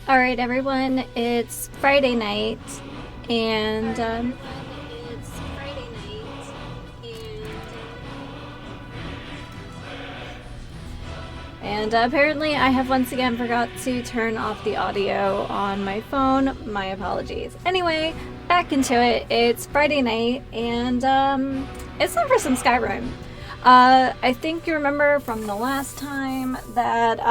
Alright, everyone, it's Friday night, and, apparently I have once again forgot to turn off the audio on my phone. My apologies. Anyway, back into it. It's Friday night, and, it's time for some Skyrim. I think you remember from the last time that,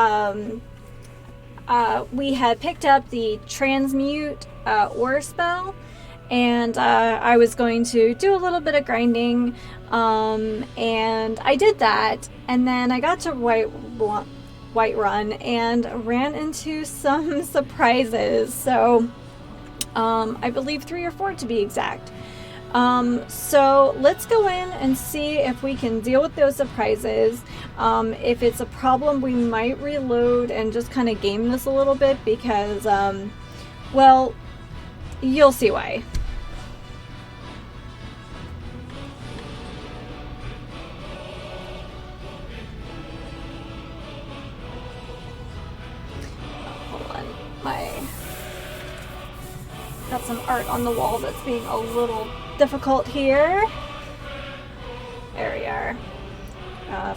we had picked up the transmute ore spell, and I was going to do a little bit of grinding, and I did that, and then I got to Whiterun and ran into some surprises. So I believe 3 or 4 to be exact. So let's go in and see if we can deal with those surprises. If it's a problem, we might reload and just kind of game this a little bit because, well, you'll see why. Hold on, got some art on the wall that's being a little difficult here. There we are.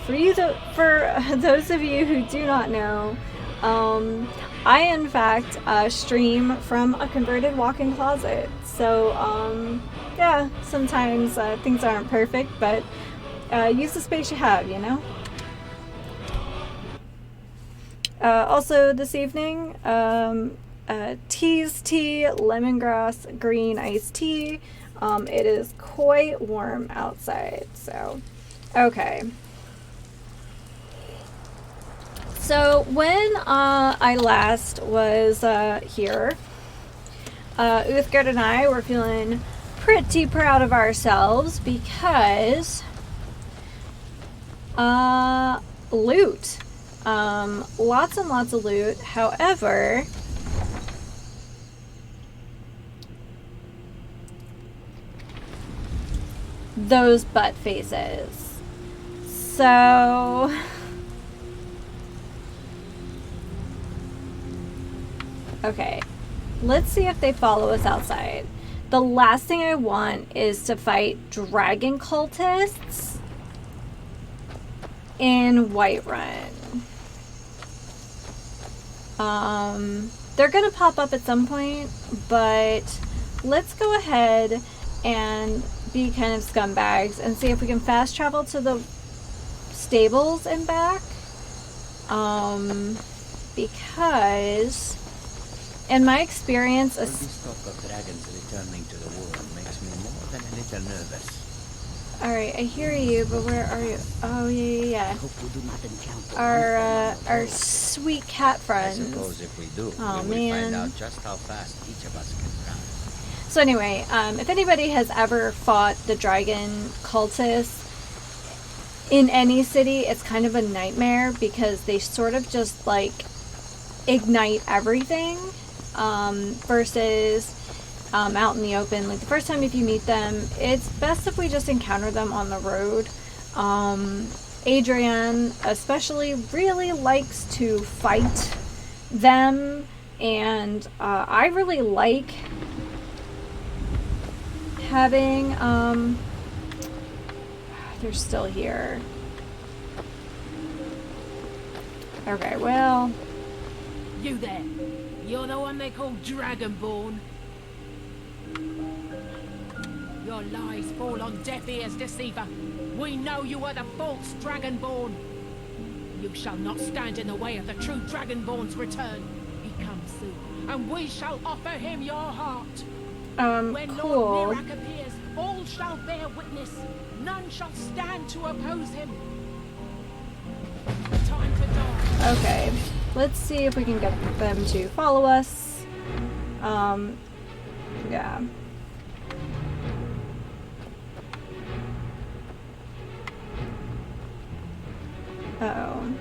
For those of you who do not know, I in fact stream from a converted walk-in closet. So yeah, sometimes things aren't perfect, but use the space you have, you know. Also this evening, tea's tea, lemongrass, green iced tea. It is quite warm outside, so okay. So when I last was here, Uthgard and I were feeling pretty proud of ourselves because loot. Lots and lots of loot. However, those butt faces. So okay, let's see if they follow us outside. The last thing I want is to fight dragon cultists in Whiterun. They're gonna pop up at some point, but let's go ahead and be kind of scumbags and see if we can fast travel to the stables and back. Because in my experience, all this talk of dragons returning to the world makes me more than a little nervous. Alright, I hear you, but where are you? Oh, yeah. I hope we do not encounter our sweet cat friends. I suppose if we do, we will find out just how fast each of us can run. So anyway, if anybody has ever fought the dragon cultists in any city, it's kind of a nightmare because they sort of just like ignite everything, versus out in the open. Like the first time if you meet them, it's best if we just encounter them on the road. Adrienne especially really likes to fight them, and I really like having they're still here. Okay, well, you there, you're the one they call Dragonborn. Your lies fall on deaf ears, deceiver. We know you are the false Dragonborn. You shall not stand in the way of the true Dragonborn's return. He comes soon, and we shall offer him your heart. When cool. Lord Mirak appears, all shall bear witness. None shall stand to oppose him. Time to die. Okay, let's see if we can get them to follow us. Yeah. Uh-oh.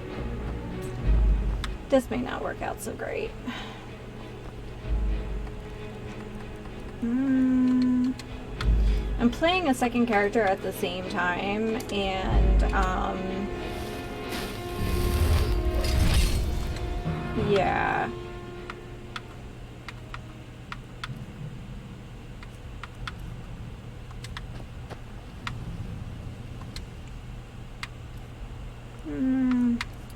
This may not work out so great. I'm playing a second character at the same time, and yeah.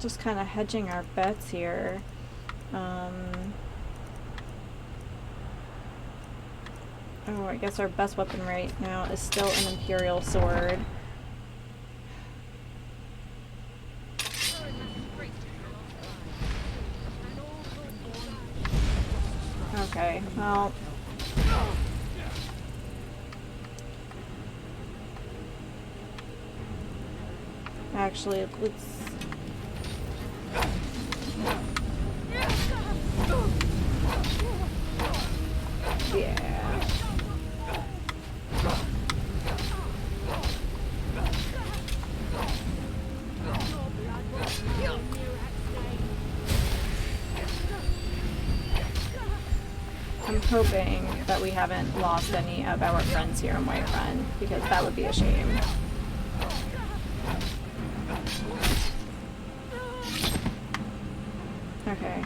just kind of hedging our bets here. Oh, I guess our best weapon right now is still an Imperial sword. Okay, well... Actually, let's... Yeah. I'm hoping that we haven't lost any of our friends here in Whiterun, because that would be a shame. Okay.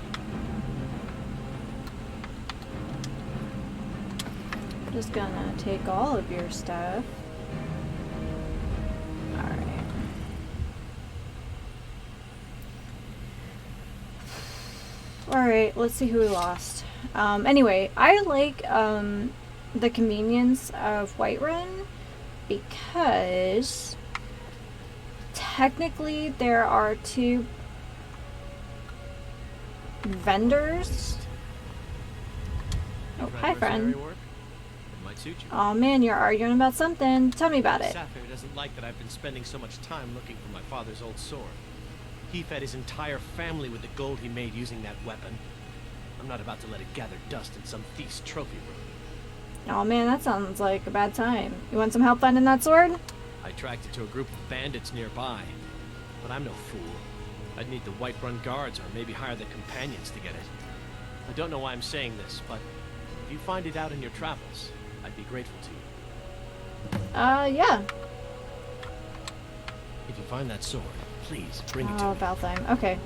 Just gonna take all of your stuff. Alright. Alright, let's see who we lost. Anyway, I like the convenience of Whiterun because technically there are 2 vendors. Oh, hi friend. Oh man, you're arguing about something. Tell me about it. Sapphire doesn't like that I've been spending so much time looking for my father's old sword. He fed his entire family with the gold he made using that weapon. I'm not about to let it gather dust in some thief's trophy room. Oh man, that sounds like a bad time. You want some help finding that sword? I tracked it to a group of bandits nearby, but I'm no fool. I'd need the Whiterun guards or maybe hire the companions to get it. I don't know why I'm saying this, but if you find it out in your travels, I'd be grateful to you. Yeah. If you find that sword, please bring it to Oh, me. about time. Okay.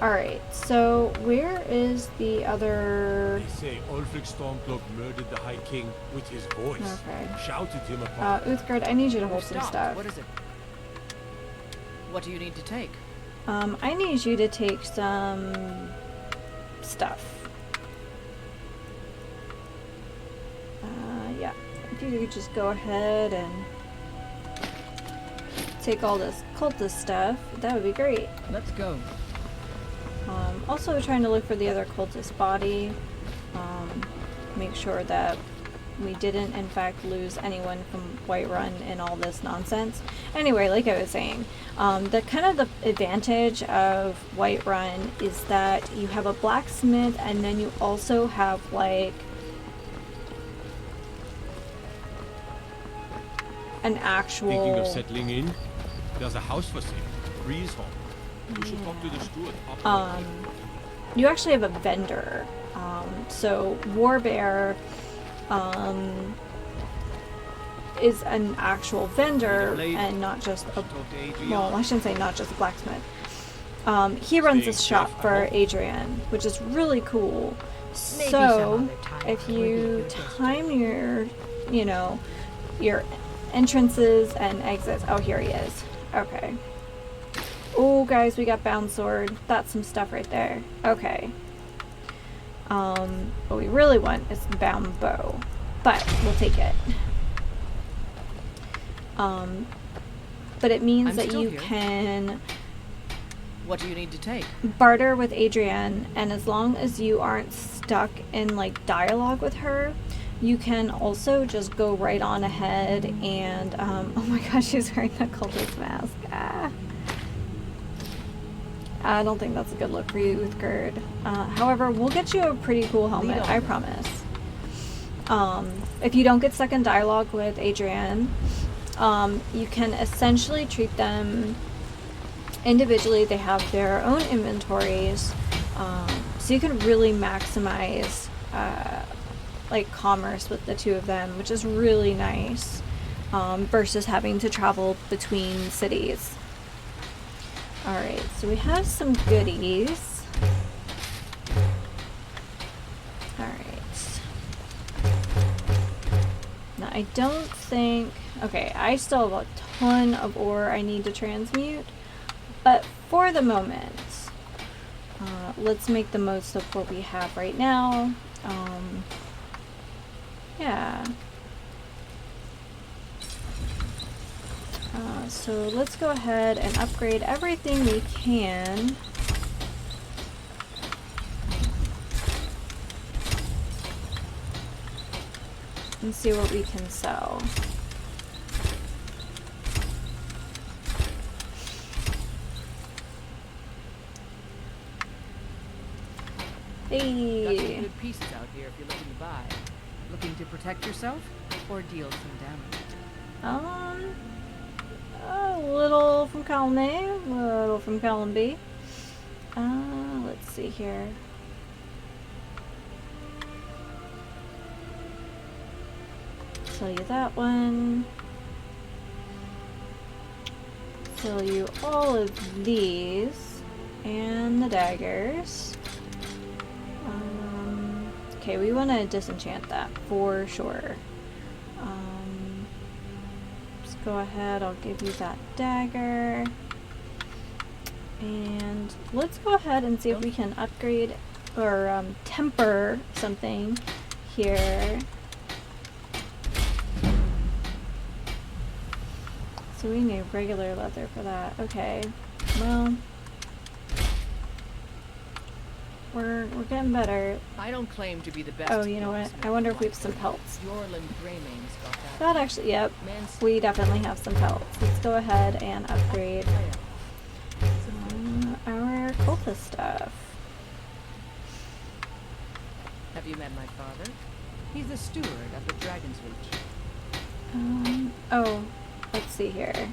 Alright, so where is the other... They say Ulfric Stormcloak murdered the High King with his voice. Okay. Shouted him apart. Uthgard, I need you to hold some Stop. stuff. What is it? What do you need to take? I need you to take some stuff. Yeah. If you could just go ahead and take all this cultist stuff, that would be great. Let's go. Also trying to look for the other cultist body. Make sure that we didn't in fact lose anyone from Whiterun and all this nonsense. Anyway, like I was saying, the kind of the advantage of Whiterun is that you have a blacksmith and then you also have like an actual... Thinking of settling in? There's a house for sale. Breeze Home. You should talk to the steward. You actually have a vendor. So Warbear is an actual vendor and not just a... Well, I shouldn't say not just a blacksmith. He runs a shop for Adrian, which is really cool. So if you time your, you know, your entrances and exits... Oh, here he is. Okay. Oh, guys, we got bound sword. That's some stuff right there. Okay. What we really want is bound bow, but we'll take it. But it means that you can... What do you need to take? Barter with Adrienne, and as long as you aren't stuck in like dialogue with her, you can also just go right on ahead and oh my gosh, she's wearing a cultist mask. I don't think that's a good look for you, Uthgard. However, we'll get you a pretty cool helmet, I promise. If you don't get stuck in dialogue with Adrienne, you can essentially treat them individually. They have their own inventories, so you can really maximize like commerce with the 2 of them, which is really nice, versus having to travel between cities. Alright, so we have some goodies. Alright. Now I don't think... Okay, I still have a ton of ore I need to transmute, but for the moment, let's make the most of what we have right now. Yeah. So let's go ahead and upgrade everything we can. And see what we can sell. Got some Hey. good pieces out here if you're looking to buy. Looking to protect yourself or deal some damage? A little from column A, a little from column B. Let's see here. Sell you that one. Sell you all of these and the daggers. Okay, we want to disenchant that for sure. Let's go ahead. I'll give you that dagger. And let's go ahead and see if we can upgrade or temper something here. So we need regular leather for that. Okay. Well, we're getting better. I don't claim to be the best. Oh, you know what? I wonder if we have some pelts. Yorland Greymane's got that. That actually, yep. Man's We definitely have some pelts. Let's go ahead and upgrade our cultist stuff. Have you met my father? He's the steward at the Dragon's Reach. Oh, let's see here.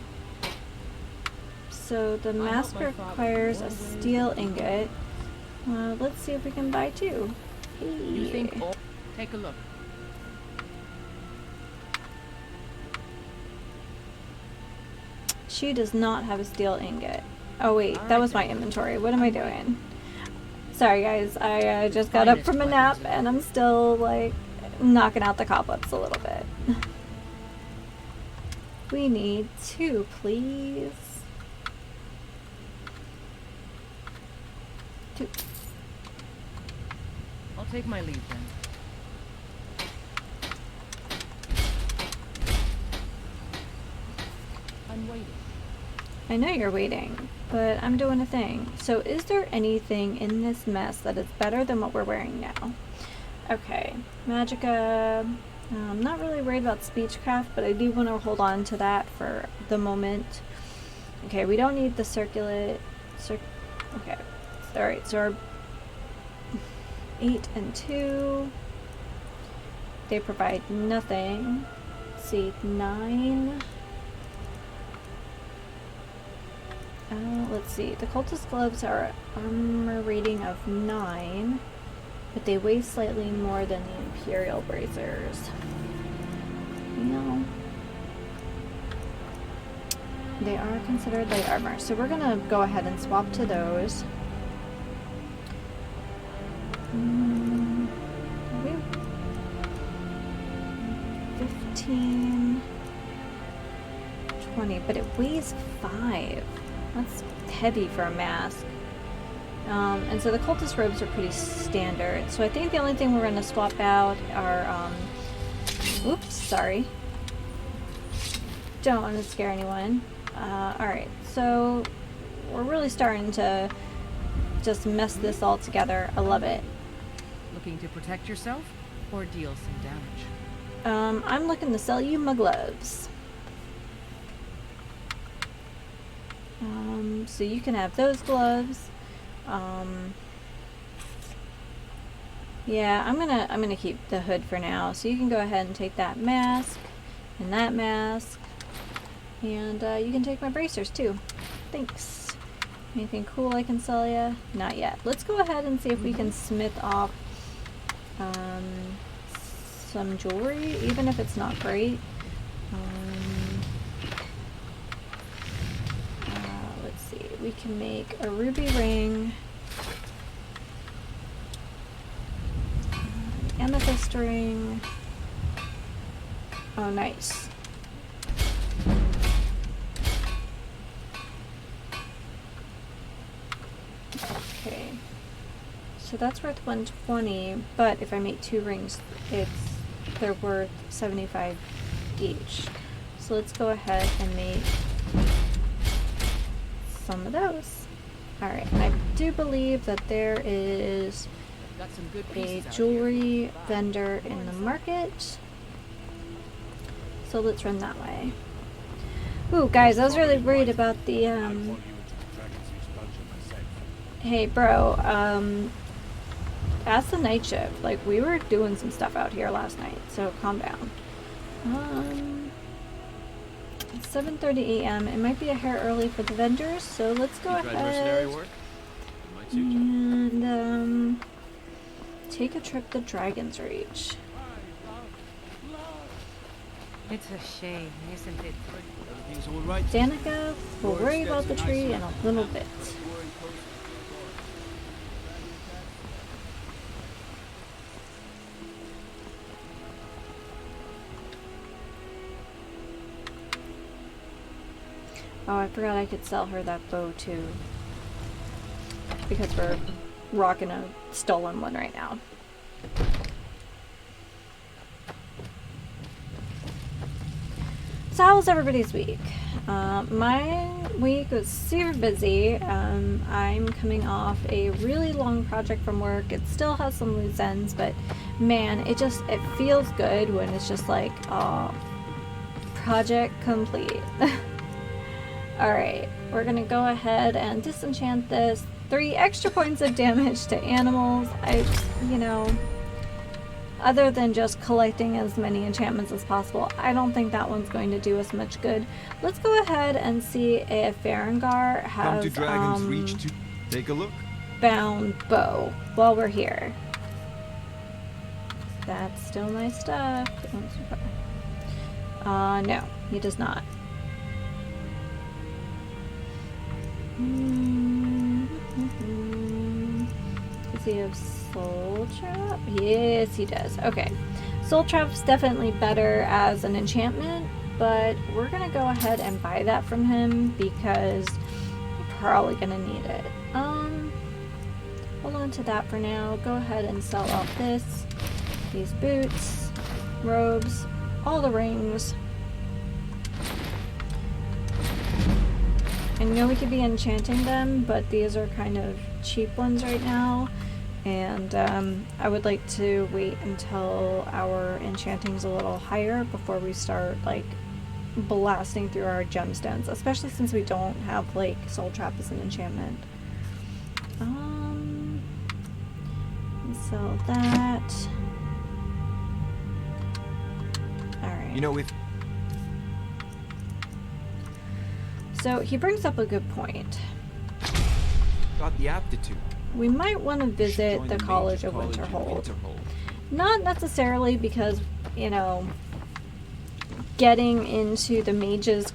So the mask requires a steel ingot. Let's see if we can buy two. You Hey. think all... Take a look. She does not have a steel ingot. Oh wait, that was my inventory. What am I doing? Sorry guys, I just got up from a nap and I'm still like knocking out the cobwebs a little bit. We need two, please. Two. I'll take my leave then. I'm waiting. I know you're waiting, but I'm doing a thing. So is there anything in this mess that is better than what we're wearing now? Okay, Magica. I'm not really worried about speechcraft, but I do want to hold on to that for the moment. Okay, we don't need the circulate. Okay, alright, so our 8 and 2. They provide nothing. Let's see, 9. Let's see, the cultist gloves are armor rating of 9, but they weigh slightly more than the Imperial bracers. No. They are considered light armor, so we're gonna go ahead and swap to those. We have 15, 20, but it weighs 5. That's heavy for a mask. And so the cultist robes are pretty standard. So I think the only thing we're going to swap out are, oops, sorry. Don't want to scare anyone. Alright, so we're really starting to just mess this all together. I love it. Looking to protect yourself or deal some damage? I'm looking to sell you my gloves. So you can have those gloves. Yeah, I'm gonna keep the hood for now. So you can go ahead and take that mask and that mask, and you can take my bracers too. Thanks. Anything cool I can sell ya? Not yet. Let's go ahead and see if we can smith off some jewelry, even if it's not great. Let's see. We can make a ruby ring. Amethyst ring. Oh, nice. . 'Kay, So that's worth 120, but if I make 2 rings, they're worth 75 each. So let's go ahead and make some of those. Alright, and I do believe that there is Got some good a pieces out jewelry vendor in the market. So let's run that way. Ooh, guys, I was really worried about the, Hey, bro, that's the night shift. Like, we were doing some stuff out here last night, so calm down. It's 7:30 a.m. It might be a hair early for the vendors, so let's go You tried mercenary ahead work? It might suit you. and, take a trip to Dragon's Reach. It's a shame, isn't it? Everything's all right. Danica will worry about the tree in a little bit. Oh, I forgot I could sell her that bow too. Because we're rocking a stolen one right now. So how was everybody's week? My week was super busy. I'm coming off a really long project from work. It still has some loose ends, but man, it feels good when it's just like, oh, project complete. Alright, we're gonna go ahead and disenchant this. 3 extra points of damage to animals. Other than just collecting as many enchantments as possible, I don't think that one's going to do us much good. Let's go ahead and see if Farengar has Come to Dragon's Reach to take a look. bound bow while we're here. That's still my stuff. No, he does not. Does he have Soul Trap? Yes, he does. Okay. Soul Trap's definitely better as an enchantment, but we're gonna go ahead and buy that from him because we're probably gonna need it. Hold on to that for now. Go ahead and sell off these boots, robes, all the rings. I know we could be enchanting them, but these are kind of cheap ones right now. And I would like to wait until our enchanting's a little higher before we start like blasting through our gemstones, especially since we don't have like Soul Trap as an enchantment. Sell that. Alright. You know, if So he brings up a good point. got the aptitude. We might want to visit Join the major College of college in Winterhold. Not necessarily because, getting into the mage's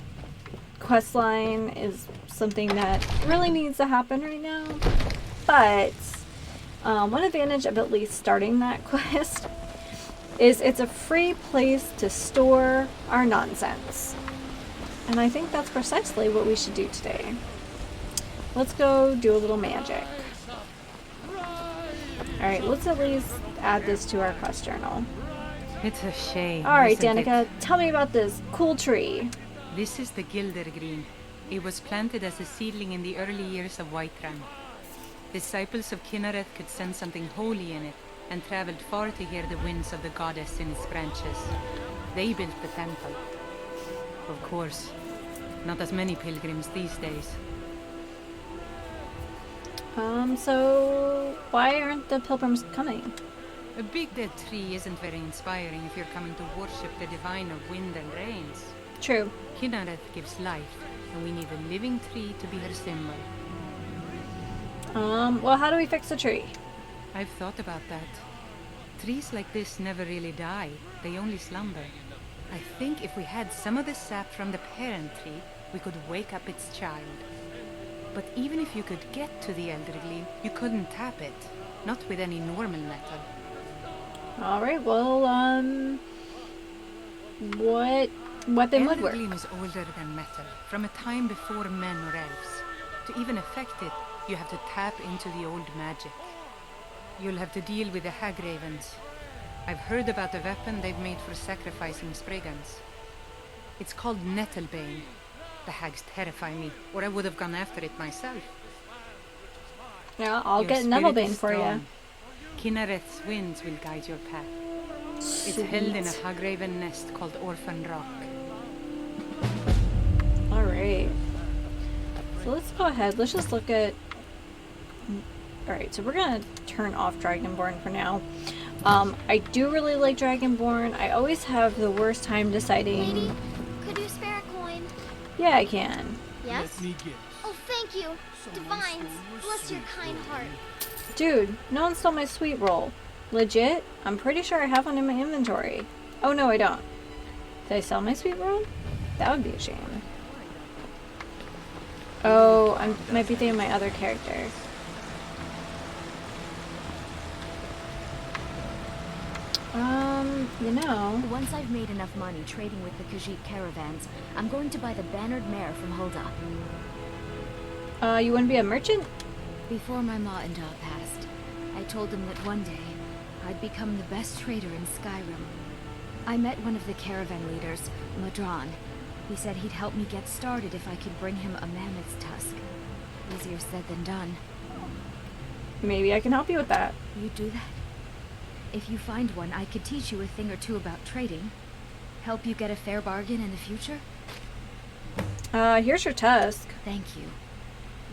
questline is something that really needs to happen right now. But one advantage of at least starting that quest is it's a free place to store our nonsense. And I think that's precisely what we should do today. Let's go do a little magic. Alright, let's at least add this to our quest journal. It's a shame. Alright, isn't it? Danica, tell me about this cool tree. This is the Gildergreen. It was planted as a seedling in the early years of Whiterun. Disciples of Kinnereth could sense something holy in it, and traveled far to hear the winds of the goddess in its branches. They built the temple. Of course, not as many pilgrims these days. So why aren't the pilgrims coming? A big dead tree isn't very inspiring if you're coming to worship the divine of wind and rains. True. Kinnereth gives life, and we need a living tree to be her symbol. Well, how do we fix the tree? I've thought about that. Trees like this never really die, they only slumber. I think if we had some of the sap from the parent tree, we could wake up its child. But even if you could get to the Eldergleam, you couldn't tap it. Not with any normal metal. Alright, well, what weapon would work? Eldergleam is older than metal, from a time before men or elves. To even affect it, you have to tap into the old magic. You'll have to deal with the hag ravens. I've heard about the weapon they've made for sacrificing Spriggans. It's called Nettlebane. The hags terrify me, or I would have gone after it myself. Yeah, I'll Your get spirit Nettlebane is for you. strong. Kinnereth's winds will guide your path. It's held in a hagraven nest called Orphan Rock. Alright. So let's go ahead. Let's just look at... Alright, so we're gonna turn off Dragonborn for now. I do really like Dragonborn. I always have the worst time deciding... Lady, could you spare a coin? Yeah, I can. Yes? Let me guess. Oh, thank you. Divines, bless your kind heart. Dude, no one stole my sweet roll. Legit? I'm pretty sure I have one in my inventory. Oh no, I don't. Did I sell my sweet roll? That would be a shame. Oh, I might be thinking of my other character. You know. Once I've made enough money trading with the Khajiit caravans, I'm going to buy the bannered mare from Hulda. You want to be a merchant? Before my ma and Da passed, I told them that one day I'd become the best trader in Skyrim. I met one of the caravan leaders, Madron. He said he'd help me get started if I could bring him a mammoth's tusk. Easier said than done. Maybe I can help you with that. You'd do that? If you find one, I could teach you a thing or two about trading. Help you get a fair bargain in the future? Here's your tusk. Thank you.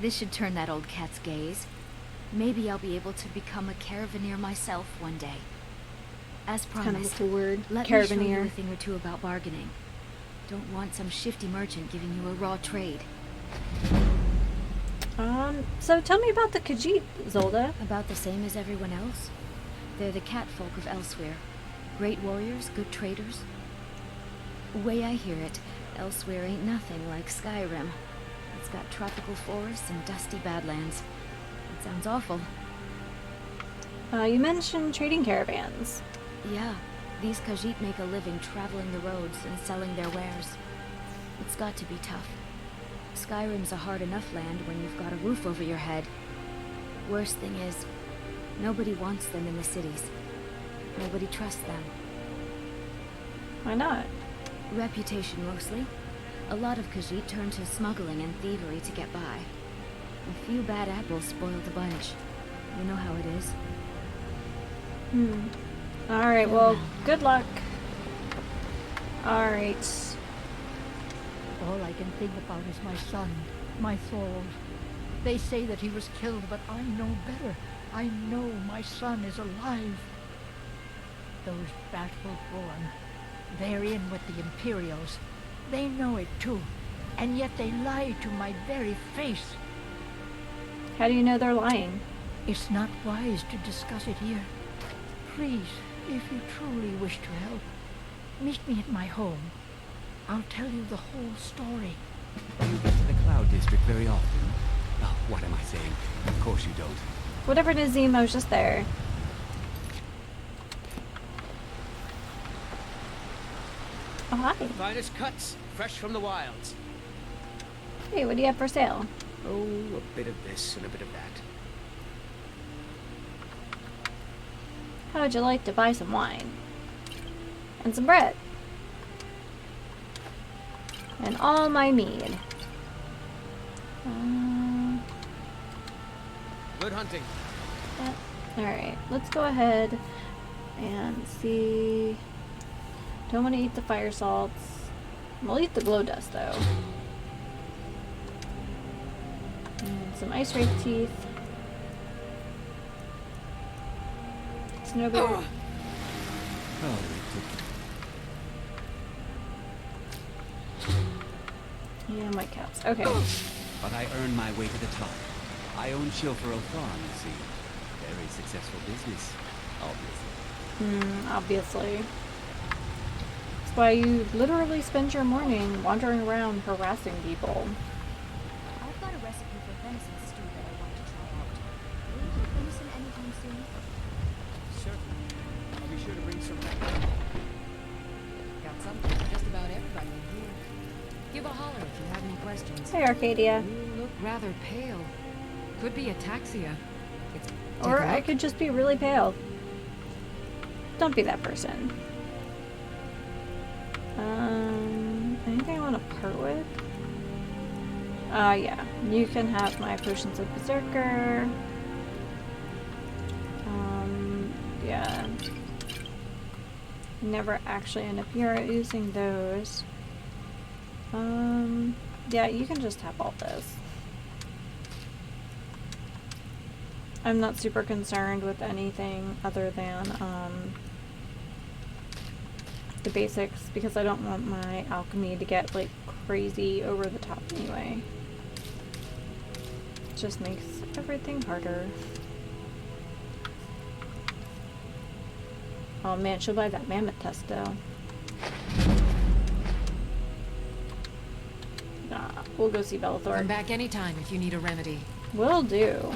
This should turn that old cat's gaze. Maybe I'll be able to become a caravaneer myself one day. As Kind of promised, a cool word. let me show you a Caravaneer. thing or two about bargaining. Don't want some shifty merchant giving you a raw trade. So tell me about the Khajiit, Zolda. About the same as everyone else. They're the catfolk of elsewhere. Great warriors, good traders. Way I hear it, elsewhere ain't nothing like Skyrim. It's got tropical forests and dusty badlands. It sounds awful. You mentioned trading caravans. Yeah, these Khajiit make a living traveling the roads and selling their wares. It's got to be tough. Skyrim's a hard enough land when you've got a roof over your head. Worst thing is, nobody wants them in the cities. Nobody trusts them. Why not? Reputation mostly. A lot of Khajiit turn to smuggling and thievery to get by. A few bad apples spoil the bunch. You know how it is. Alright, well, good luck. Alright. All I can think about is my son, my Thor. They say that he was killed, but I know better. I know my son is alive. Those bashful born, they're in with the Imperials. They know it too, and yet they lie to my very face. How do you know they're lying? It's not wise to discuss it here. Please, if you truly wish to help, meet me at my home. I'll tell you the whole story. Do you get to the Cloud District very often? Oh, what am I saying? Of course you don't. Whatever, Nazim, I was just there. Oh, hi. Finest cuts, fresh from the wilds. Hey, what do you have for sale? Oh, a bit of this and a bit of that. How would you like to buy some wine? And some bread? And all my mead. Good hunting. Alright, let's go ahead and see. Don't want to eat the fire salts. We'll eat the glow dust though. And some ice rake teeth. Snowbeard. Oh, And white caps. Okay. but I earn my way to the top. I own Chauffeur Farm, you see. Very successful business, obviously. Obviously. That's why you literally spend your morning wandering around harassing people. I've got a recipe for venison stew that I want to try out. Will you have venison anytime soon? Certainly. I'll be sure to bring some back. Got something for just about everybody in here. Give a holler if you have any questions. Hey, Arcadia. You look rather pale. Could be ataxia. It's Or I could just be really pale. Don't be that person. Anything I want to part with? Yeah. You can have my potions of Berserker. Yeah. Never actually end up using those. Yeah, you can just have all this. I'm not super concerned with anything other than, the basics, because I don't want my alchemy to get, like, crazy over the top anyway. It just makes everything harder. Oh man, she'll buy that mammoth tusk though. Nah, we'll go see Bellathor. Come back anytime if you need a remedy. Will do.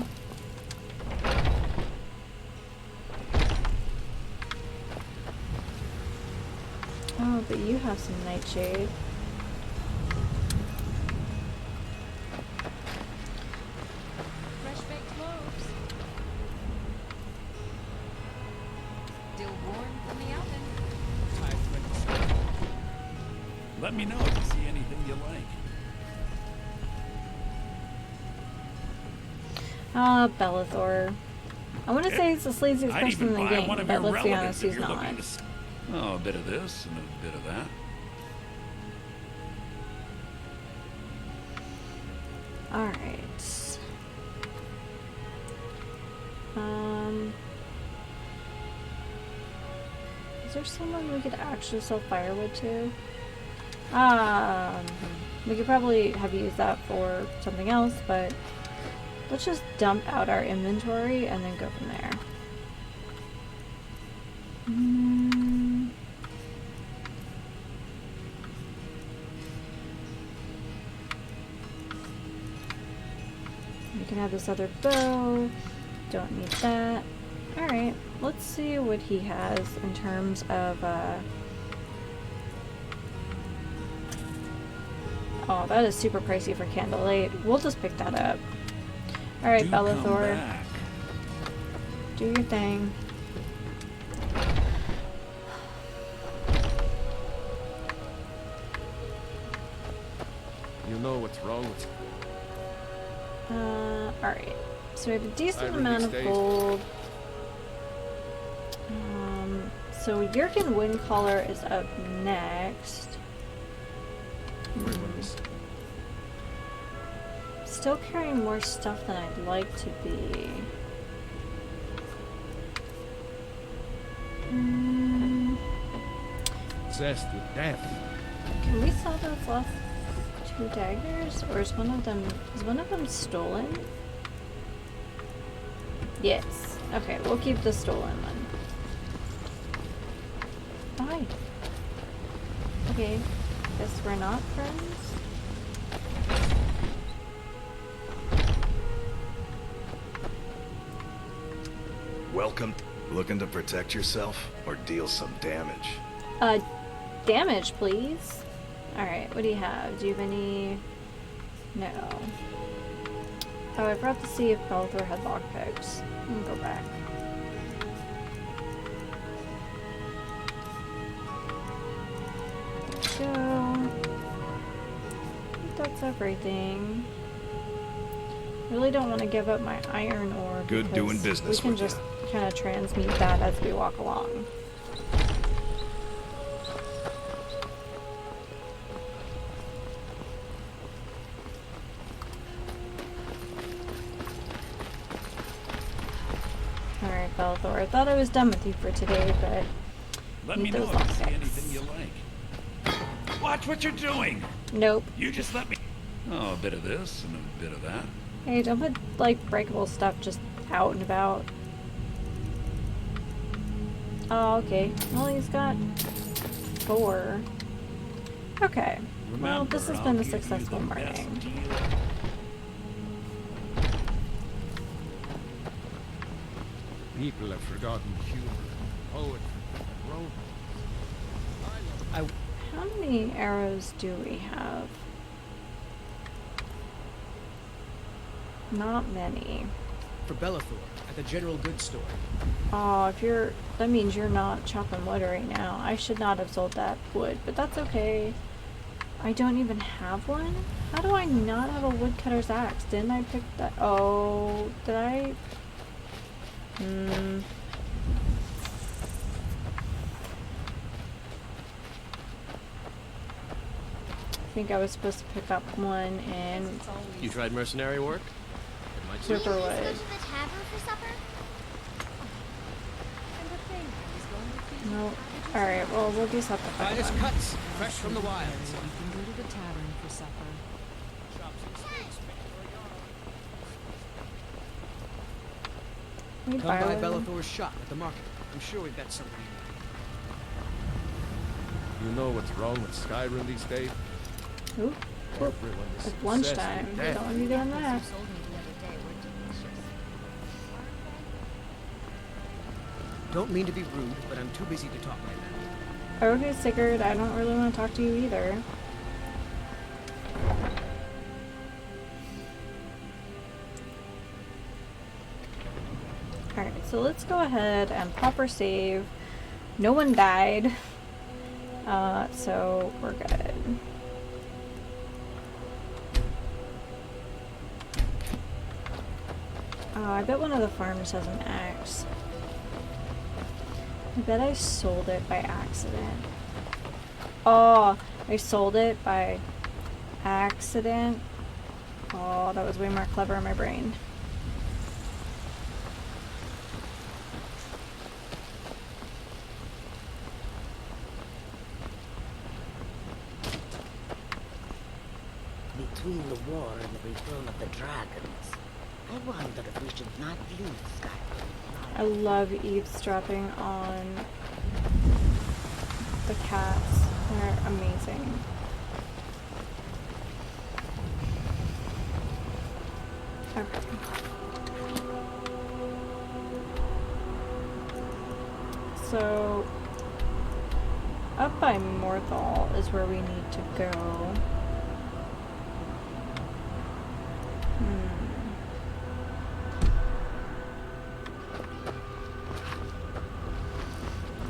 Oh, but you have some nightshade. Fresh baked loaves. Still warm from the oven. Let me know if you see anything you like. Ah, Bellathor. I want to say he's the sleaziest I'd person in even the buy game, one of but your let's be relatives honest, if he's you're not. looking to Oh, a bit of this and a bit of that. Alright. Is there someone we could actually sell firewood to? We could probably have used that for something else, but let's just dump out our inventory and then go from there. We can have this other bow. Don't need that. Alright, let's see what he has in terms of, oh, that is super pricey for Candlelight. We'll just pick that up. Alright, Bellathor. Do your thing. You know what's wrong with Alright. So we have a decent amount of gold. So Jurgen Windcaller is up next. Still carrying more stuff than I'd like to be. Obsessed with death. Can we sell those last two daggers? Or is one of them stolen? Yes. Okay, we'll keep the stolen one. Fine. Okay. Guess we're not friends? Welcome. Looking to protect yourself or deal some damage? Damage, please. Alright, what do you have? Do you have any... No. Oh, I forgot to see if Bellathor had lockpicks. Let me go back. There we go. I think that's everything. Really don't want to give up my iron ore. Good doing business. We can just kind of transmute that as we walk along. Alright, Bellathor. I thought I was done with you for today, but Let me know if you see anything you like. Watch what you're doing. Nope. You just let me. Oh, a bit of this and a bit of that. Hey, don't put, like, breakable stuff just out and about. Oh, okay. Well, he's got 4. Okay. Well, this has been a successful morning. People have forgotten humor, poetry, romance. How many arrows do we have? Not many. For Bellathor, I at the general goods store. Oh, if you're... That means you're not chopping wood right now. I should not have sold that wood, but that's okay. I don't even have one? How do I not have a woodcutter's axe? Didn't I pick that? Oh, did I? I think I was supposed to pick up one and... You tried mercenary work? It might Super Go wood. to the tavern for supper? No. Alright, well, we'll do something. Finest cuts, fresh from the wilds. You can go to the tavern for supper. We Come by Bellathor's shop at the market. I'm sure we've got something. You know what's wrong with Skyrim these days? Ooh. Everyone is It's lunchtime. We don't want to be doing that. Don't mean to be rude, but I'm too busy to talk right now. Okay, Sigurd, I don't really want to talk to you either. Alright, so let's go ahead and pop our save. No one died. So we're good. I bet one of the farmers has an axe. I bet I sold it by accident. Oh, I sold it by accident. Oh, that was way more clever in my brain. Between the war and the return of the dragons, I wonder if we should not leave Skyrim. I love eavesdropping on the cats. They're amazing. Okay. So, up by Morthal is where we need to go.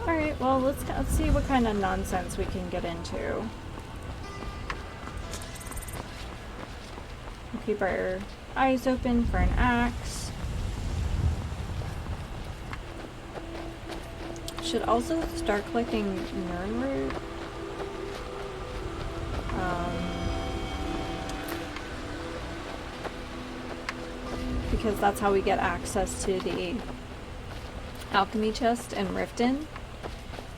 Alright, well, let's see what kind of nonsense we can get into. We'll keep our eyes open for an axe. Should also start collecting Nirnroot. Because that's how we get access to the alchemy chest in Riften,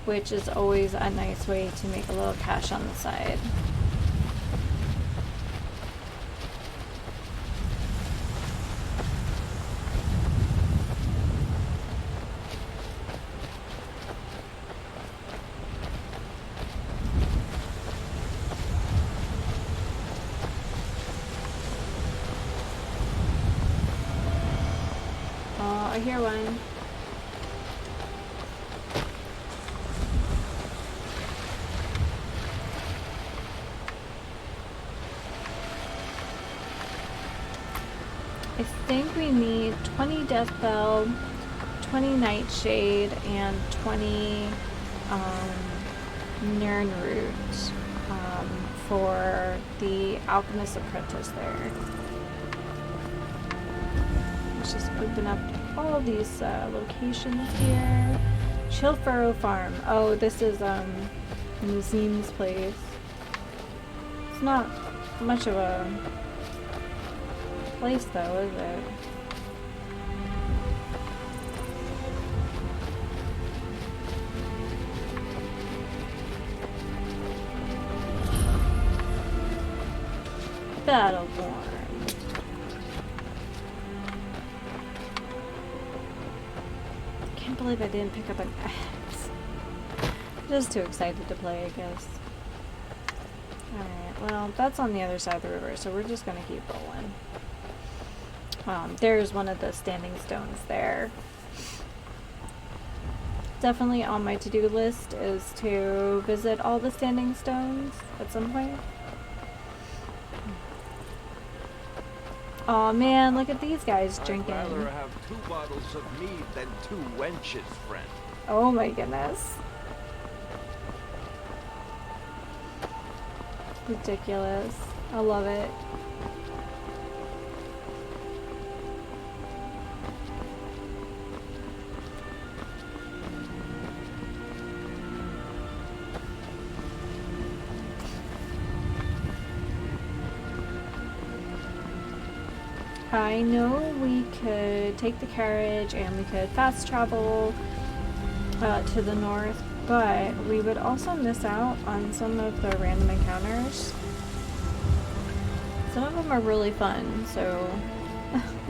which is always a nice way to make a little cash on the side. I hear one. I think we need 20 Deathbell, 20 Nightshade, and 20 Nirnroot for the Alchemist Apprentice there. Let's just open up all these locations here. Chillfurrow Farm. Oh, this is Nazim's place. It's not much of a place though, is it? Battleborn. Can't believe I didn't pick up an axe. Just too excited to play, I guess. Alright, well, that's on the other side of the river, so we're just gonna keep rolling. There's one of the standing stones there. Definitely on my to-do list is to visit all the standing stones at some point. Aw man, look at these guys I'd drinking. rather have 2 bottles of mead than 2 wenches, friend. Oh my goodness. Ridiculous. I love it. I know we could take the carriage and we could fast travel to the north, but we would also miss out on some of the random encounters. Some of them are really fun, so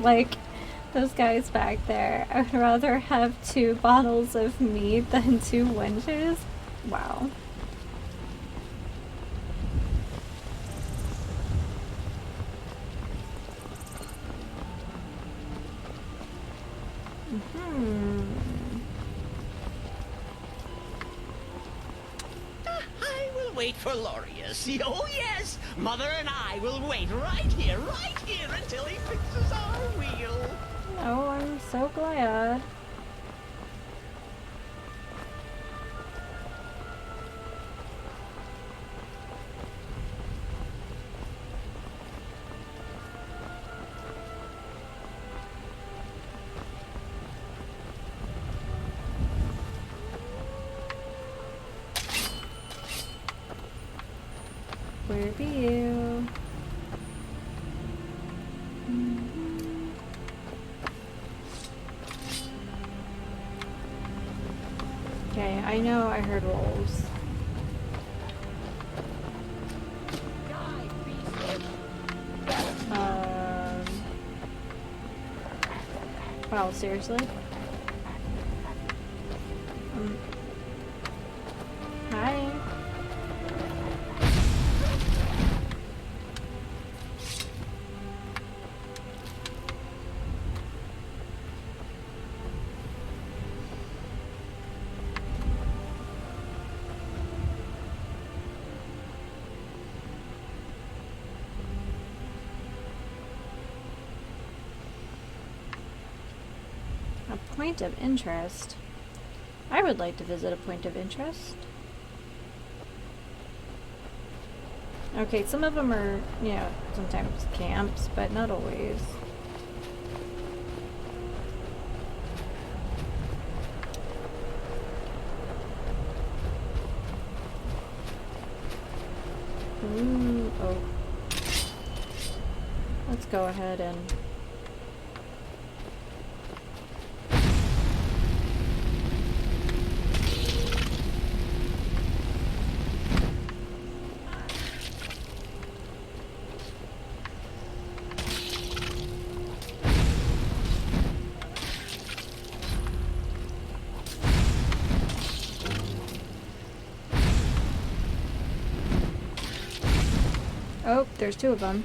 like those guys back there, I would rather have 2 bottles of mead than 2 wenches. Wow. I will wait for Lorius. Oh yes, Mother and I will wait right here until he fixes our wheel. Oh, I'm so glad. Where be you? Okay, I know I heard wolves. Wow, seriously? Hi. Point of interest. I would like to visit a point of interest. Okay, some of them are, you know, sometimes camps, but not always. Ooh, oh. Let's go ahead and oh, there's 2 of them.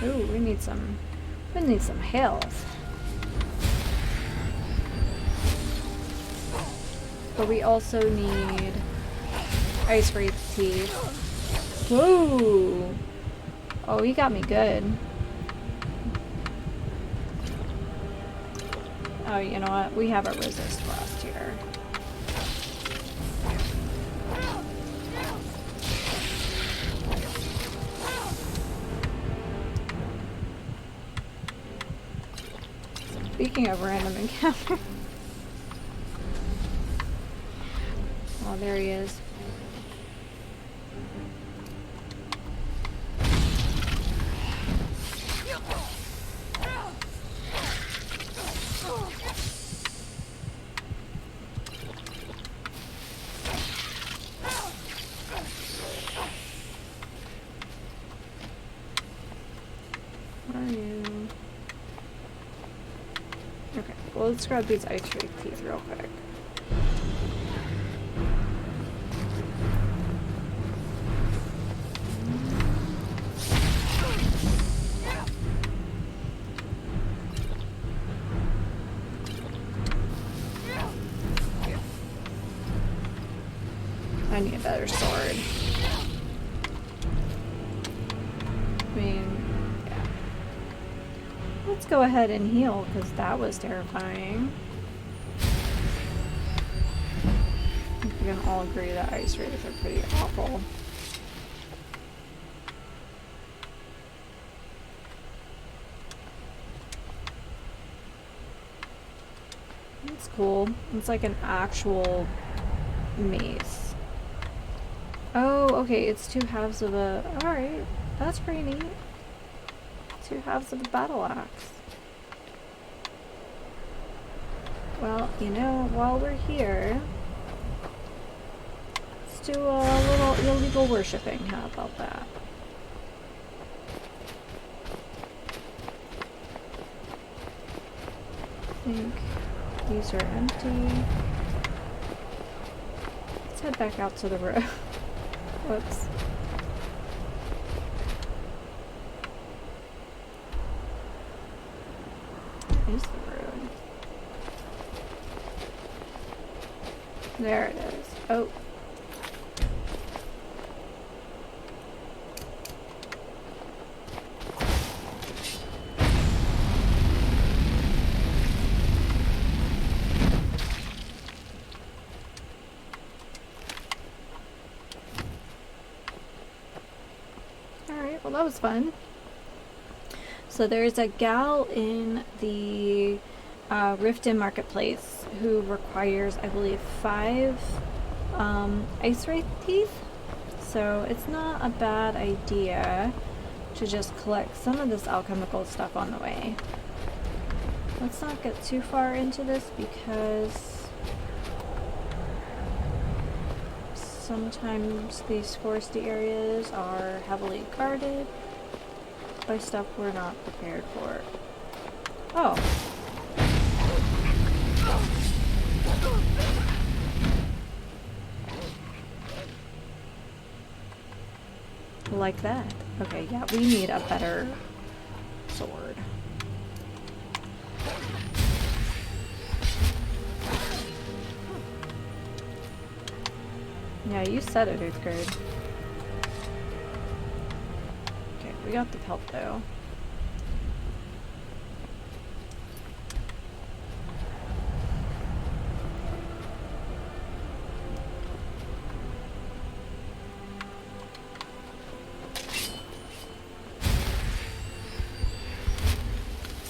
Ooh, we need some health. But we also need ice breathe teeth. Whoa! Oh, he got me good. Oh, you know what? We have a resist left here. Speaking of random encounter. Oh, there he is. well, let's grab these ice ray teeth real quick. I need a better sword. I mean, yeah. Let's go ahead and heal, because that was terrifying. I think we can all agree that ice rays are pretty awful. It's cool. It's like an actual mace. Oh, okay, it's 2 halves of a... Alright, that's pretty neat. 2 halves of a battle axe. Well, you know, while we're here, let's do a little illegal worshipping. How about that? I think these are empty. Let's head back out to the road. Whoops. Where's the road? There it is. Oh. Well, that was fun. So there's a gal in the Riften Marketplace who requires, I believe, 5 ice ray teeth. So it's not a bad idea to just collect some of this alchemical stuff on the way. Let's not get too far into this because sometimes these foresty areas are heavily guarded by stuff we're not prepared for. Oh. Like that. Okay, yeah, we need a better sword. Yeah, you said it, 8th grade. Okay, we got the pelt though.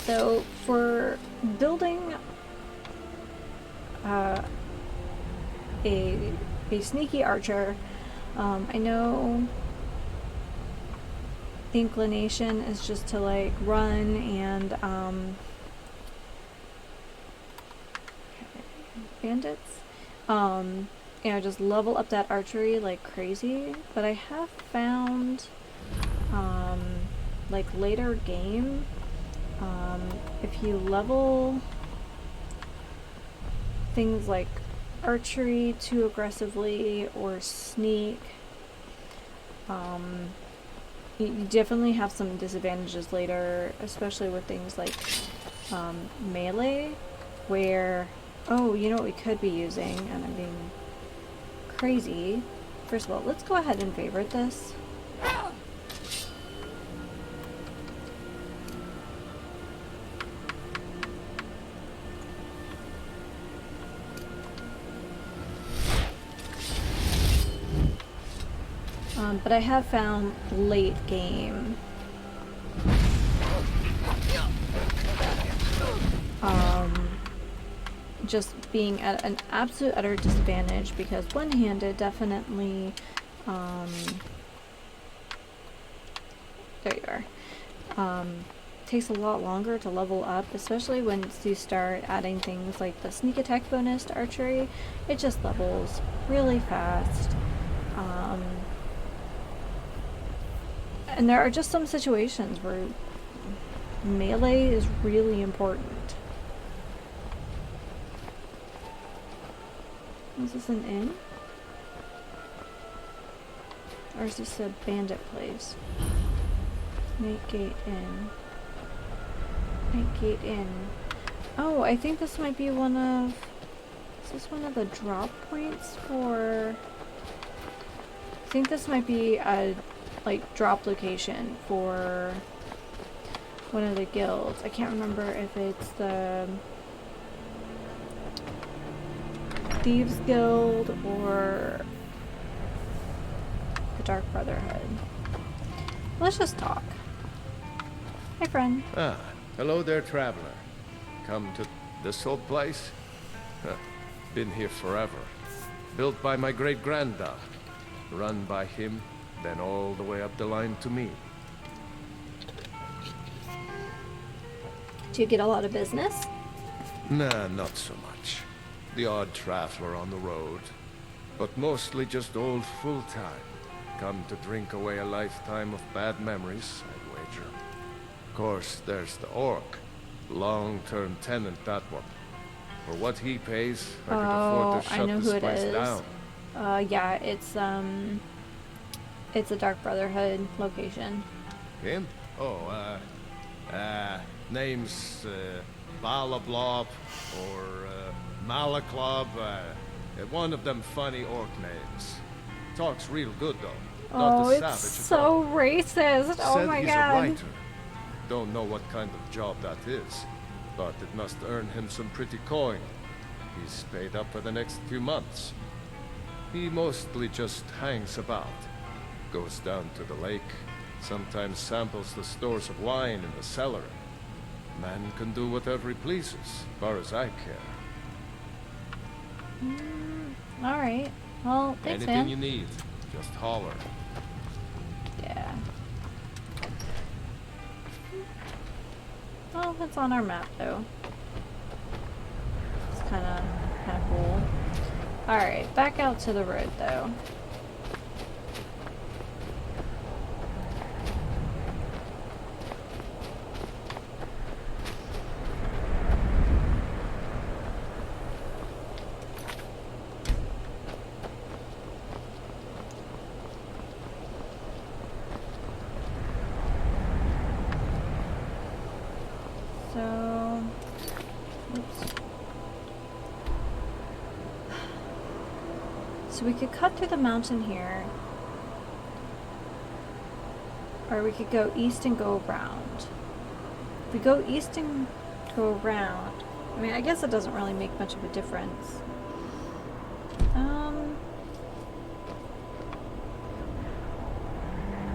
So, for building a sneaky archer, I know the inclination is just to like run and bandits, you know, just level up that archery like crazy. But I have found like later game, if you level things like archery too aggressively or sneak, you definitely have some disadvantages later, especially with things like melee, where, oh, you know what we could be using, and I'm being crazy. First of all, let's go ahead and favorite this. But I have found late game just being at an absolute utter disadvantage, because one-handed definitely there you are, takes a lot longer to level up, especially once you start adding things like the sneak attack bonus to archery. It just levels really fast. And there are just some situations where melee is really important. Is this an inn? Or is this a bandit place? Night Gate Inn. Night Gate Inn. Oh, I think this might be one of... Is this one of the drop points for... I think this might be a, like, drop location for one of the guilds. I can't remember if it's the Thieves Guild or the Dark Brotherhood. Let's just talk. Hi, friend. Ah, hello there, traveler. Come to this old place? Huh. Been here forever. Built by my great-granddad. Run by him, then all the way up the line to me. Do you get a lot of business? Nah, not so much. The odd traveler on the road. But mostly just old full-time. Come to drink away a lifetime of bad memories, I'd wager. Of course, there's the orc. Long-term tenant, that one. For what he pays, I could afford to shut this place down. Yeah, it's a Dark Brotherhood location. Him? Oh, name's, Balablob, or, Malaklob, one of them funny orc names. Talks real good, though. Not Oh, the it's savage so racist. Oh my he's god. a writer. Don't know what kind of job that is, but it must earn him some pretty coin. He's paid up for the next few months. He mostly just hangs about. Goes down to the lake, sometimes samples the stores of wine in the cellar. Man can do whatever he pleases, as far as I care. Alright. Well, thanks, Anything man. you need, just holler. Yeah. Well, it's on our map, though. It's kind of cool. Alright, back out to the road, though. So, oops. So we could cut through the mountain here, or we could go east and go around. If we go east and go around, I mean, I guess it doesn't really make much of a difference.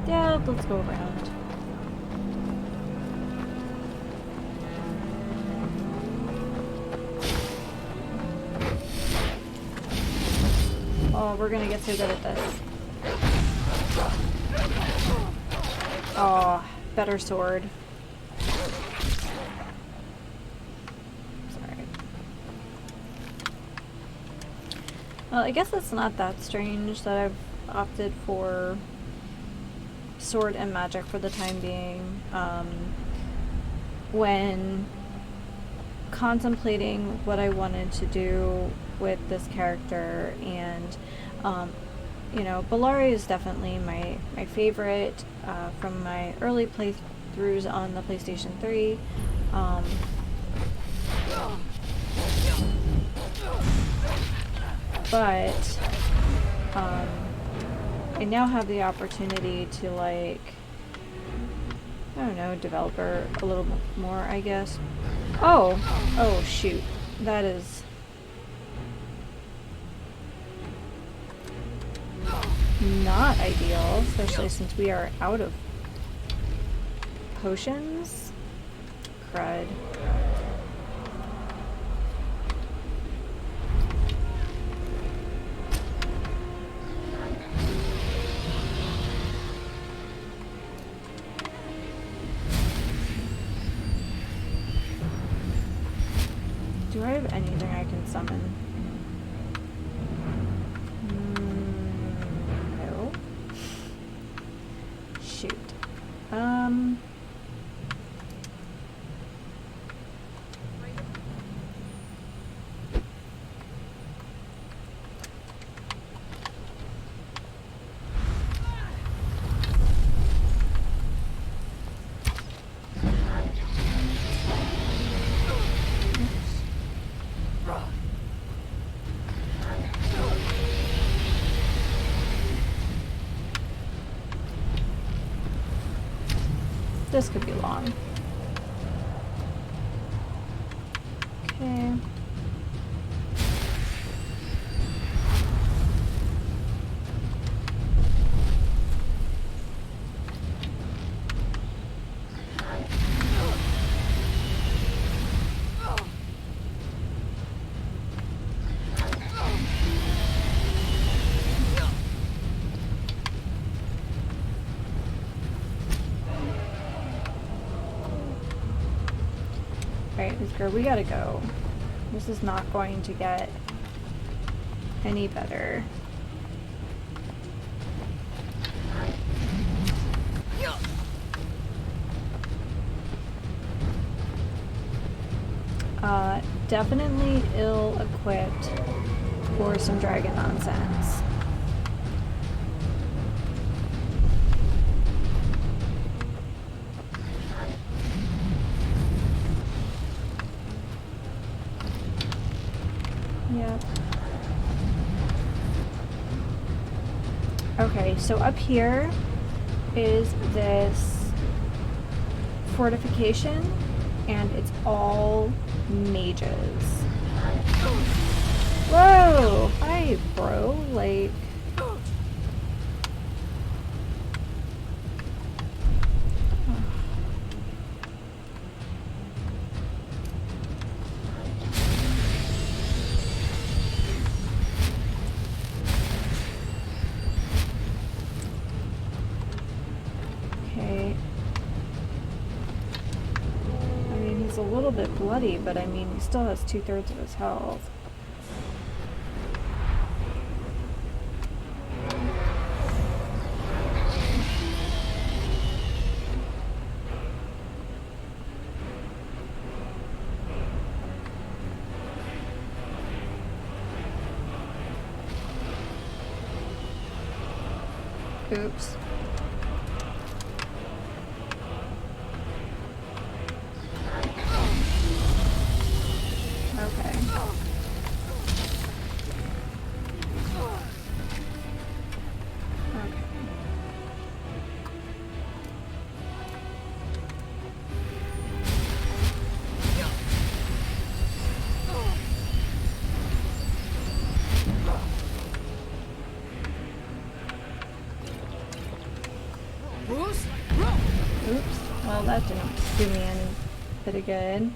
Yeah, let's go around. Oh, we're gonna get so good at this. Oh, better sword. Sorry. Well, I guess it's not that strange that I've opted for sword and magic for the time being. When contemplating what I wanted to do with this character, and you know, Bellari is definitely my favorite from my early playthroughs on the PlayStation 3. But I now have the opportunity to, like, I don't know, develop her a little more, I guess. Oh shoot, that is not ideal, especially since we are out of potions. Crud. Do I have anything I can summon? No. Shoot. This could be long. Okay. Alright, Whisker, we gotta go. This is not going to get any better. Definitely ill-equipped for some dragon nonsense. Yep. Okay, so up here is this fortification, and it's all mages. Whoa! Hi, bro. Like... Okay. I mean, he's a little bit bloody, but I mean, he still has 2/3 of his health. Oops. Okay. Oops. Well, that didn't do me any bit of good.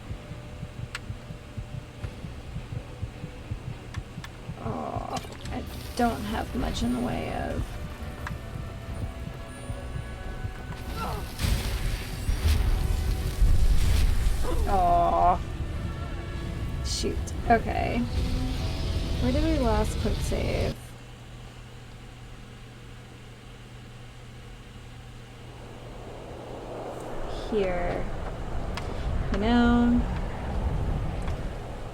Oh, I don't have much in the way of... Oh, shoot. Okay. Where did we last quick save? Here. You know,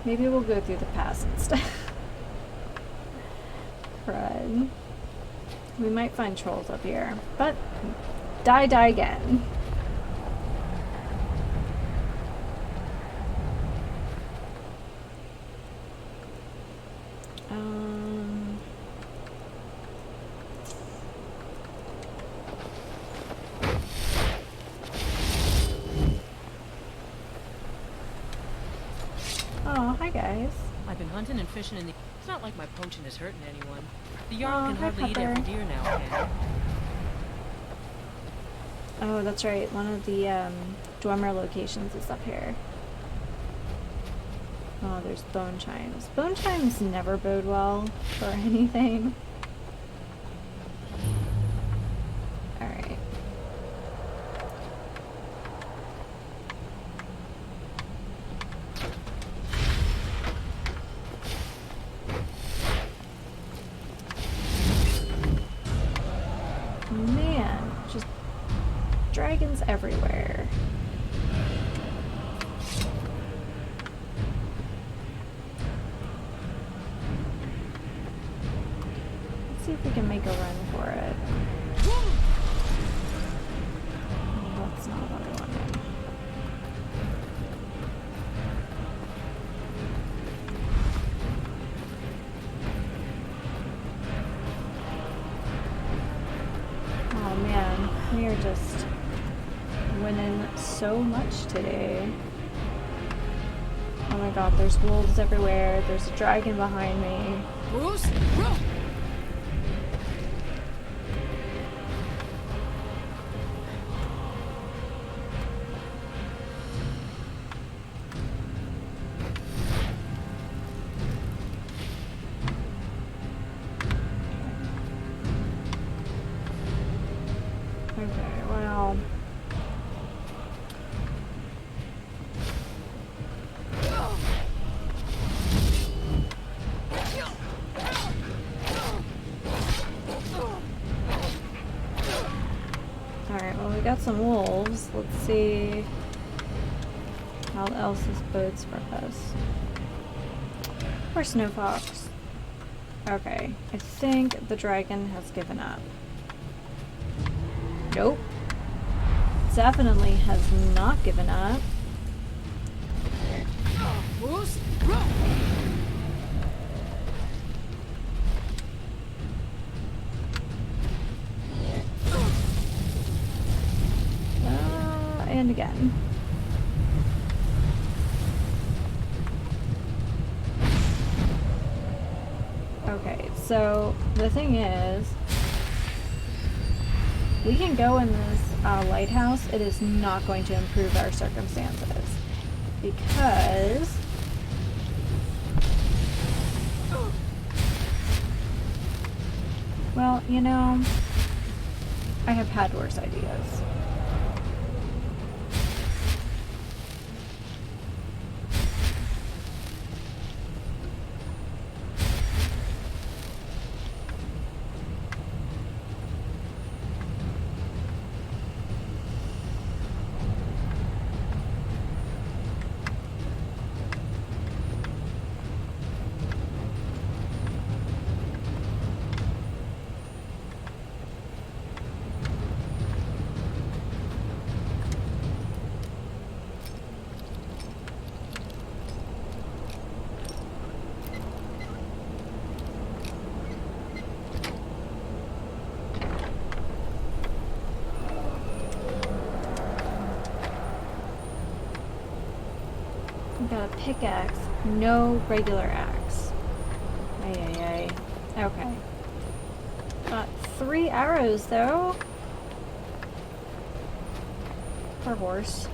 maybe we'll go through the past instead. Crud. We might find trolls up here, but die again. Oh, hi guys. I've been hunting and fishing in the... It's not like my poaching is hurting anyone. The Jarl can hi, hardly eat Pepper. every deer now, can he? Oh, that's right. One of the Dwemer locations is up here. Oh, there's bone chimes. Bone chimes never bode well for anything. Alright. Man, just dragons everywhere. Let's see if we can make a run for it. Oh, that's not what I wanted. Oh man, we are just winning so much today. Oh my god, there's wolves everywhere. There's a dragon behind me. Bruce, run! Okay, well. Alright, well we got some wolves. Let's see how else this bodes for us. Or Snow Fox. Okay, I think the dragon has given up. Nope. Definitely has not given up. Bruce, run! And again. Okay, so the thing is, we can go in this lighthouse. It is not going to improve our circumstances because well, you know, I have had worse ideas. Got a pickaxe, no regular axe. Ay. Okay. Got 3 arrows though. For horse.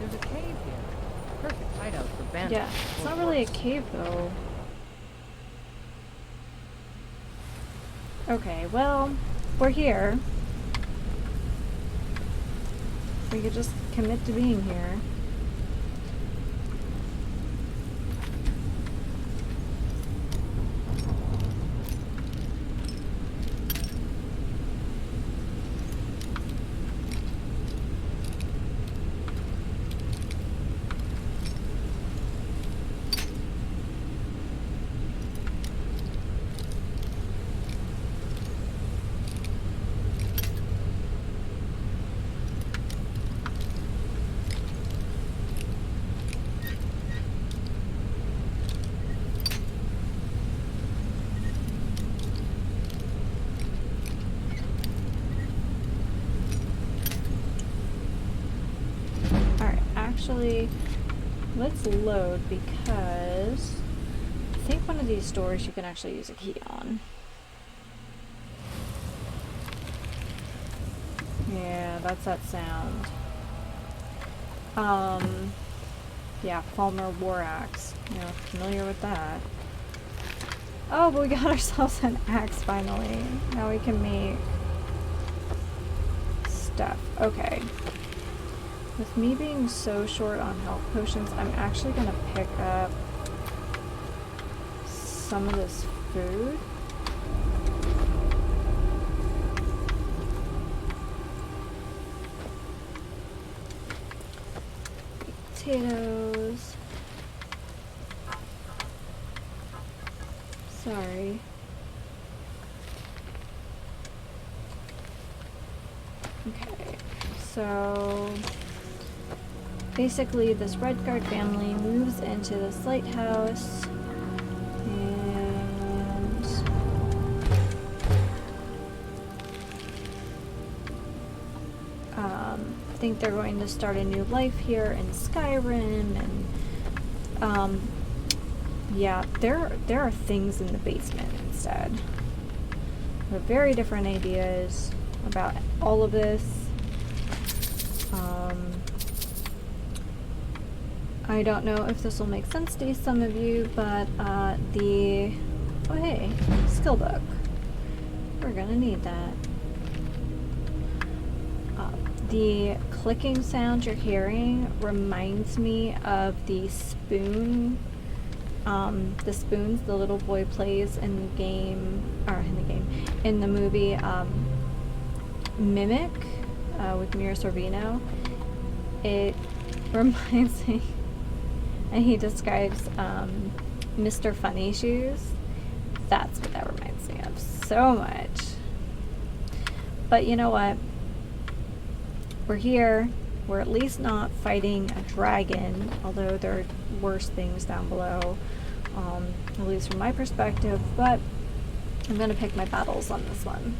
There's a cave here. Perfect hideout for bandits. Yeah, it's not really a cave though. Okay, well, we're here. We could just commit to being here. Actually, let's load because I think one of these doors you can actually use a key on. Yeah, that's that sound. Yeah, Palmer War Axe. You know, familiar with that. Oh, but we got ourselves an axe finally. Now we can make stuff. Okay. With me being so short on health potions, I'm actually gonna pick up some of this food. Potatoes. Sorry. Okay, so basically this Redguard family moves into this lighthouse and think they're going to start a new life here in Skyrim, and yeah, there are things in the basement instead. But very different ideas about all of this. I don't know if this will make sense to some of you, but oh hey, skill book. We're gonna need that. The clicking sound you're hearing reminds me of the spoon. The spoons the little boy plays in the game, in the movie Mimic with Mira Sorvino. It reminds me, and he describes Mr. Funny Shoes. That's what that reminds me of so much. But you know what? We're here. We're at least not fighting a dragon, although there are worse things down below, at least from my perspective, but I'm going to pick my battles on this one.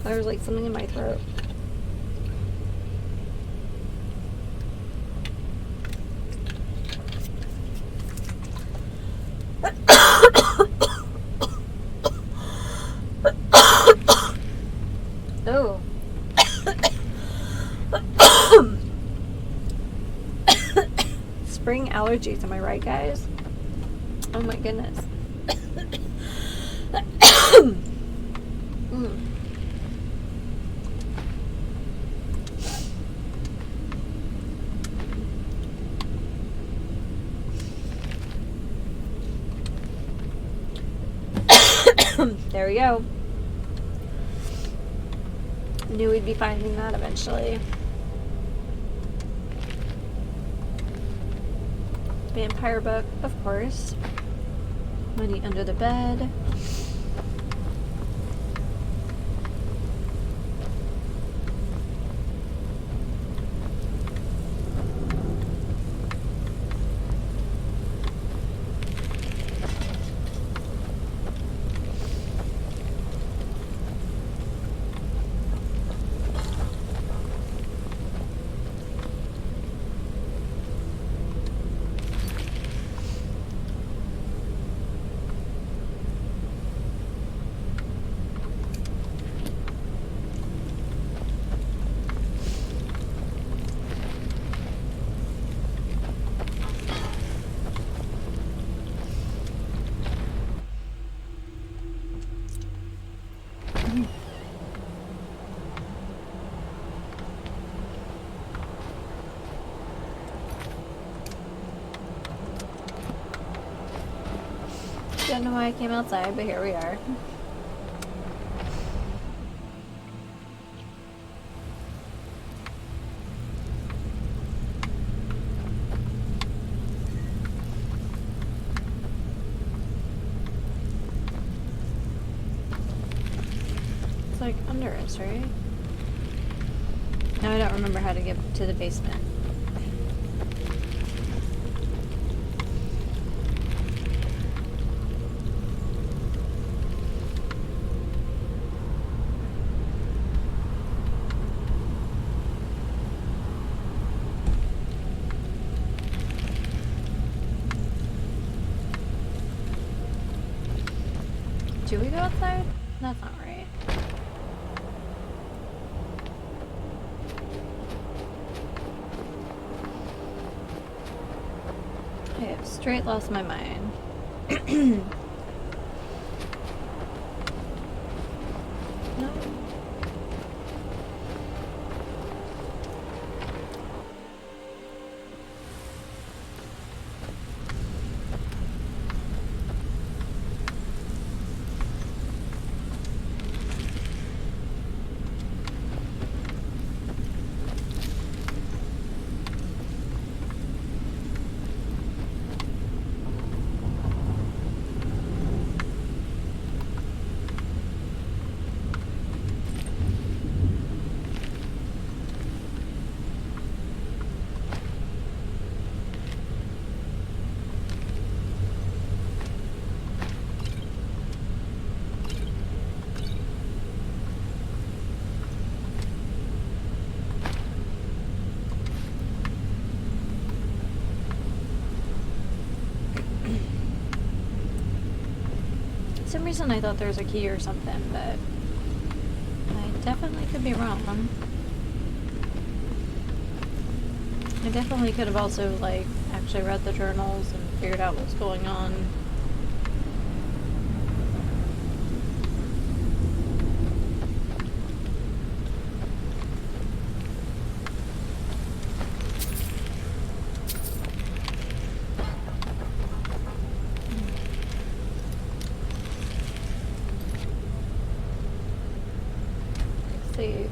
There's like something in my throat. Oh. Spring allergies, am I right, guys? Oh my goodness. There we go. Knew we'd be finding that eventually. Vampire book, of course. Money under the bed. Don't know why I came outside, but here we are. It's like under us, right? Now I don't remember how to get to the basement. Do we go outside? That's not right. I have straight lost my mind. No. For some reason I thought there was a key or something, but I definitely could be wrong. I definitely could have also, like, actually read the journals and figured out what's going on. Save.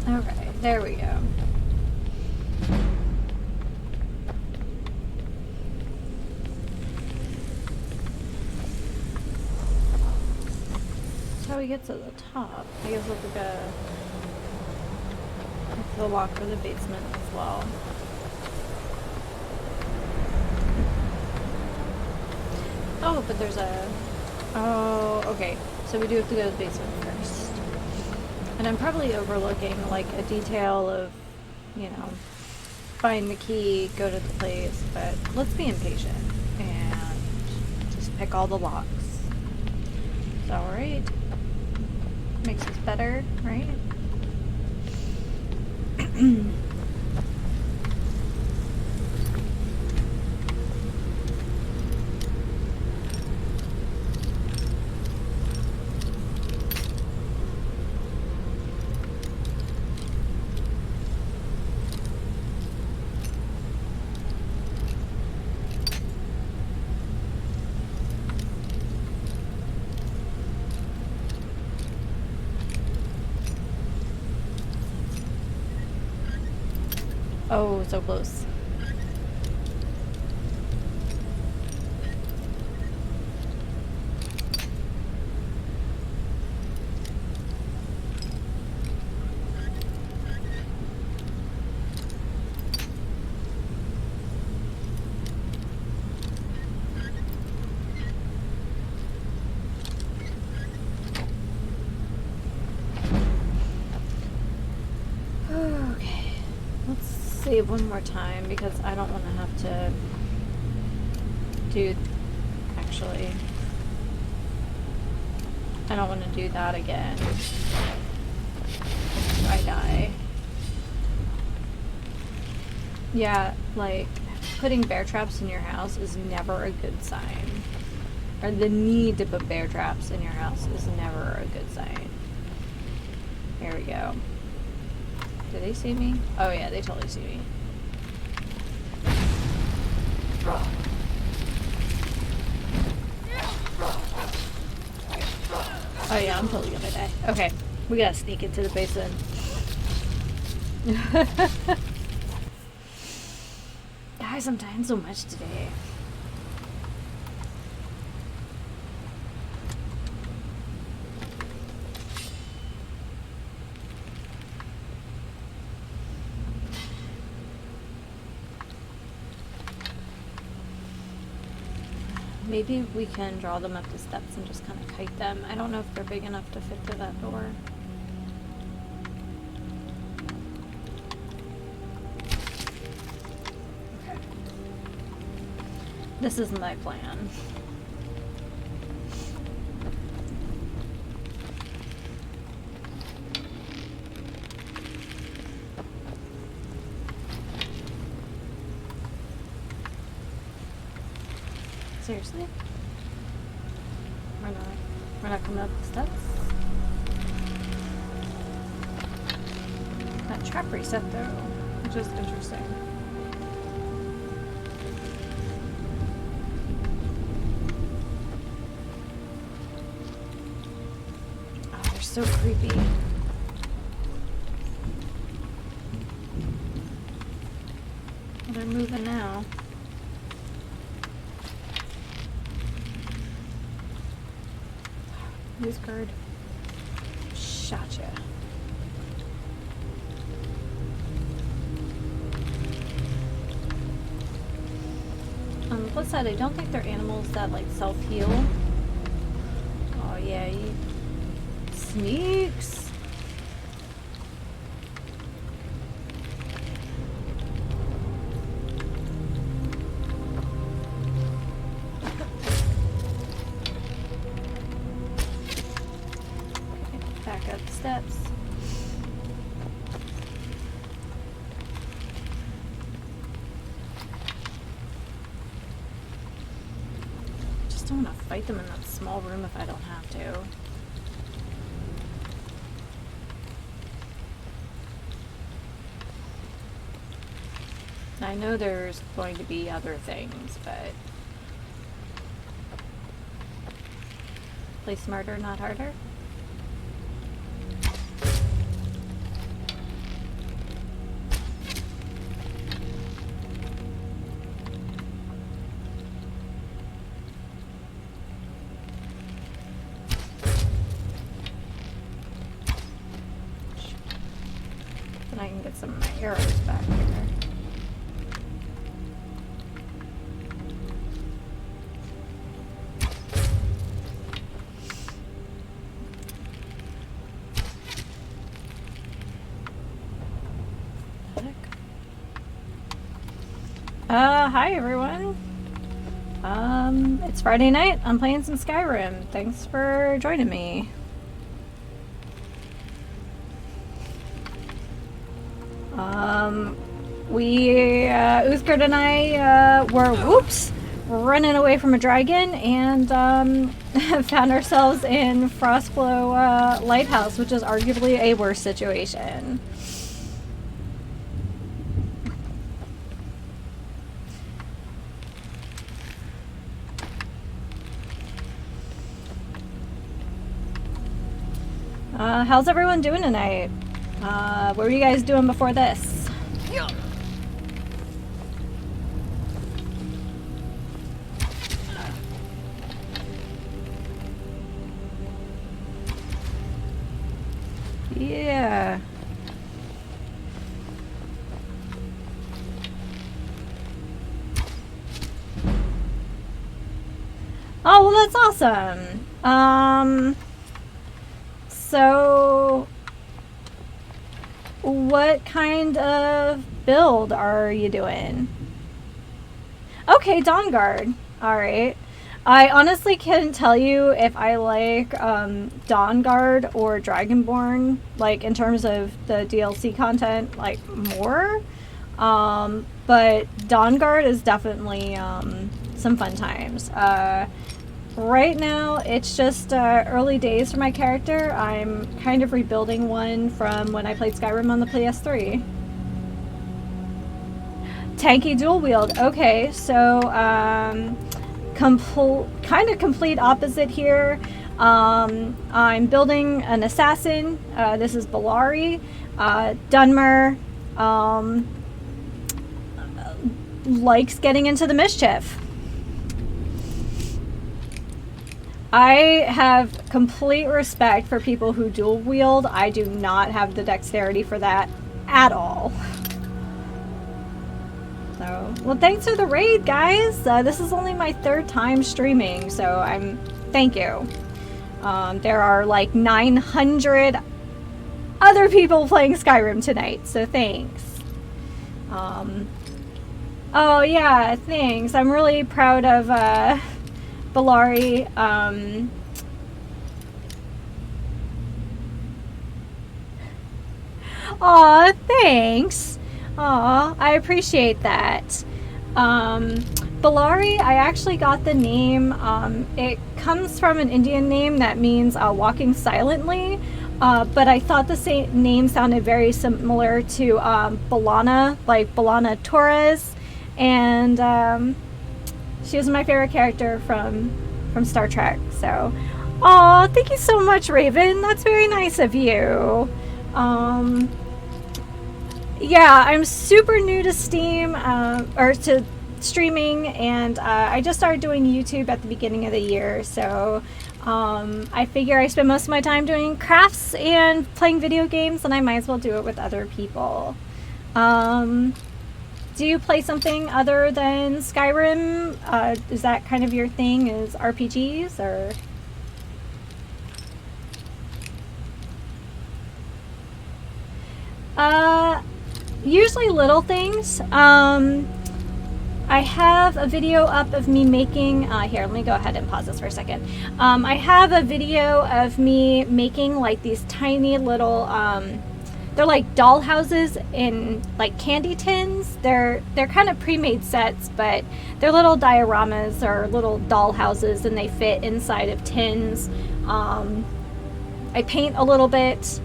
Alright, there we go. That's how we get to the top. I guess we'll have to go the lock for the basement as well. Oh, but there's a... Oh, okay. So we do have to go to the basement first. And I'm probably overlooking, like, a detail of, you know, find the key, go to the place, but let's be impatient and just pick all the locks. It's alright. Makes us better, right? Oh, so close. Okay, let's save one more time because I don't want to have to do, actually, I don't want to do that again. I die. Yeah, like, putting bear traps in your house is never a good sign. Or the need to put bear traps in your house is never a good sign. Here we go. Do they see me? Oh yeah, they totally see me. Oh yeah, I'm totally gonna die. Okay, we gotta sneak into the basement. Guys, I'm dying so much today. Maybe we can draw them up the steps and just kind of kite them. I don't know if they're big enough to fit through that door. Okay. This is my plan. Seriously? We're not coming up the steps? That trap reset though, which is interesting. Oh, they're so creepy. moving now. Who's guard? Gotcha. On the plus side, I don't think they're animals that like self-heal. Oh yeah, you sneaks. Back up the steps. Just don't want to fight them in that small room if I don't have to. I know there's going to be other things, but play smarter, not harder. Then I can get some of my arrows back here. Hi everyone. It's Friday night. I'm playing some Skyrim. Thanks for joining me. Uthgard and I, were, running away from a dragon and, found ourselves in Frostblow, Lighthouse, which is arguably a worse situation. How's everyone doing tonight? What were you guys doing before this? Yeah. Oh, well, that's awesome. So what kind of build are you doing? Okay, Dawn Guard. Alright. I honestly couldn't tell you if I like Dawn Guard or Dragonborn, like in terms of the DLC content, like more. But Dawn Guard is definitely some fun times. Right now, it's just early days for my character. I'm kind of rebuilding one from when I played Skyrim on the PS3. Tanky dual wield. Okay, so kind of complete opposite here. I'm building an assassin. This is Bellari. Dunmer likes getting into the mischief. I have complete respect for people who dual wield. I do not have the dexterity for that at all. So, well, thanks for the raid, guys. This is only my 3rd time streaming, so thank you. There are like 900 other people playing Skyrim tonight, so thanks. Oh yeah, thanks. I'm really proud of Bellari. Aw, thanks. Aw, I appreciate that. Bellari, I actually got the name. It comes from an Indian name that means walking silently, but I thought the name sounded very similar to B'Elanna, like B'Elanna Torres, and she was my favorite character from Star Trek. So, aw, thank you so much, Raven. That's very nice of you. yeah, I'm super new to Steam, or to streaming, and I just started doing YouTube at the beginning of the year, so I figure I spend most of my time doing crafts and playing video games, and I might as well do it with other people. Do you play something other than Skyrim? Is that kind of your thing, is RPGs, or? Usually little things. I have a video up of me making, here, let me go ahead and pause this for a second. I have a video of me making like these tiny little, they're like doll houses in like candy tins. They're kind of pre-made sets, but they're little dioramas or little doll houses, and they fit inside of tins. I paint a little bit,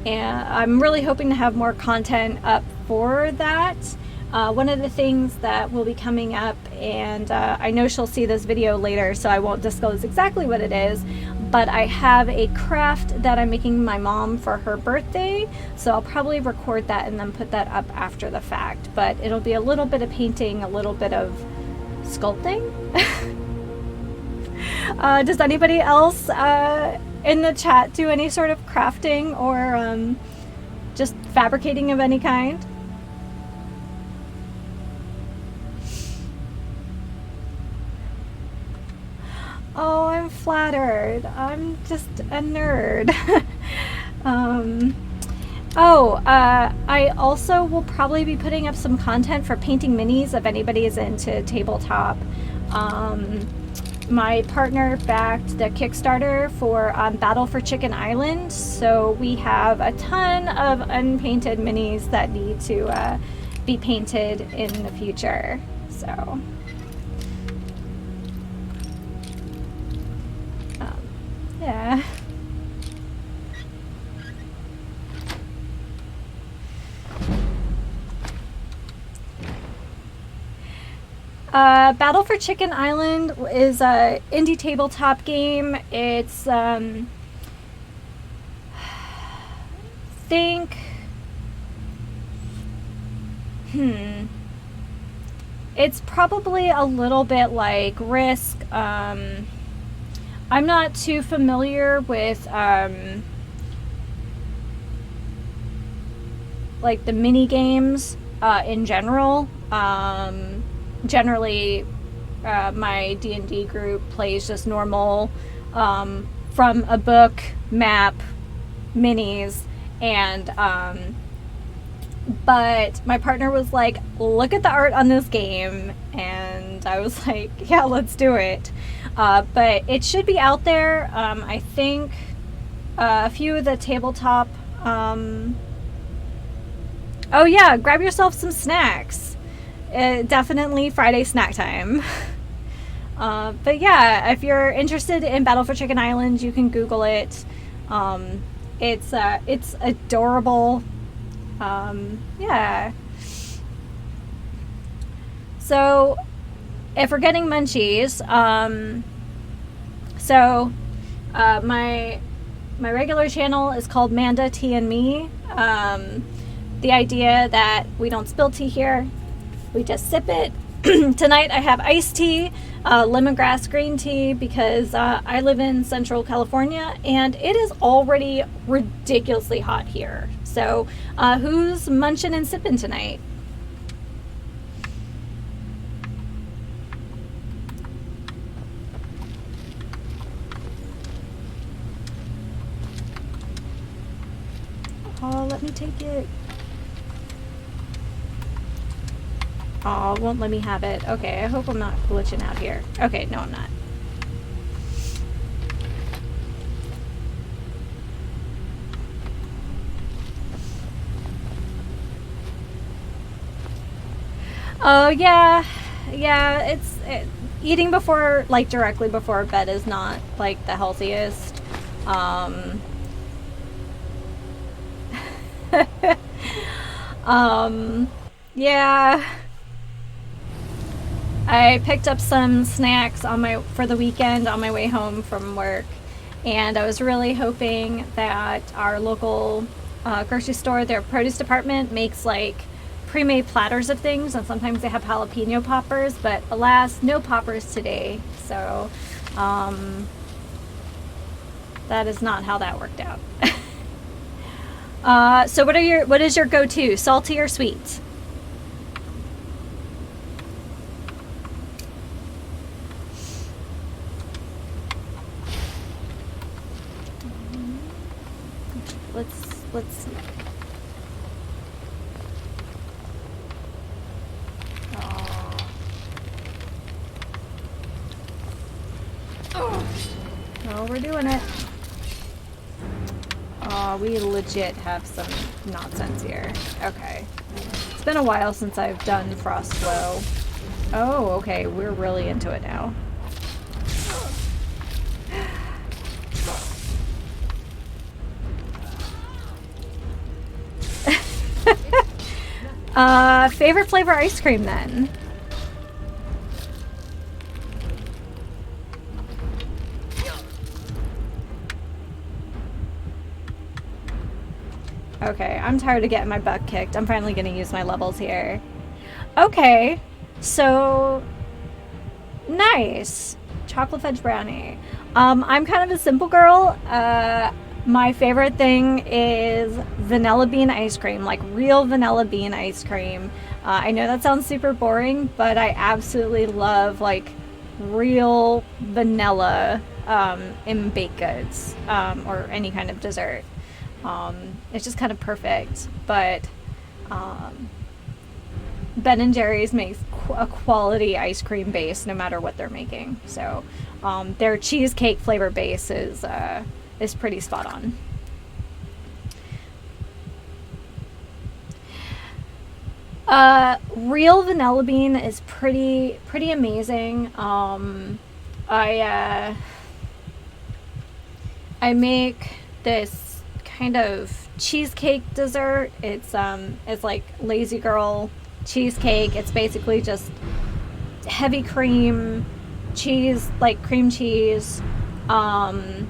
and I'm really hoping to have more content up for that. One of the things that will be coming up, and I know she'll see this video later, so I won't disclose exactly what it is, but I have a craft that I'm making my mom for her birthday, so I'll probably record that and then put that up after the fact. But it'll be a little bit of painting, a little bit of sculpting. Does anybody else in the chat do any sort of crafting or just fabricating of any kind? Oh, I'm flattered. I'm just a nerd. I also will probably be putting up some content for painting minis if anybody is into tabletop. My partner backed the Kickstarter for Battle for Chicken Island, so we have a ton of unpainted minis that need to be painted in the future. So. Yeah. Battle for Chicken Island is a indie tabletop game. It's it's probably a little bit like Risk. I'm not too familiar with like the mini games in general. Generally, my D&D group plays just normal from a book, map, minis, and but my partner was like, look at the art on this game, and I was like, yeah, let's do it. But it should be out there. I think a few of the tabletop, oh yeah, grab yourself some snacks. Definitely Friday snack time. But yeah, if you're interested in Battle for Chicken Island, you can Google it. It's adorable. Yeah. So, if we're getting munchies, my regular channel is called Manda Tea and Me. The idea that we don't spill tea here, we just sip it. Tonight I have iced tea, lemongrass green tea, because I live in Central California and it is already ridiculously hot here. So who's munching and sipping tonight? Oh, let me take it. Oh, won't let me have it. Okay, I hope I'm not glitching out here. Okay, no, I'm not. Oh, yeah. Yeah, eating before, like, directly before bed is not, like, the healthiest. Yeah. I picked up some snacks for the weekend on my way home from work, and I was really hoping that our local grocery store, their produce department makes like pre-made platters of things, and sometimes they have jalapeno poppers, but alas, no poppers today. So that is not how that worked out. So what is your go-to, salty or sweet? Let's see. Oh, we're doing it. Oh, we legit have some nonsense here. Okay. It's been a while since I've done Frostflow. Oh, okay. We're really into it now. Favorite flavor ice cream then? Okay, I'm tired of getting my butt kicked. I'm finally gonna use my levels here. Okay, so nice. Chocolate fudge brownie. I'm kind of a simple girl. My favorite thing is vanilla bean ice cream, like real vanilla bean ice cream. I know that sounds super boring, but I absolutely love like real vanilla in baked goods or any kind of dessert. It's just kind of perfect, but Ben & Jerry's makes a quality ice cream base no matter what they're making. So their cheesecake flavor base is pretty spot on. Real vanilla bean is pretty amazing. I make this kind of cheesecake dessert. It's like Lazy Girl cheesecake. It's basically just heavy cream, cheese, like cream cheese, and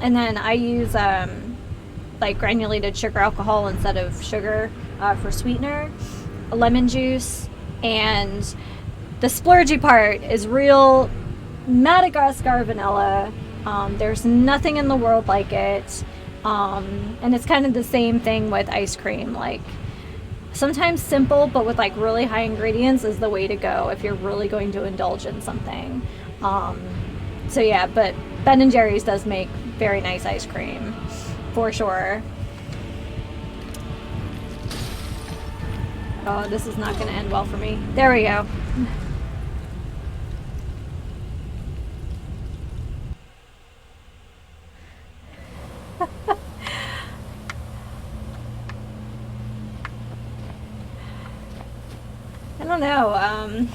then I use like granulated sugar alcohol instead of sugar for sweetener, lemon juice, and the splurgy part is real Madagascar vanilla. There's nothing in the world like it. And it's kind of the same thing with ice cream. Like sometimes simple, but with like really high ingredients is the way to go if you're really going to indulge in something. So yeah, but Ben & Jerry's does make very nice ice cream for sure. Oh, this is not going to end well for me. There we go. I don't know.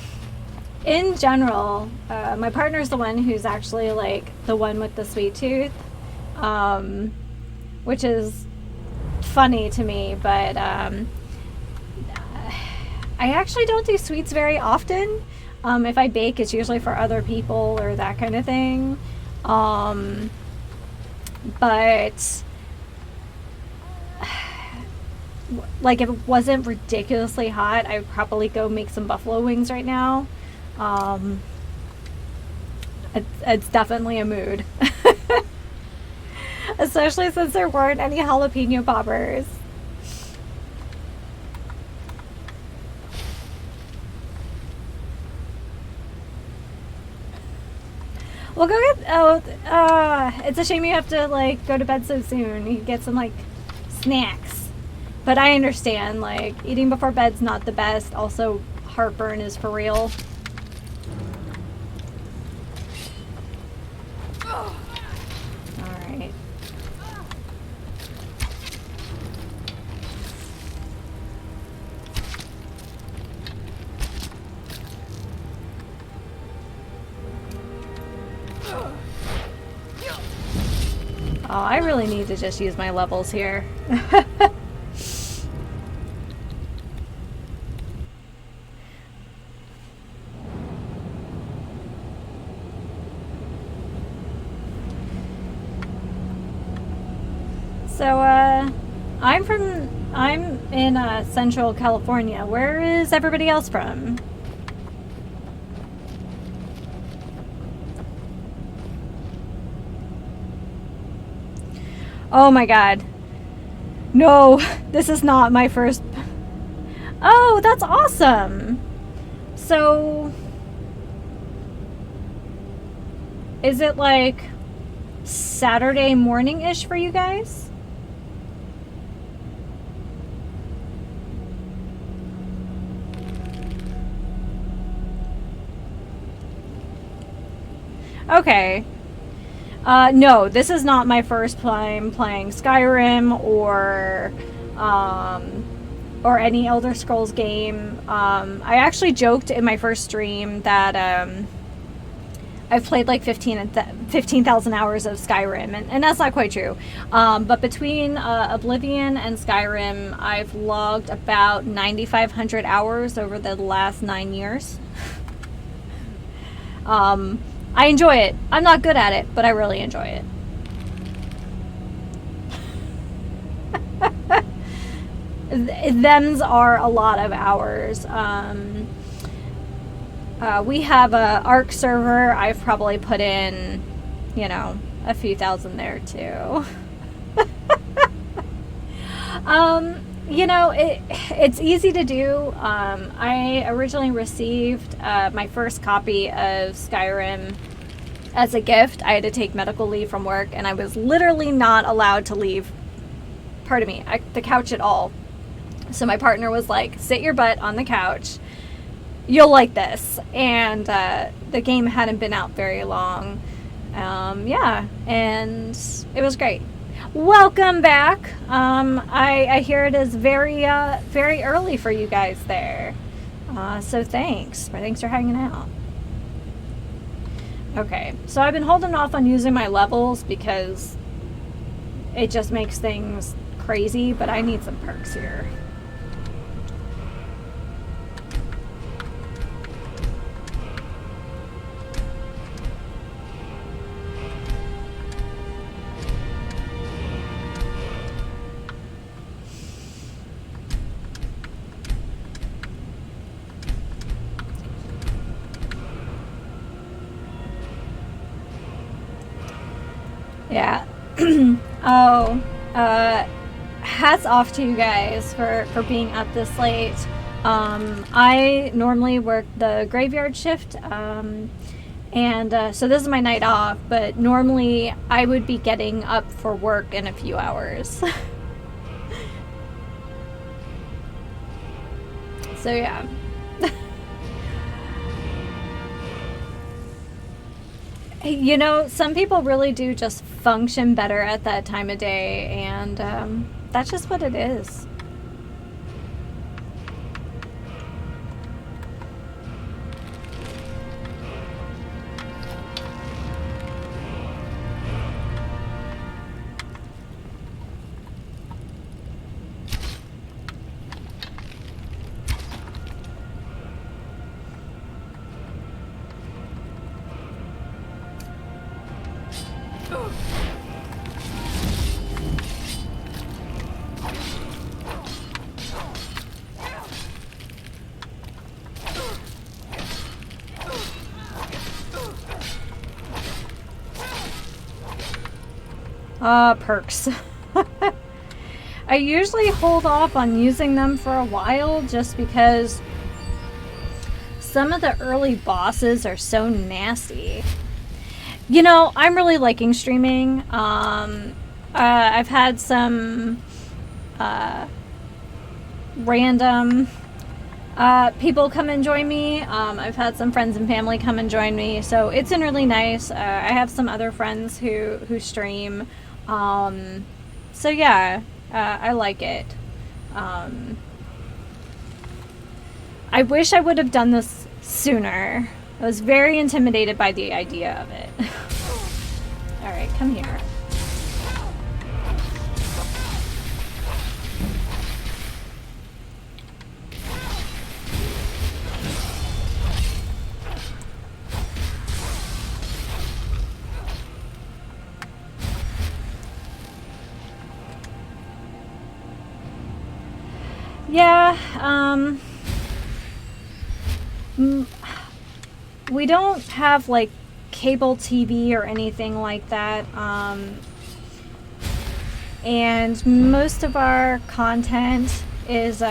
In general, my partner's the one who's actually like the one with the sweet tooth, which is funny to me, but I actually don't do sweets very often. If I bake, it's usually for other people or that kind of thing. But like if it wasn't ridiculously hot, I would probably go make some buffalo wings right now. It's definitely a mood. Especially since there weren't any jalapeno poppers. Well, go get, it's a shame you have to, like, go to bed so soon. You get some, like, snacks. But I understand, like, eating before bed's not the best. Also, heartburn is for real. Alright. Oh, I really need to just use my levels here. So, I'm in Central California. Where is everybody else from? Oh my god. No, this is not my first... Oh, that's awesome! So... Is it like Saturday morning-ish for you guys? Okay. No, this is not my first time playing Skyrim or any Elder Scrolls game. I actually joked in my first stream that I've played like 15,000 hours of Skyrim, and that's not quite true. But between Oblivion and Skyrim, I've logged about 9,500 hours over the last 9 years. I enjoy it. I'm not good at it, but I really enjoy it. Thems are a lot of hours. We have a ARC server. I've probably put in, you know, a few thousand there too. You know, it's easy to do. I originally received my first copy of Skyrim as a gift. I had to take medical leave from work, and I was literally not allowed to leave, pardon me, the couch at all. So my partner was like, sit your butt on the couch. You'll like this. And the game hadn't been out very long. Yeah, and it was great. Welcome back. I hear it is very early for you guys there. So thanks for hanging out. Okay, so I've been holding off on using my levels because it just makes things crazy, but I need some perks here. Yeah. Oh, hats off to you guys for being up this late. I normally work the graveyard shift, and so this is my night off, but normally I would be getting up for work in a few hours. So yeah. You know, some people really do just function better at that time of day, and that's just what it is. Perks. I usually hold off on using them for a while just because some of the early bosses are so nasty. You know, I'm really liking streaming. I've had some random people come and join me. I've had some friends and family come and join me, so it's been really nice. I have some other friends who stream. So yeah, I like it. I wish I would have done this sooner. I was very intimidated by the idea of it. Alright, come here. Yeah, we don't have like cable TV or anything like that. And most of our content is,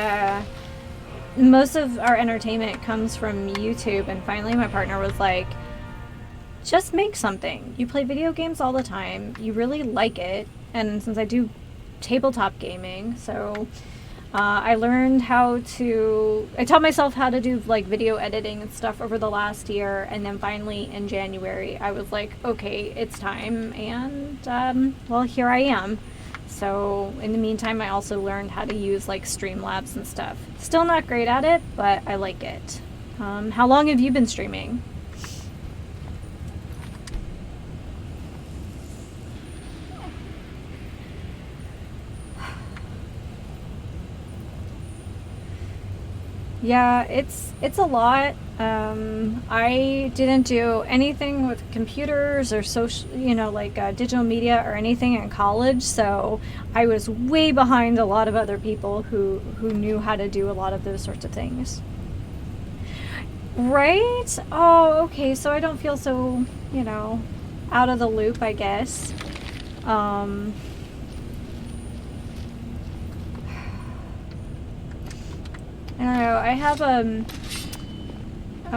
most of our entertainment comes from YouTube. And finally my partner was like, just make something. You play video games all the time. You really like it. And since I do tabletop gaming, so I learned how to, I taught myself how to do like video editing and stuff over the last year. And then finally in January, I was like, okay, it's time. And well, here I am. So in the meantime, I also learned how to use like Streamlabs and stuff. Still not great at it, but I like it. How long have you been streaming? Yeah, it's a lot. I didn't do anything with computers or social, you know, like digital media or anything in college, so I was way behind a lot of other people who knew how to do a lot of those sorts of things. Right? Oh, okay, so I don't feel so, you know, out of the loop, I guess. I don't know. I have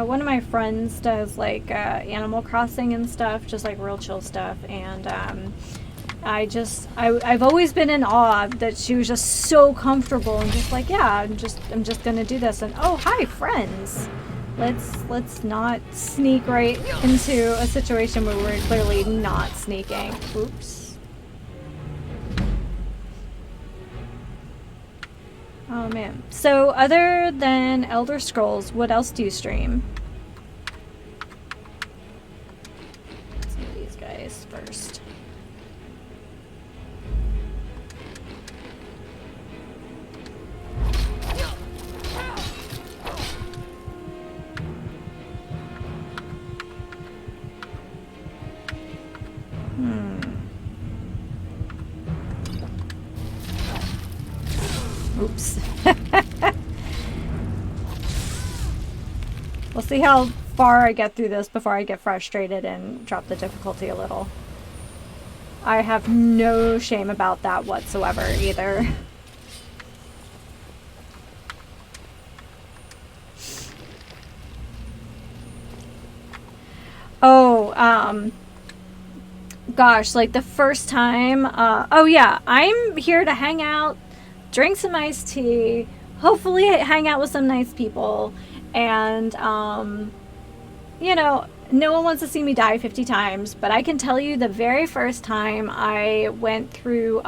one of my friends does like Animal Crossing and stuff, just like real chill stuff, and I've always been in awe that she was just so comfortable and just like, yeah, I'm just gonna do this. And oh, hi friends. Let's not sneak right into a situation where we're clearly not sneaking. Oops. Oh man. So other than Elder Scrolls, what else do you stream? Some of these guys first. Oops. We'll see how far I get through this before I get frustrated and drop the difficulty a little. I have no shame about that whatsoever either. Oh, gosh, like the first time, oh yeah, I'm here to hang out, drink some iced tea, hopefully hang out with some nice people, and, you know, no one wants to see me die 50 times, but I can tell you the very first time I went through,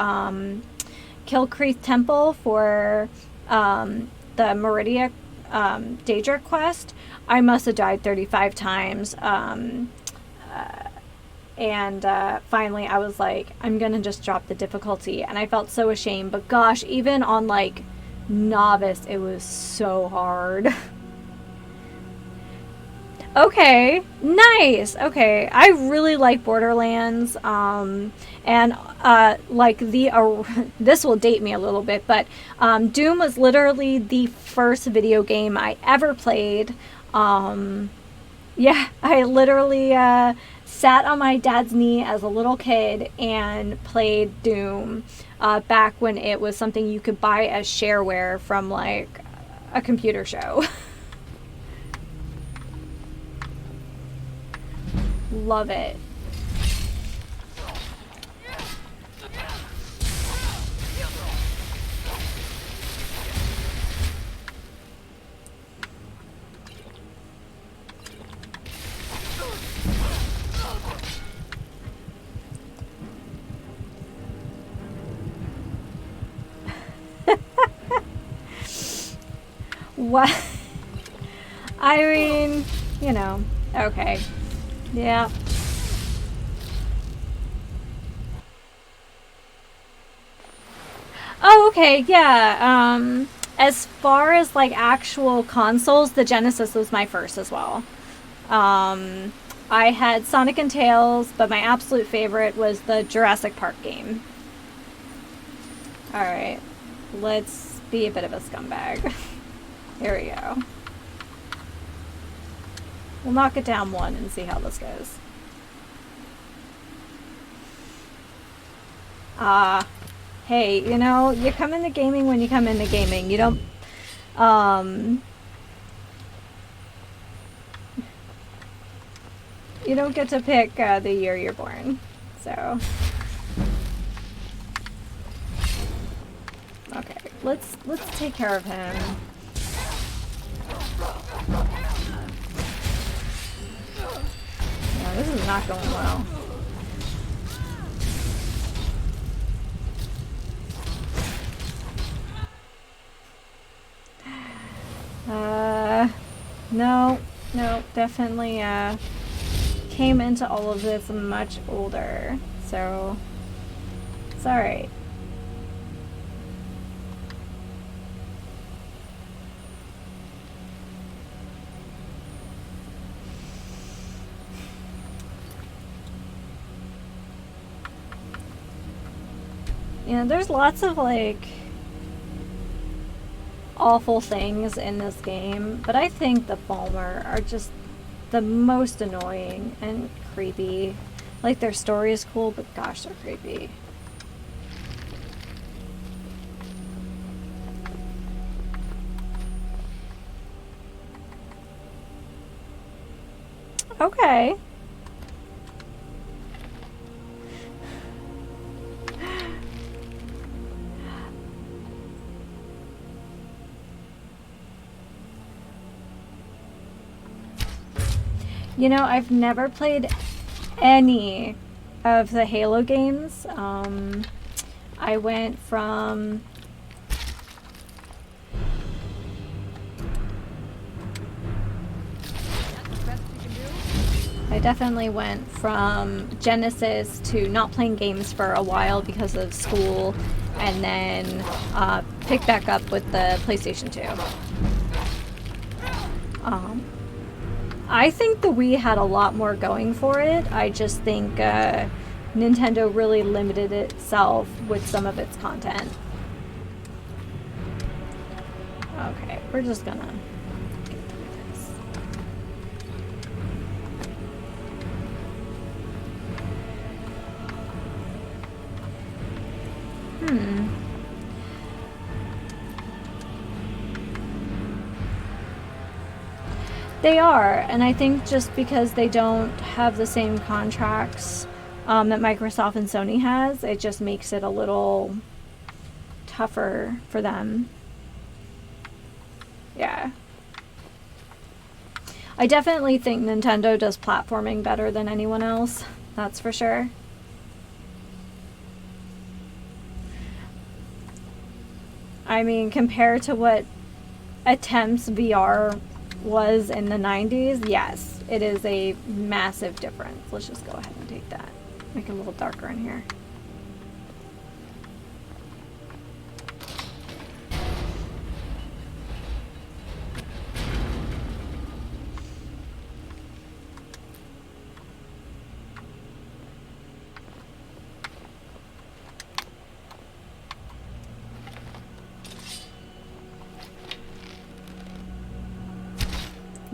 Kill Creek Temple for, the Meridia, Daedra quest, I must have died 35 times, and finally I was like, I'm gonna just drop the difficulty, and I felt so ashamed, but gosh, even on like novice it was so hard. Okay, nice. Okay, I really like Borderlands, and like this will date me a little bit, but Doom was literally the first video game I ever played. Yeah, I literally sat on my dad's knee as a little kid and played Doom back when it was something you could buy as shareware from like a computer show. Love it. What? I mean, you know, okay. Yeah. Oh, okay, yeah. As far as like actual consoles, the Genesis was my first as well. I had Sonic and Tails, but my absolute favorite was the Jurassic Park game. Alright, let's be a bit of a scumbag. Here we go. We'll knock it down one and see how this goes. Hey, you know, you come into gaming when you come into gaming. You don't, you don't get to pick the year you're born, so. Okay, let's take care of him. Yeah, this is not going well. No, definitely, came into all of this much older, so it's alright. You know, there's lots of, like, awful things in this game, but I think the Falmer are just the most annoying and creepy. Like, their story is cool, but gosh, they're creepy. Okay. You know, I've never played any of the Halo games. I went from... I definitely went from Genesis to not playing games for a while because of school, and then picked back up with the PlayStation 2. I think the Wii had a lot more going for it. I just think Nintendo really limited itself with some of its content. Okay, we're just gonna get through this. They are, and I think just because they don't have the same contracts that Microsoft and Sony has, it just makes it a little tougher for them. Yeah. I definitely think Nintendo does platforming better than anyone else, that's for sure. I mean, compared to what attempts VR was in the 90s, yes, it is a massive difference. Let's just go ahead and take that. Make it a little darker in here.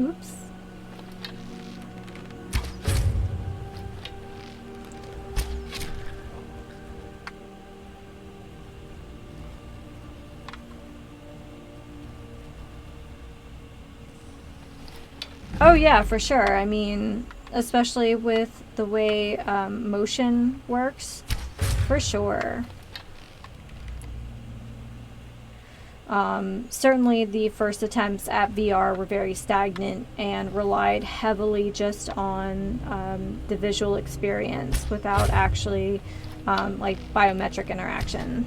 Oops. Oh yeah, for sure. I mean, especially with the way motion works, for sure. Certainly the first attempts at VR were very stagnant and relied heavily just on the visual experience without actually like biometric interaction.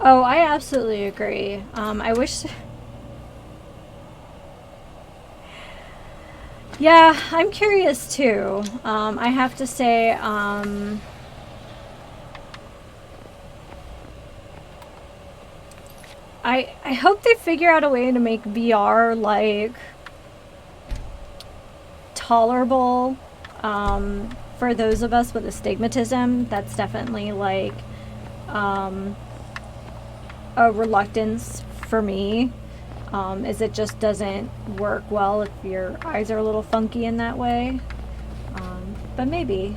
Oh, I absolutely agree. I wish... Yeah, I'm curious too. I have to say, I hope they figure out a way to make VR like tolerable for those of us with astigmatism. That's definitely like a reluctance for me. Is it just doesn't work well if your eyes are a little funky in that way. But maybe.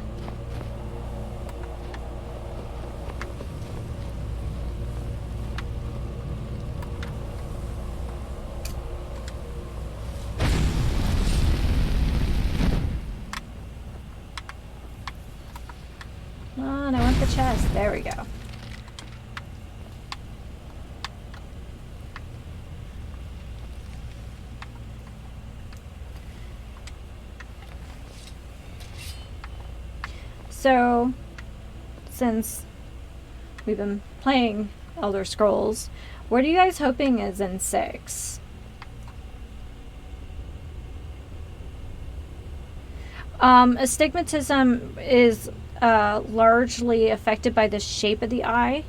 Come on, I want the chest. There we go. So, since we've been playing Elder Scrolls, what are you guys hoping is in 6? Astigmatism is largely affected by the shape of the eye.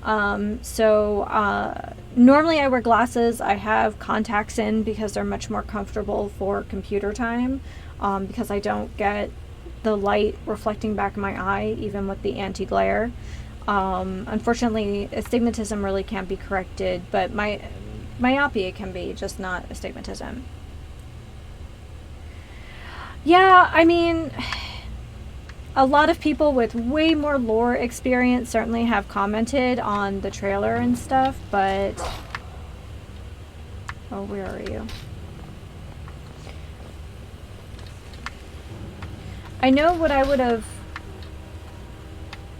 Normally I wear glasses. I have contacts in because they're much more comfortable for computer time, because I don't get the light reflecting back in my eye, even with the anti-glare. Unfortunately, astigmatism really can't be corrected, but myopia can be, just not astigmatism. Yeah, I mean, a lot of people with way more lore experience certainly have commented on the trailer and stuff, but... Oh, where are you? I know what I would have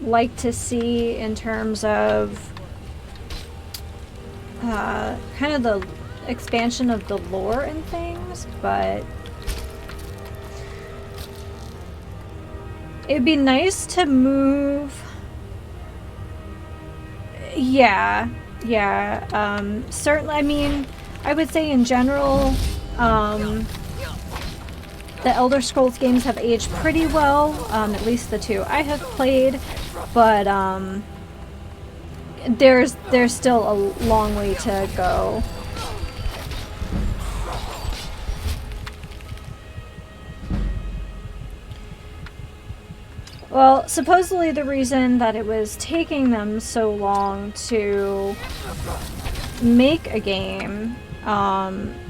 liked to see in terms of kind of the expansion of the lore and things, but it'd be nice to move. Yeah. Certainly, I mean, I would say in general, the Elder Scrolls games have aged pretty well, at least the 2 I have played, but there's still a long way to go. Well, supposedly the reason that it was taking them so long to make a game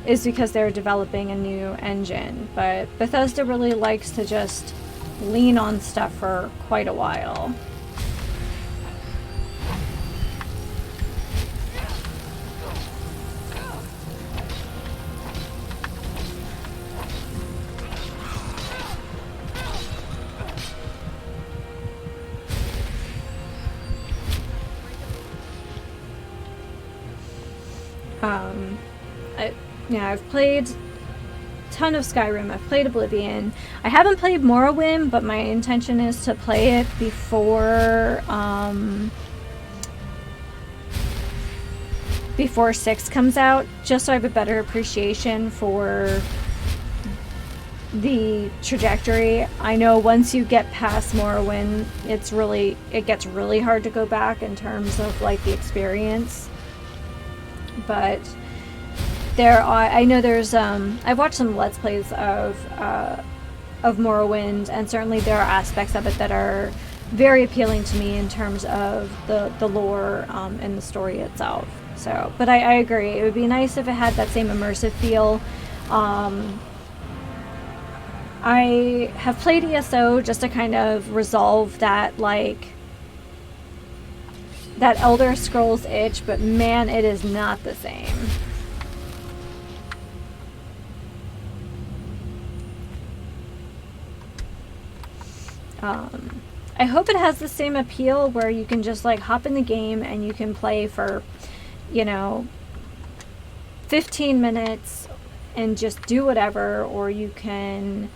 is because they're developing a new engine, but Bethesda really likes to just lean on stuff for quite a while. I've played a ton of Skyrim. I've played Oblivion. I haven't played Morrowind, but my intention is to play it before 6 comes out, just so I have a better appreciation for the trajectory. I know once you get past Morrowind, it gets really hard to go back in terms of like the experience. But I know there's I've watched some Let's Plays of Morrowind, and certainly there are aspects of it that are very appealing to me in terms of the lore and the story itself. So, but I agree, it would be nice if it had that same immersive feel. I have played ESO just to kind of resolve that, like, that Elder Scrolls itch, but man, it is not the same. I hope it has the same appeal where you can just like hop in the game and you can play for, 15 minutes and just do whatever, or you can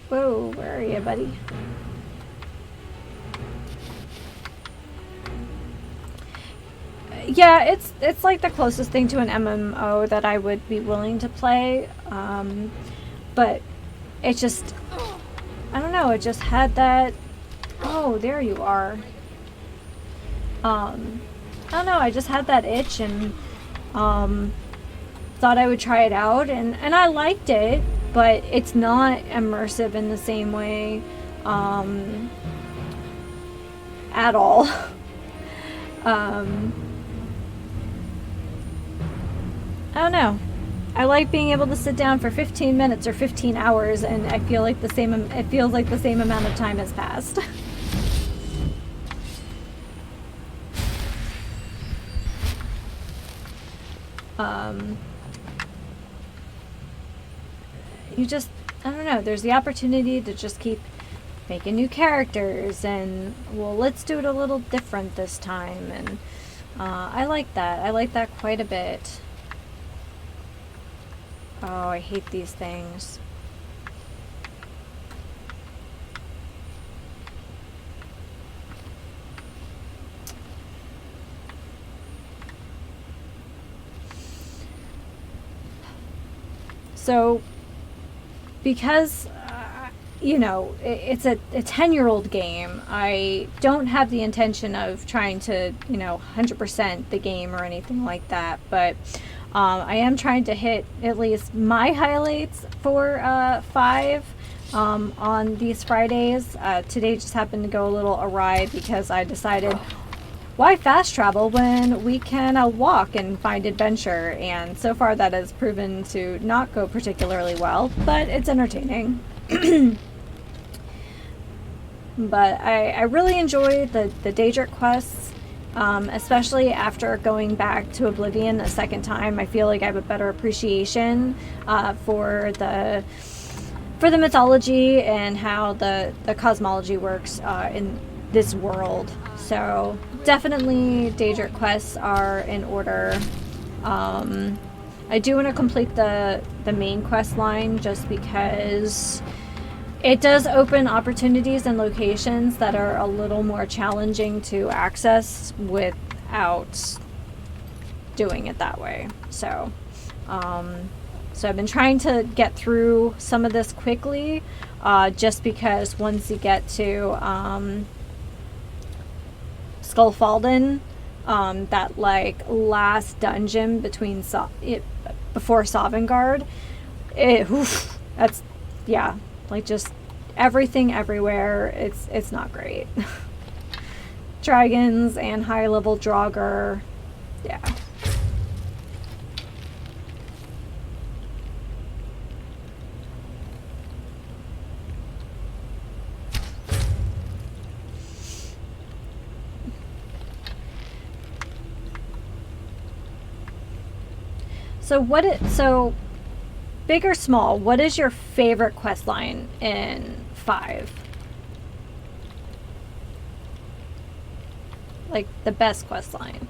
whoa, where are you, buddy? Yeah, it's like the closest thing to an MMO that I would be willing to play. But it just, I don't know, it just had that, oh, there you are. I don't know, I just had that itch and thought I would try it out, and I liked it, but it's not immersive in the same way at all. I don't know. I like being able to sit down for 15 minutes or 15 hours, and I feel like it feels like the same amount of time has passed. You just, I don't know, there's the opportunity to just keep making new characters, and, well, let's do it a little different this time, and I like that. I like that quite a bit. Oh, I hate these things. So, because, you know, it's a 10-year-old game, I don't have the intention of trying to, you know, 100% the game or anything like that, but I am trying to hit at least my highlights for 5 on these Fridays. Today just happened to go a little awry because I decided, why fast travel when we can walk and find adventure? And so far that has proven to not go particularly well, but it's entertaining. But I really enjoy the Daedric quests, especially after going back to Oblivion a second time. I feel like I have a better appreciation for the mythology and how the cosmology works in this world. So definitely Daedric quests are in order. I do want to complete the main quest line just because it does open opportunities and locations that are a little more challenging to access without doing it that way. So I've been trying to get through some of this quickly, just because once you get to Skullfalden, that like last dungeon between before Sovngarde, that's, yeah, like just everything everywhere. It's not great. Dragons and high level Draugr, yeah. So big or small, what is your favorite quest line in 5? Like the best quest line?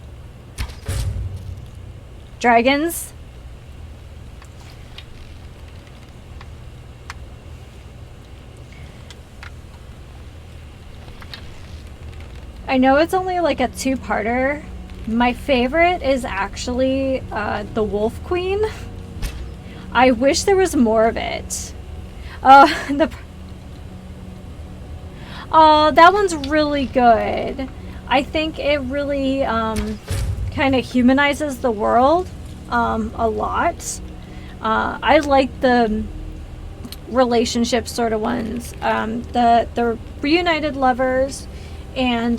Dragons? I know it's only like a 2-parter. My favorite is actually the Wolf Queen. I wish there was more of it. That one's really good. I think it really kind of humanizes the world a lot. I like the relationship sort of ones. The reunited lovers, and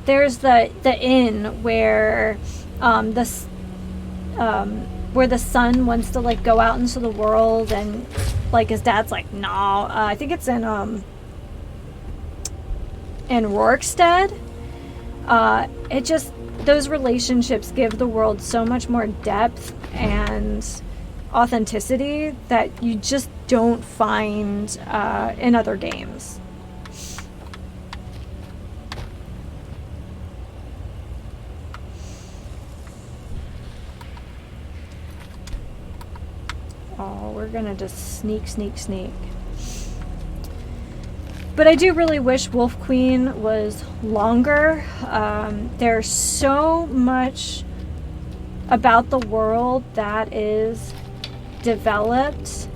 there's the inn where where the son wants to like go out into the world, and like his dad's like, no. I think it's in Rorikstead. It just, those relationships give the world so much more depth and authenticity that you just don't find in other games. Oh, we're gonna just sneak. But I do really wish Wolf Queen was longer. There's so much about the world that is developed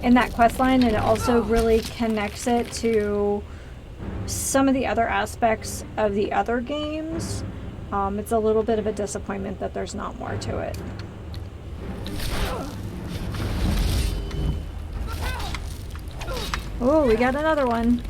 in that quest line, and it also really connects it to some of the other aspects of the other games. It's a little bit of a disappointment that there's not more to it. Oh, we got another one.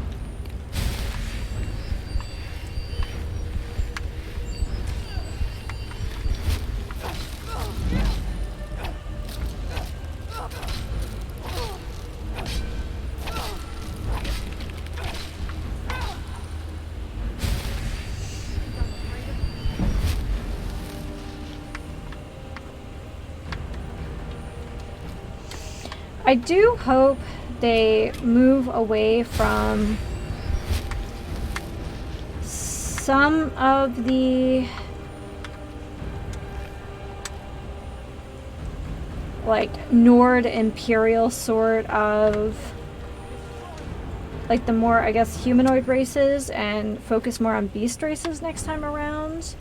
I do hope they move away from some of the like Nord Imperial sort of like the more, I guess, humanoid races and focus more on beast races next time around.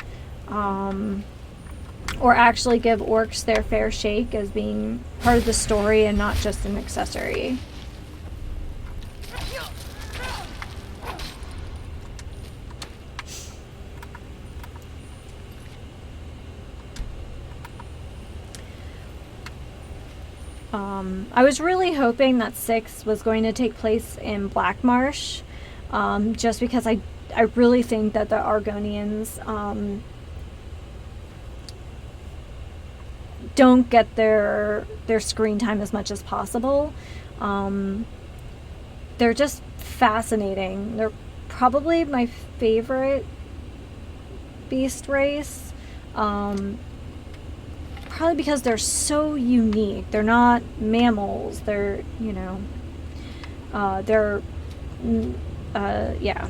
Or actually give orcs their fair shake as being part of the story and not just an accessory. I was really hoping that 6 was going to take place in Black Marsh, just because I really think that the Argonians don't get their screen time as much as possible. They're just fascinating. They're probably my favorite beast race. Probably because they're so unique. They're not mammals. They're, you know, yeah.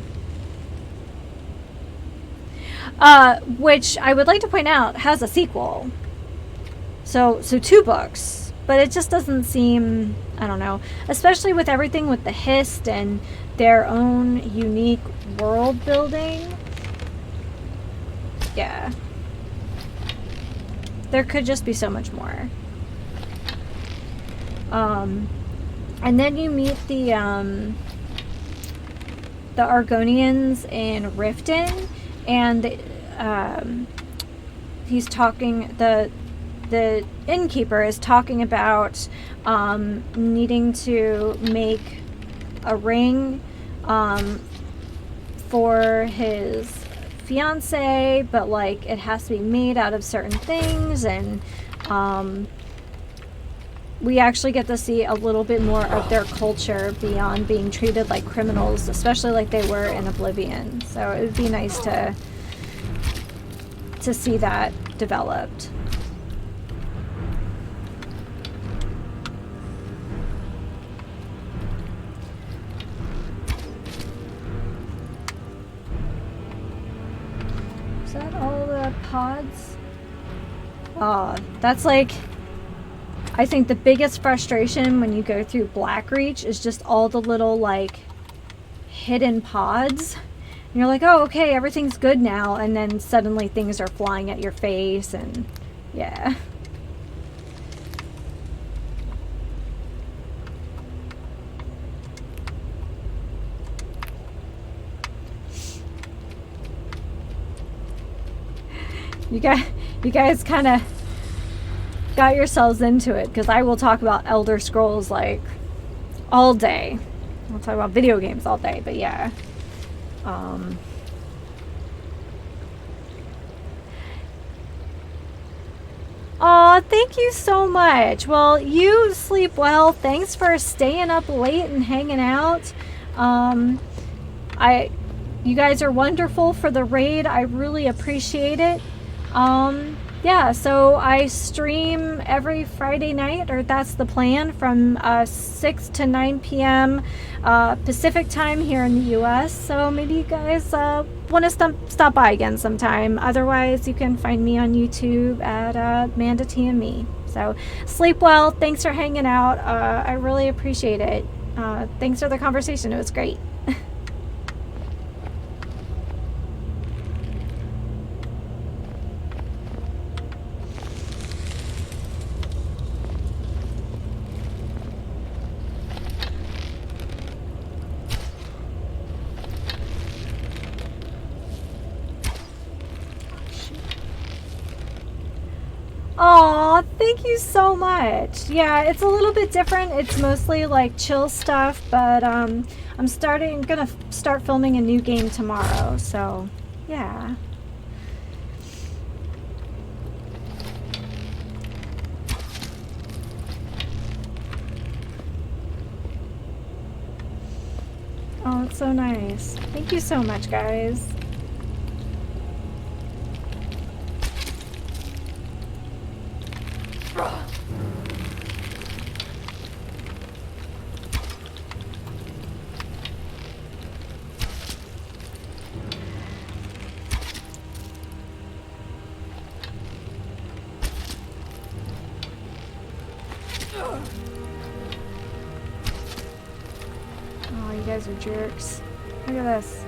Which I would like to point out has a sequel. So 2 books, but it just doesn't seem, I don't know, especially with everything with the Hist and their own unique world building. Yeah. There could just be so much more. And then you meet the Argonians in Riften, and he's talking, the innkeeper is talking about needing to make a ring for his fiance, but like it has to be made out of certain things, and we actually get to see a little bit more of their culture beyond being treated like criminals, especially like they were in Oblivion. So it would be nice to see that developed. Is that all the pods? Oh, that's like, I think the biggest frustration when you go through Blackreach is just all the little like hidden pods. And you're like, oh, okay, everything's good now, and then suddenly things are flying at your face, and yeah. You guys kind of got yourselves into it, because I will talk about Elder Scrolls like all day. I'll talk about video games all day, but yeah. Aw, thank you so much. Well, you sleep well. Thanks for staying up late and hanging out. You guys are wonderful for the raid. I really appreciate it. Yeah, so I stream every Friday night, or that's the plan, from 6 to 9 p.m. Pacific time here in the US. So maybe you guys want to stop by again sometime. Otherwise, you can find me on YouTube at Manda TME. So sleep well. Thanks for hanging out. I really appreciate it. Thanks for the conversation. It was great. Aw, thank you so much. Yeah, it's a little bit different. It's mostly like chill stuff, but I'm gonna start filming a new game tomorrow, so yeah. Oh, it's so nice. Thank you so much, guys. Oh, you guys are jerks. Look at this.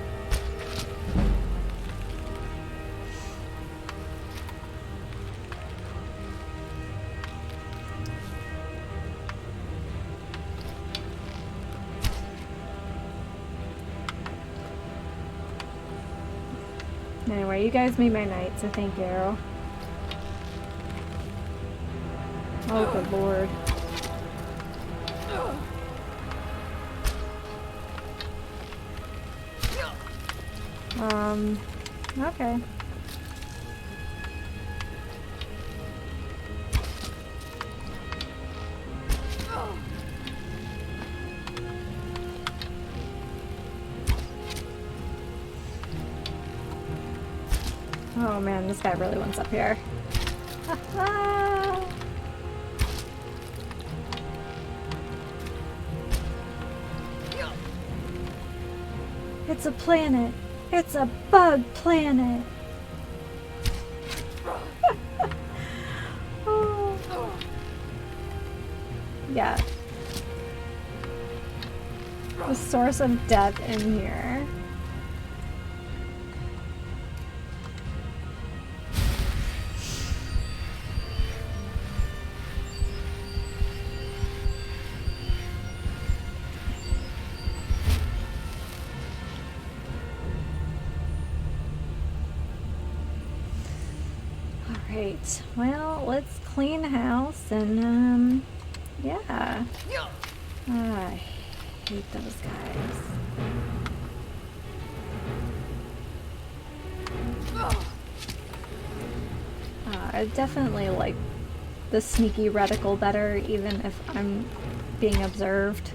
Anyway, you guys made my night, so thank you. Oh, good lord. Okay. Oh man, this guy really wants up here. It's a planet. It's a bug planet. Oh. Yeah. The source of death in here. Alright, well, let's clean the house and, yeah. I hate those guys. I definitely like the sneaky reticle better, even if I'm being observed.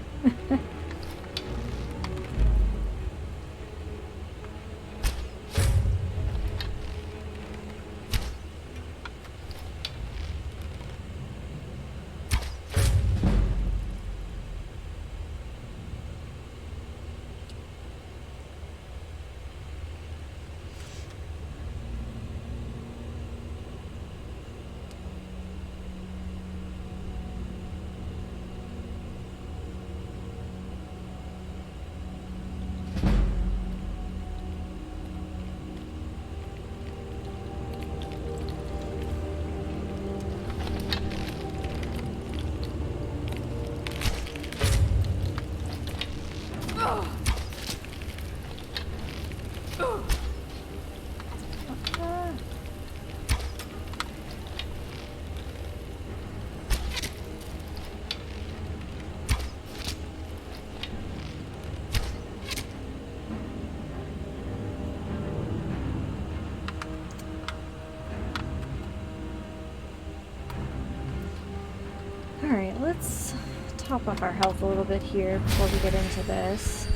Alright, let's top up our health a little bit here before we get into this.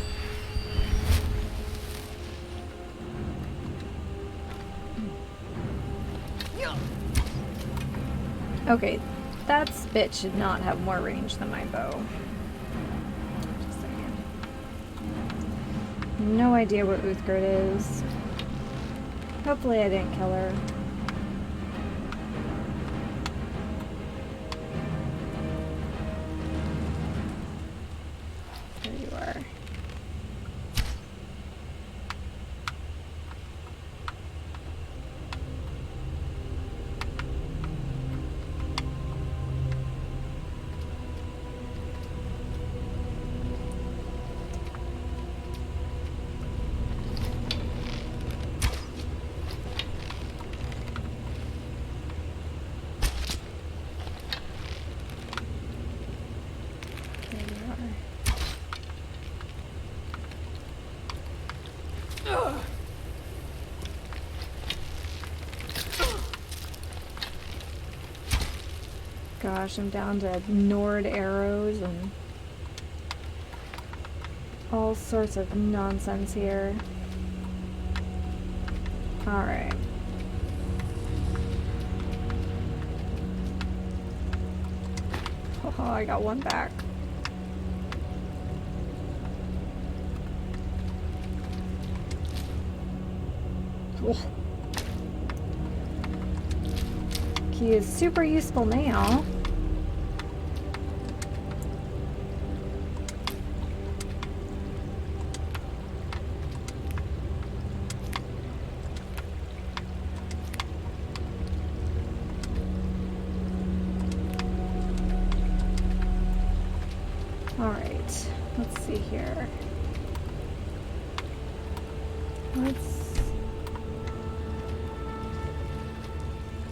Okay, that spit should not have more range than my bow. Just a second. No idea what Uthgerd is. Hopefully I didn't kill her. Gosh, I'm down to Nord arrows and all sorts of nonsense here. Alright. Oh, I got one back. Ugh. Key is super useful now. Alright, let's see here.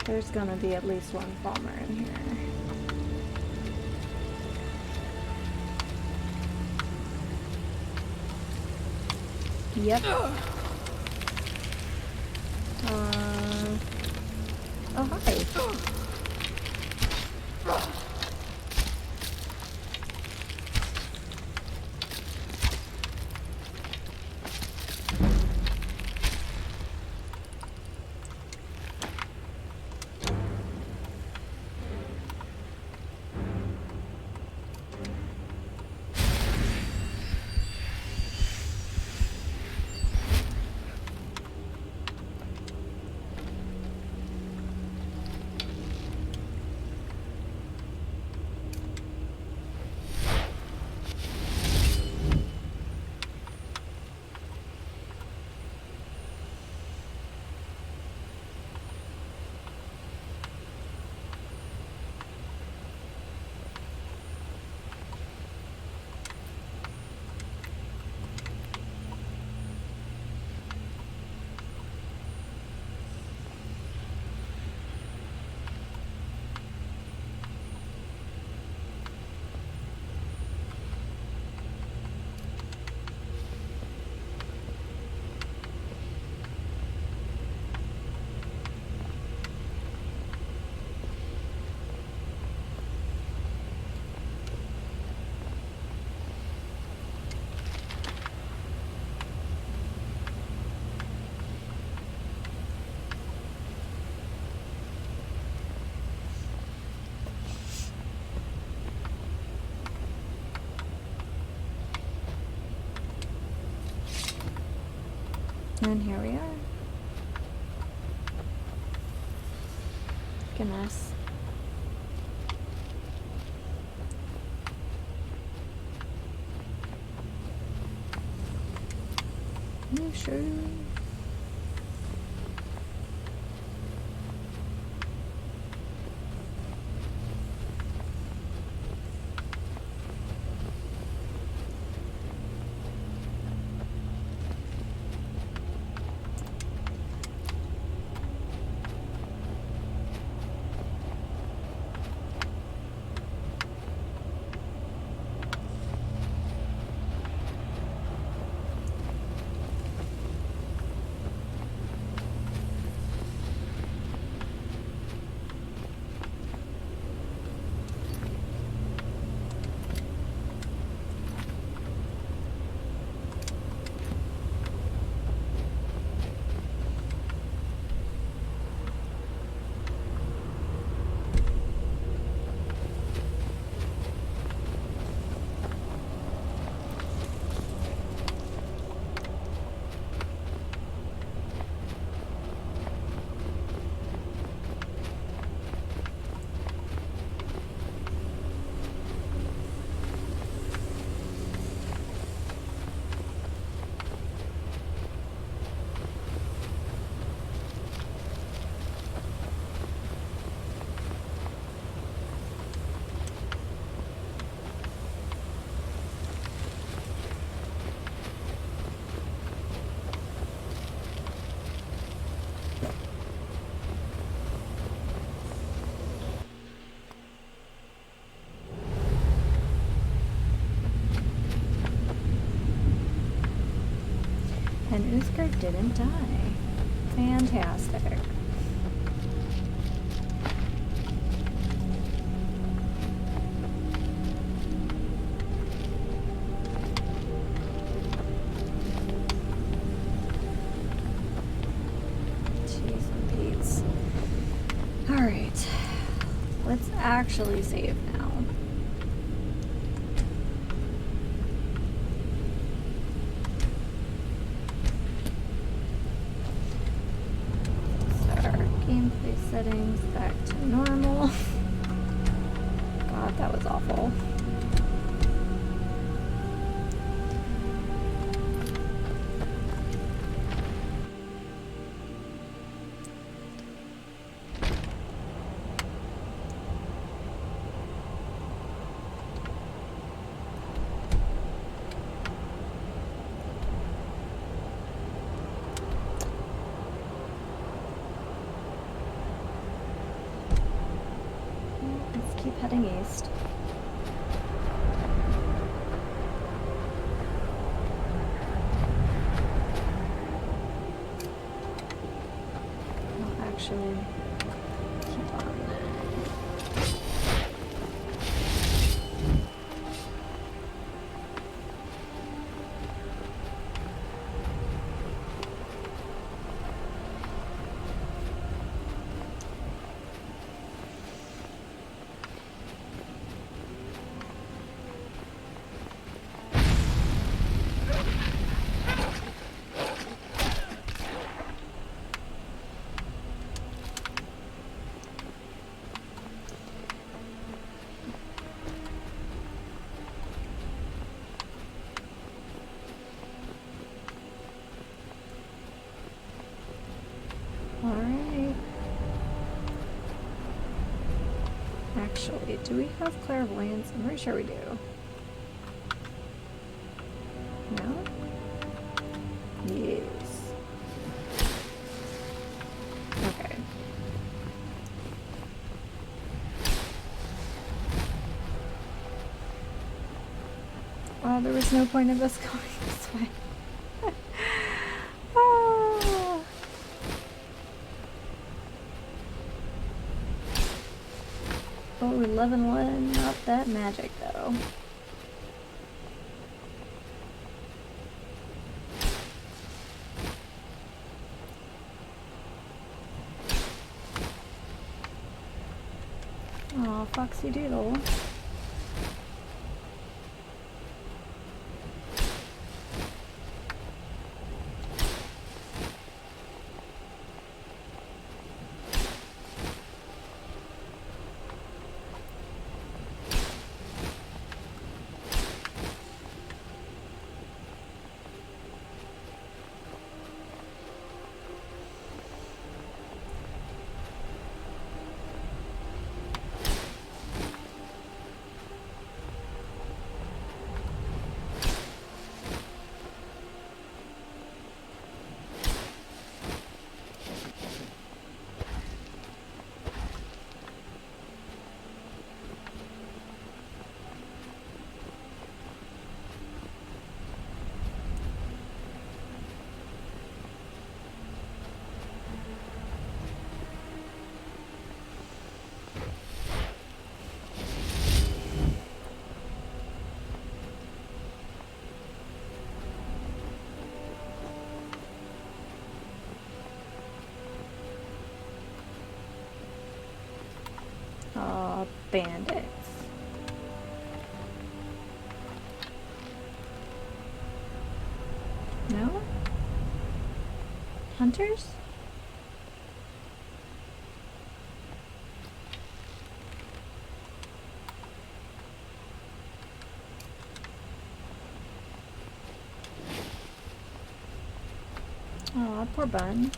There's gonna be at least one bomber in here. Yep. Oh, hi. And here we are. Goodness. You sure? And Usker didn't die. Fantastic. let's actually save now. Set our gameplay settings back to normal. God, that was awful. Let's keep heading east. I'll actually keep on. Alright. Actually, do we have clairvoyance? I'm pretty sure we do. No? Yes. Okay. Well, there was no point of us going this way. Ah. Oh, 11-1, not that magic though. Aw, Foxy Doodle. Aw, bandits. No? Hunters? Aw, poor Bun.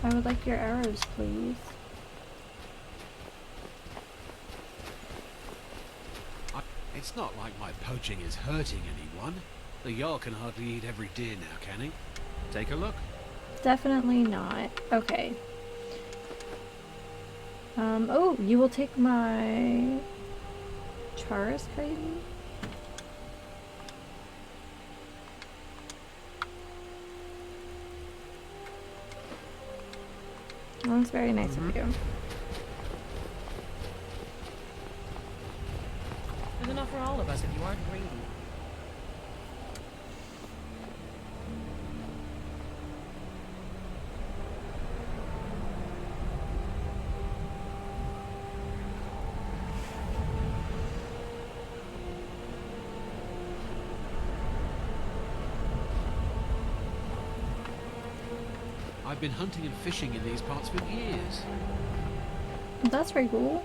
I would like your arrows, please. It's not like my poaching is hurting anyone. The Jarl can hardly eat every deer now, can he? Take a look. Definitely not. Okay. Oh, you will take my Charis Crazy? That was very nice of you. There's enough for all of us if you aren't greedy. I've been hunting and fishing in these parts for years. That's pretty cool.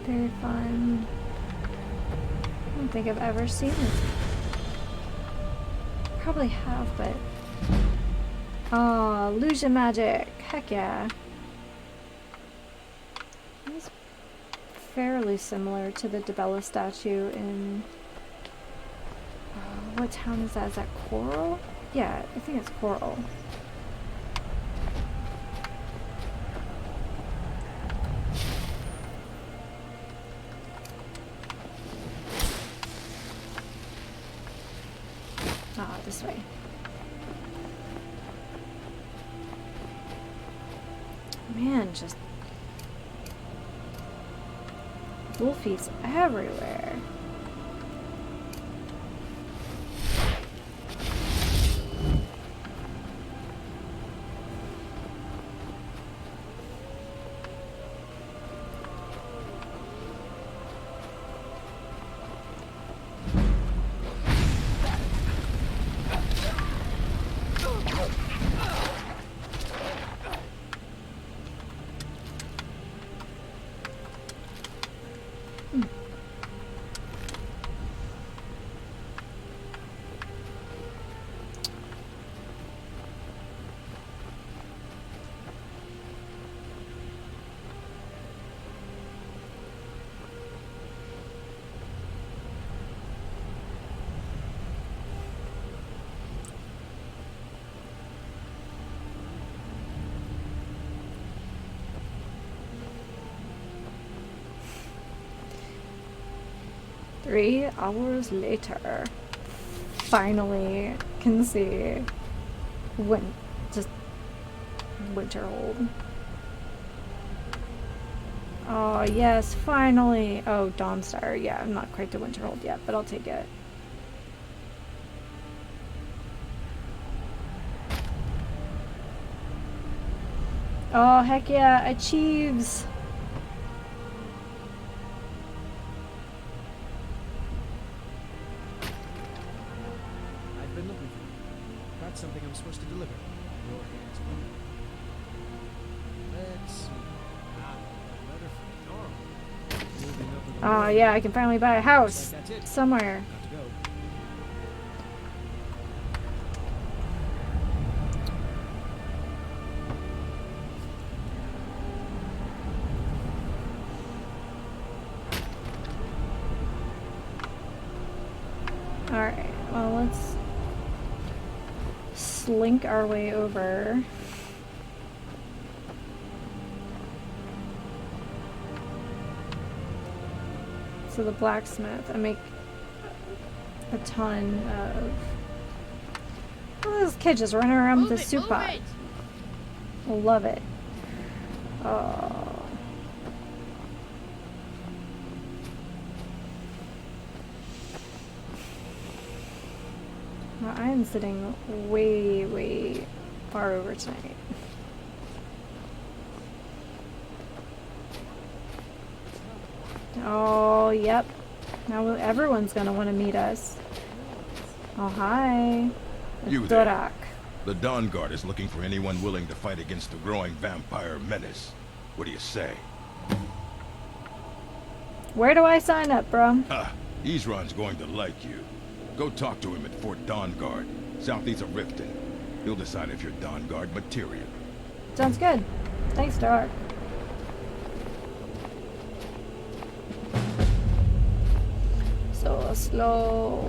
Very fun. I don't think I've ever seen this. Probably have, but... Oh, illusion magic. Heck yeah. It's fairly similar to the Debella statue in... what town is that? Is that Coral? Yeah, I think it's Coral. This way. Man, just wolfies everywhere. Three hours later, finally can see just Winterhold. Oh yes, finally. Oh, Dawnstar. Yeah, I'm not quite to Winterhold yet, but I'll take it. Oh heck yeah, achieves. Something I'm supposed to deliver. Your hands on. Let's see. Letter from Darwin. Oh yeah, I can finally buy a house somewhere. Got to go. All right. Well, let's slink our way over. So the blacksmith, I make a ton of... Oh, this kid just running around with the soup pot. Love it. Oh. Well, I am sitting way, way far over tonight. Oh, yep. Now everyone's gonna want to meet us. Oh, hi. You Dorak. there. The Dawn Guard is looking for anyone willing to fight against the growing vampire menace. What do you say? Where do I sign up, bro? Ha! Isran's going to like you. Go talk to him at Fort Dawn Guard, southeast of Riften. He'll decide if you're Dawn Guard material. Sounds good. Thanks, Dorak. slow.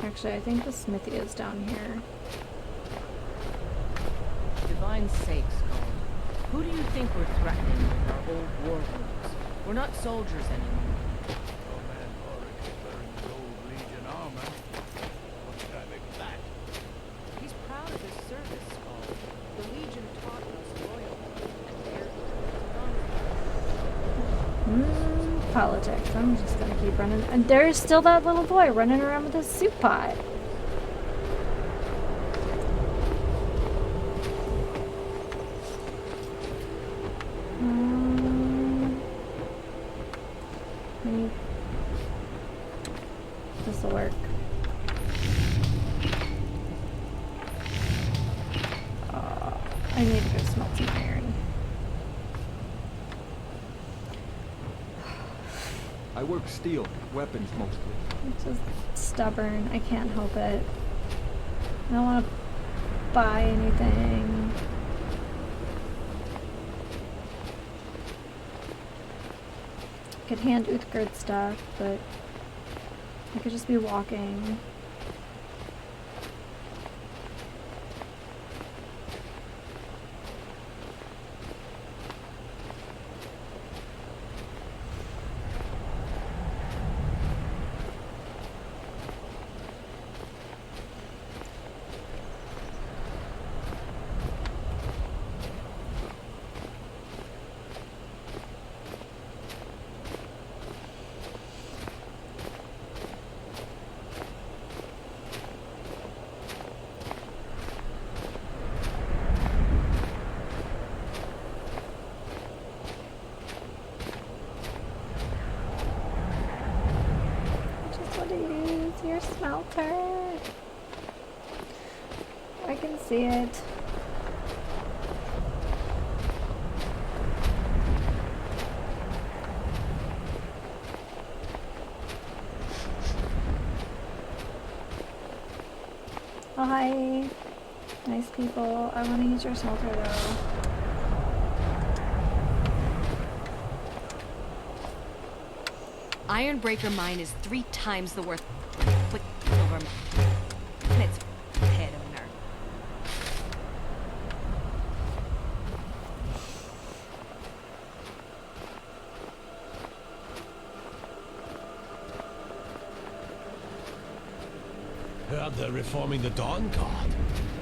Actually, I think the smithy is down here. Divine sakes, Colin. Who do you think we're threatening with our old war wounds? We're not soldiers anymore. Legion armor. What guy make of that? He's proud of his service, Skull. The Legion taught us loyalty and care. Politics. I'm just gonna keep running. And there's still that little boy running around with his soup pot. This'll work. I need to go smelt some iron. I work steel, weapons mostly. I'm just stubborn. I can't help it. I don't want to buy anything. I could hand Uthgerd stuff, but I could just be walking. Your smelter. I can see it. Oh, hi. Nice people. I want to use your smelter though. Ironbreaker mine is 3 times the worth. Quick over. It's head owner. Heard they're reforming the Dawn Guard.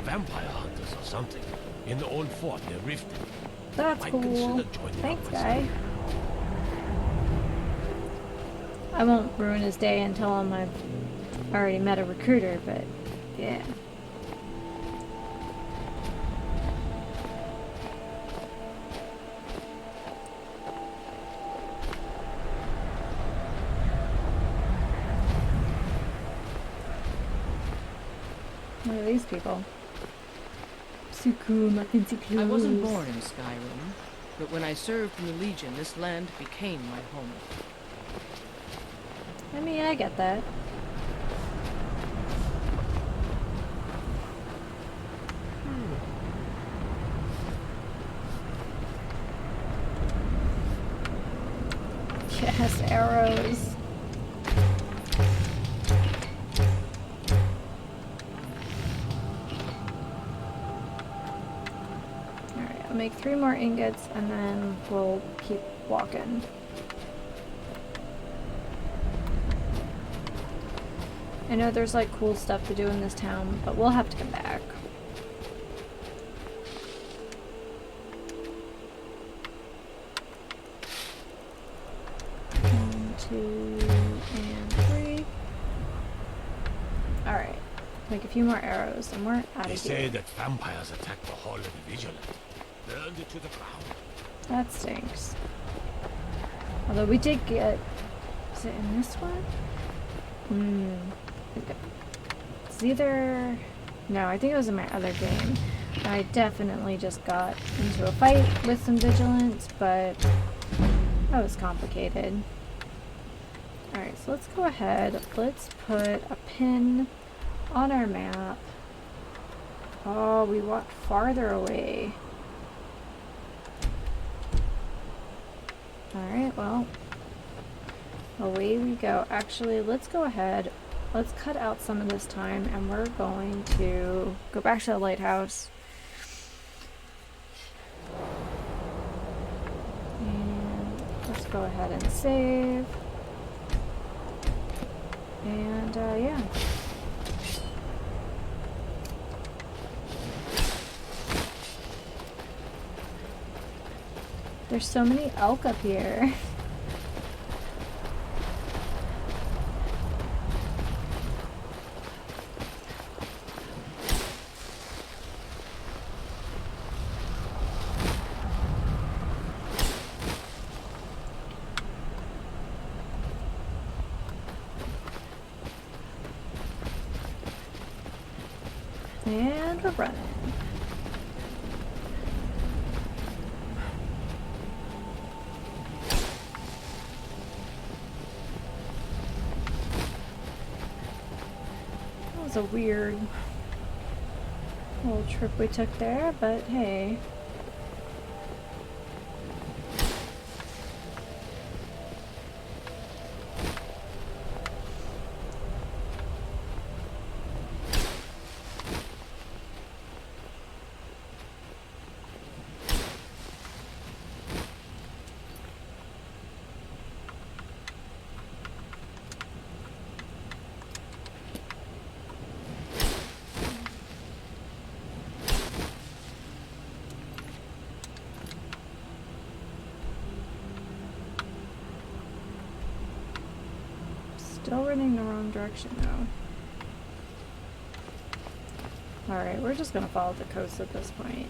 Vampire hunters or something. In the old fort near Riften. That's Might cool. consider joining Thanks, up guy. I won't ruin his day and tell him I've already met a recruiter, but yeah. What are these people? Suku Mackenzie. I wasn't born in Skyrim, but when I served in the Legion, this land became my home. I mean, I get that. Yes, arrows. Alright, I'll make 3 more ingots and then we'll keep walking. I know there's like cool stuff to do in this town, but we'll have to come back. One, 2, and 3. Alright. Make a few more arrows and we're out of here. They say that vampires attack the Hall of the Vigilant. Burned it to the ground. That stinks. Although we did get... Is it in this one? It's either... No, I think it was in my other game. I definitely just got into a fight with some vigilance, but that was complicated. Alright, so let's go ahead. Let's put a pin on our map. Oh, we walked farther away. Alright, well, away we go. Actually, let's go ahead. Let's cut out some of this time and we're going to go back to the lighthouse. And let's go ahead and save. And, yeah. There's so many elk up here. And we're running. That was a weird little trip we took there, but hey. Still running the wrong direction though. Alright, we're just gonna follow the coast at this point.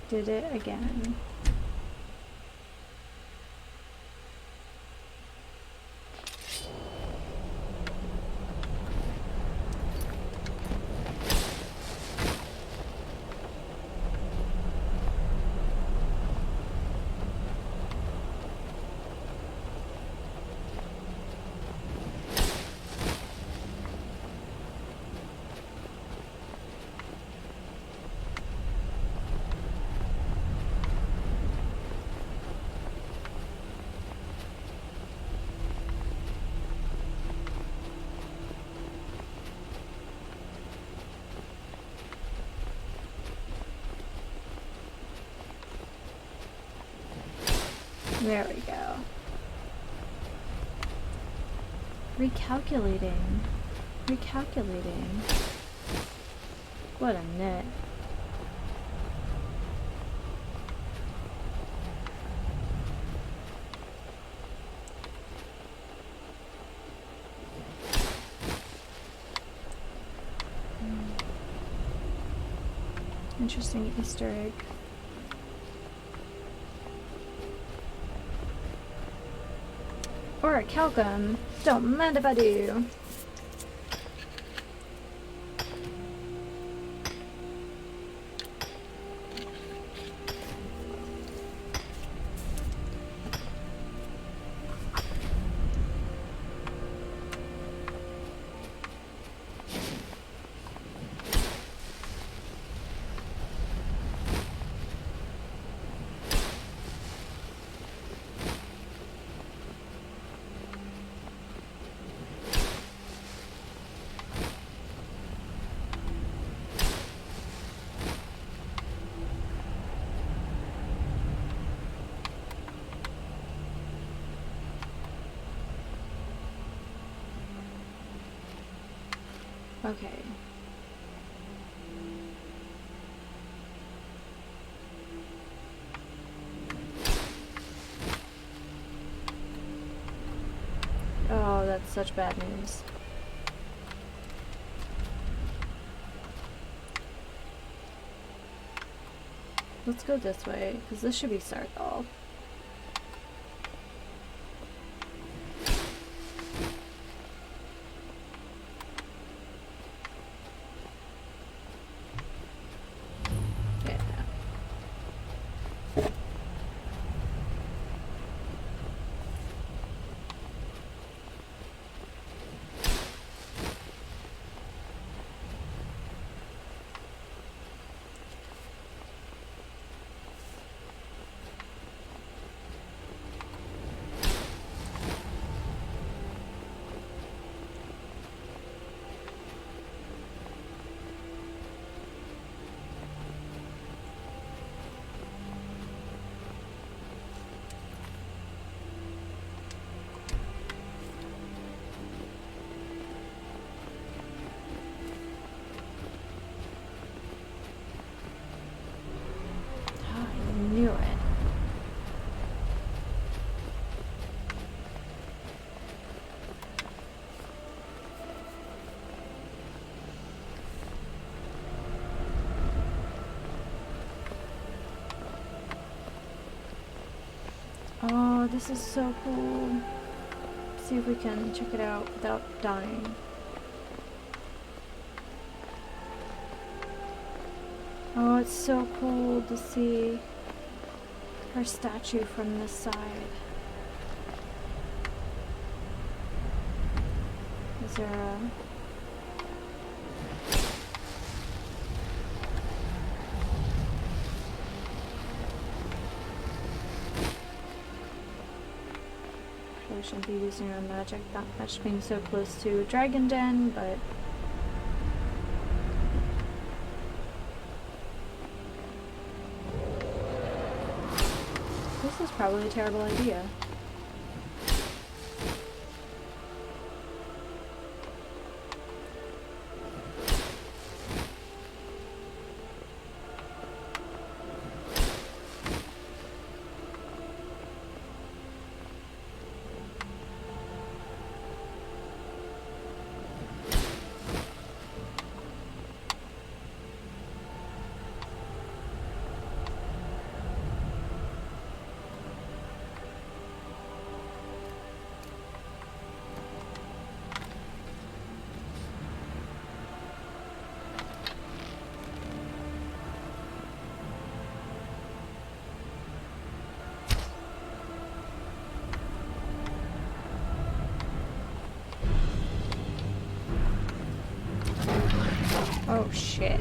Did it again. There we go. Recalculating. Recalculating. What a nit. Interesting Easter egg. Or a Calcum. Don't mind if I do. Okay. Oh, that's such bad news. Let's go this way, because this should be Sarthal. Knew it. Oh, this is so cool. Let's see if we can check it out without dying. Oh, it's so cool to see her statue from this side. Is there a... Probably shouldn't be using our magic that much being so close to a dragon den, but... This is probably a terrible idea. Oh shit.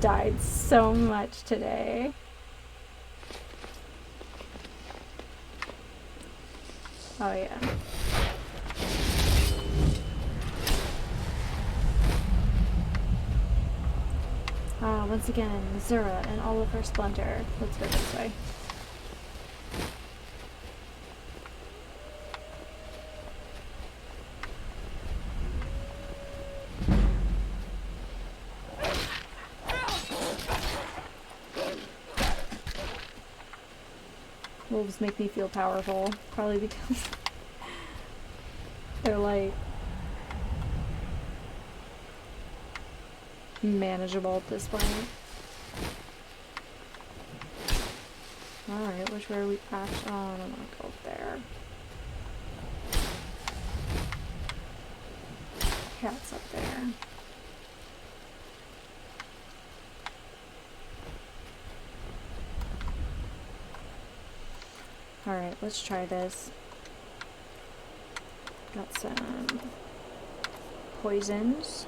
Died so much today. Oh yeah. Once again, Zura and all of her splendor. Let's go this way. Wolves make me feel powerful, probably because they're like manageable at this point. Alright, which way are we actually? Oh, I don't want to go up there. Cat's up there. Alright, let's try this. Got some poisons.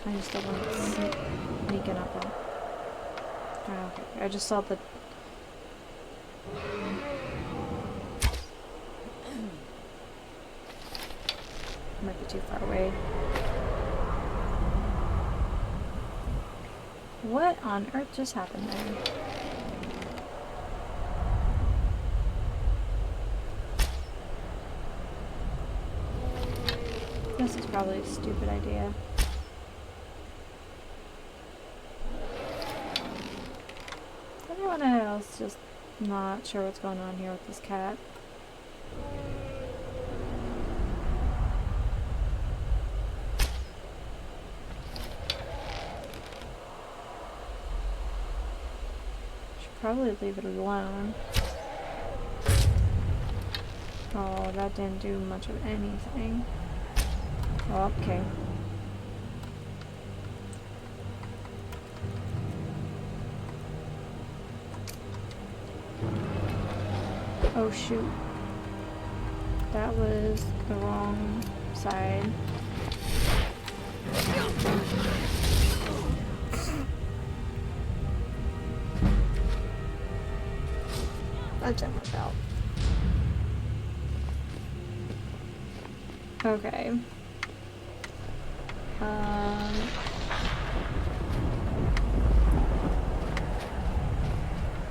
I just don't want it sneaking up on. Oh, okay, I just saw the... Might be too far away. What on earth just happened there? This is probably a stupid idea. anyone else just not sure what's going on here with this cat? Should probably leave it alone. Oh, that didn't do much of anything. Oh, okay. Oh shoot. That was the wrong side. That didn't work out. Okay.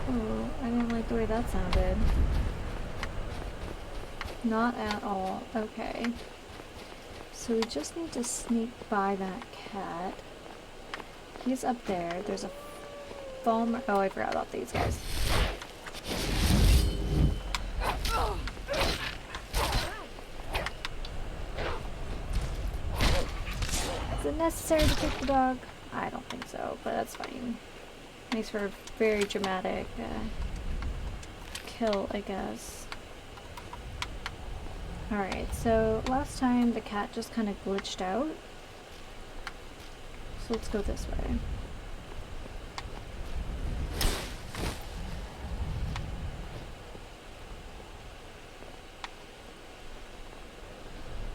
Oh, I didn't like the way that sounded. Not at all. Okay. So we just need to sneak by that cat. He's up there. There's a farmer. Oh, I forgot about these guys. Is it necessary to kick the dog? I don't think so, but that's fine. Makes for a very dramatic kill, I guess. Alright, so last time the cat just kind of glitched out. So let's go this way.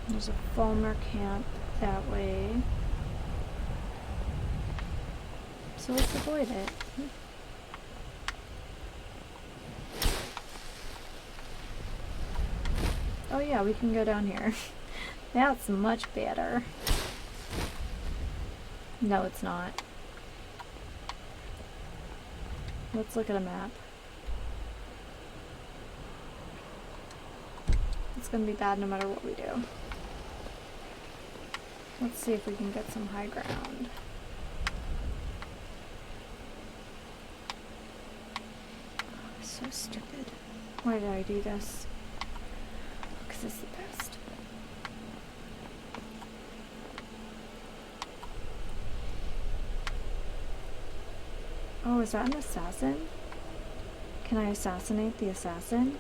There's a farmer camp that way. So let's avoid it. Oh yeah, we can go down here. That's much better. No, it's not. Let's look at a map. It's gonna be bad no matter what we do. Let's see if we can get some high ground. Oh, so stupid. Why did I do this? Because it's the best. Oh, is that an assassin? Can I assassinate the assassin?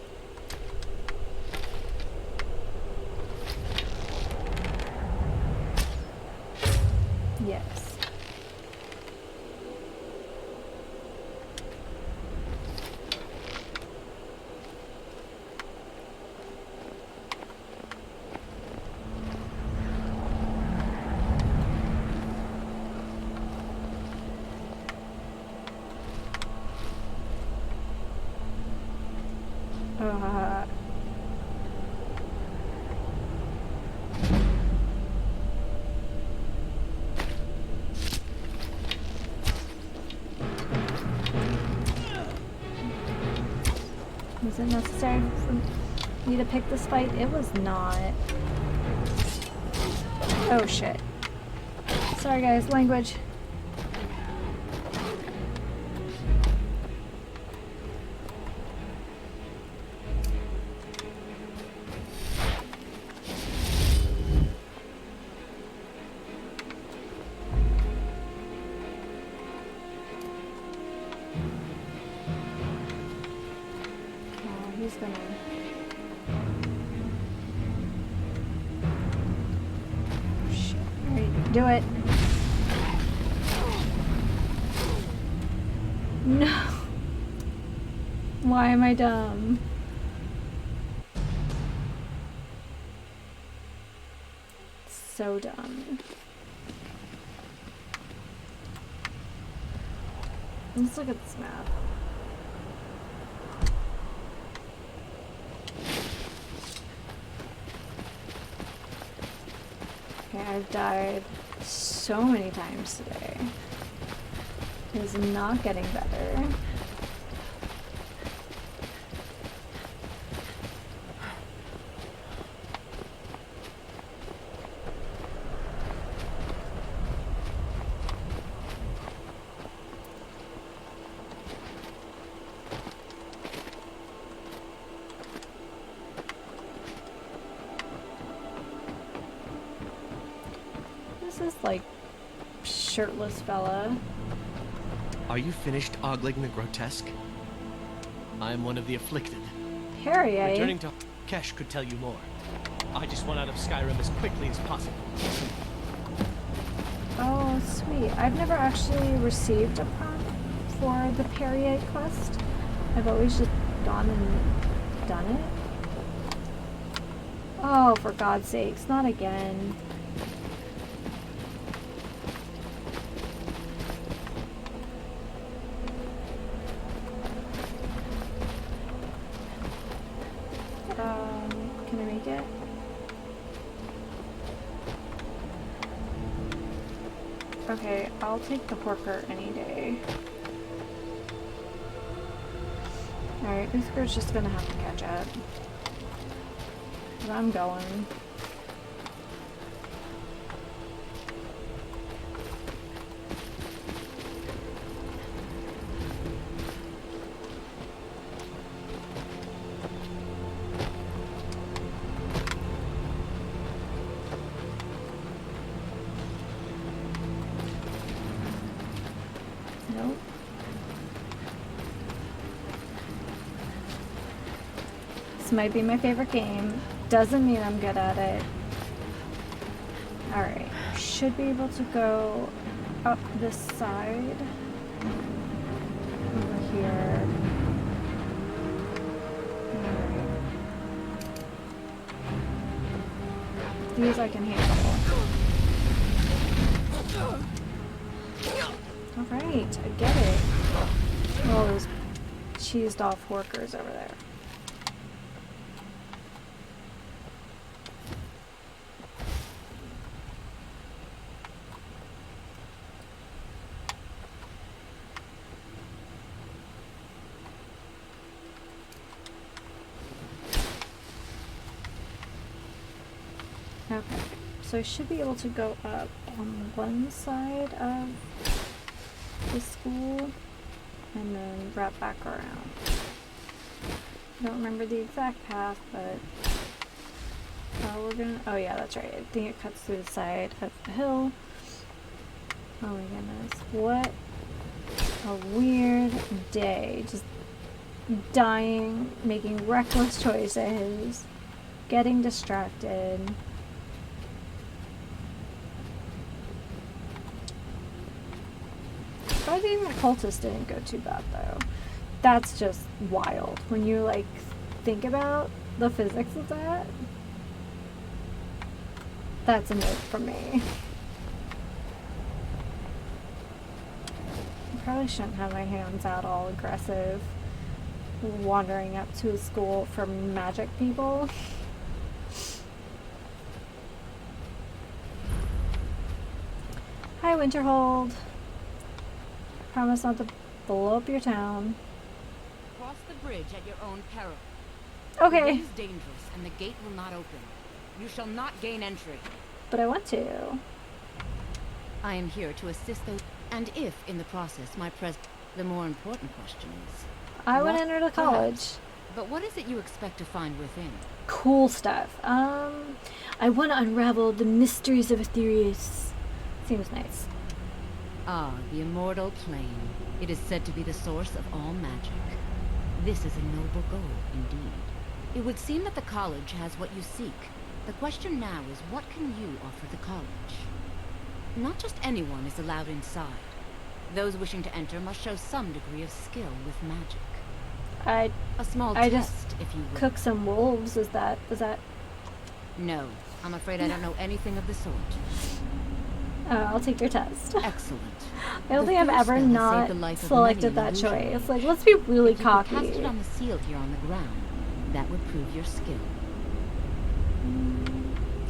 Yes. Was it necessary for me to pick this fight? It was not. Oh shit. Sorry guys, language. He's gonna... Shit. Alright, do it. No! Why am I dumb? So dumb. Let's look at this map. Okay, I've died so many times today. It is not getting better. is this, like, shirtless fella? Are you finished ogling the grotesque? I'm one of the afflicted. Harry, Returning to Kesh could tell you more. I just want out of Skyrim as quickly as possible. Oh, sweet. I've never actually received a prompt for the Perrier quest. I've always just gone and done it. Oh, for God's sakes, not again. Can I make it? Okay, I'll take the porker any day. Alright, Uthgar's just gonna have to catch up. But I'm going. Nope. This might be my favorite game. Doesn't mean I'm good at it. Alright. Should be able to go up this side. Over here. Alright. These I can handle. Alright, I get it. All those cheesed off workers over there. Okay, so I should be able to go up on one side of the school and then wrap back around. I don't remember the exact path, but we're gonna, oh yeah, that's right. I think it cuts through the side of the hill. Oh my goodness, what a weird day. Just dying, making reckless choices, getting distracted. Fighting the cultist didn't go too bad though. That's just wild when you like think about the physics of that. That's a note for me. I probably shouldn't have my hands out all aggressive wandering up to a school for magic people. Hi, Winterhold. Promise not to blow up your town. Cross the bridge at your own peril. Okay. The way is dangerous, and the gate will not open. You shall not gain entry. But I want to. I am here to assist those, and if, in the process, my the more important question is... I would enter the college. Perhaps. But what is it you expect to find within? Cool stuff. I want to unravel the mysteries of Aetherius. Seems nice. Ah, the immortal plane. It is said to be the source of all magic. This is a noble goal, indeed. It would seem that the college has what you seek. The question now is, what can you offer the college? Not just anyone is allowed inside. Those wishing to enter must show some degree of skill with magic. A small test, just if you will. Cook some wolves. Is that? No, I'm afraid I don't know anything of the sort. I'll take your test. Excellent. I don't think I've ever not selected that choice. Like, let's be really cocky. If you cast it on the seal here on the ground, that would prove your skill.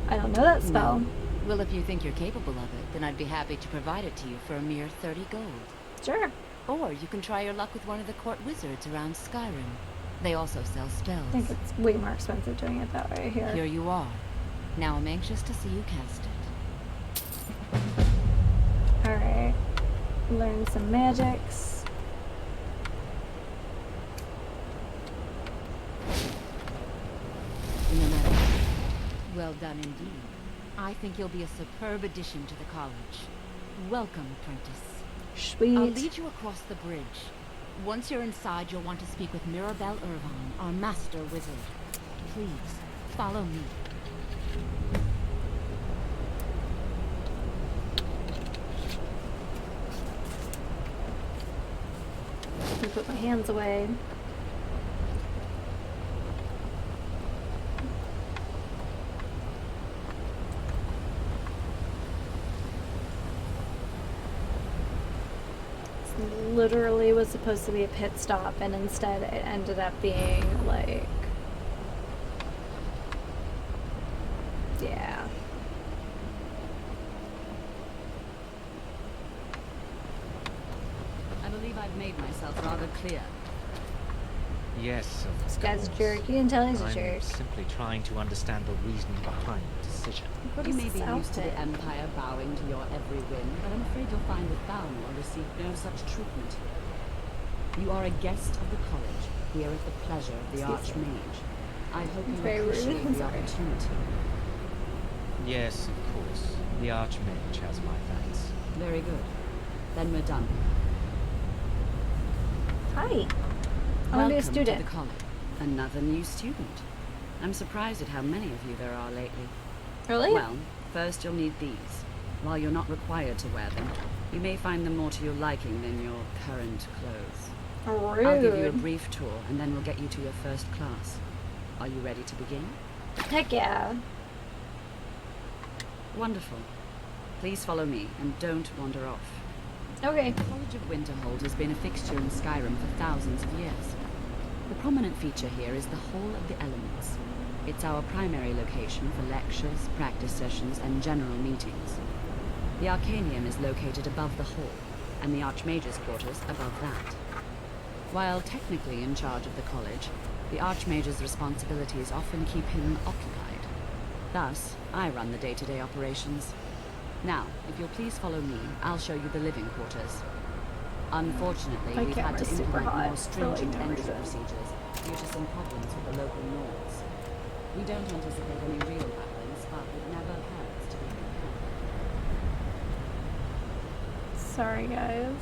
I don't know that spell. No. Well, if you think you're capable of it, then I'd be happy to provide it to you for a mere 30 gold. Sure. Or you can try your luck with one of the court wizards around Skyrim. They also sell spells. I think it's way more expensive doing it that way here. Here you are. Now I'm anxious to see you cast it. Alright. Learn some magics. No matter what. Well done indeed. I think you'll be a superb addition to the college. Welcome, apprentice. Sweet. I'll lead you across the bridge. Once you're inside, you'll want to speak with Mirabelle Irvine, our master wizard. Please, follow me. I put my hands away. Literally was supposed to be a pit stop, and instead it ended up being like, yeah. I believe I've made myself rather clear. Yes, of This guy's a course. jerk. You can tell he's a I'm jerk. simply trying to understand the reasoning behind the decision. What You is may this be used to outfit? the Empire bowing to your every whim, but I'm afraid you'll find that Balmor received no such treatment. You are a guest of the college, here at the pleasure of the Excuse me. Archmage. I hope It's you very rude. appreciate I'm the sorry. opportunity. Yes, of course. The Archmage has my thanks. Very good. Then we're done. Hi. I want to be a Welcome to student. the college. Another new student. I'm surprised at how many of you there are lately. Really? Well, first you'll need these. While you're not required to wear them, you may find them more to your liking than your current clothes. Rude. I'll give you a brief tour, and then we'll get you to your first class. Are you ready to begin? Heck yeah. Wonderful. Please follow me, and don't wander off. Okay. The College of Winterhold has been a fixture in Skyrim for thousands of years. The prominent feature here is the Hall of the Elements. It's our primary location for lectures, practice sessions, and general meetings. The Arcanium is located above the hall, and the Archmage's quarters above that. While technically in charge of the college, the Archmage's responsibilities often keep him occupied. Thus, I run the day-to-day operations. Now, if you'll please follow me, I'll show you the living quarters. Unfortunately, My we've had to camera's super implement hot more for, like, stringent no entry reason. procedures due to some problems with the local norms. We don't anticipate any real violence, but it never hurts to be prepared. Sorry, guys.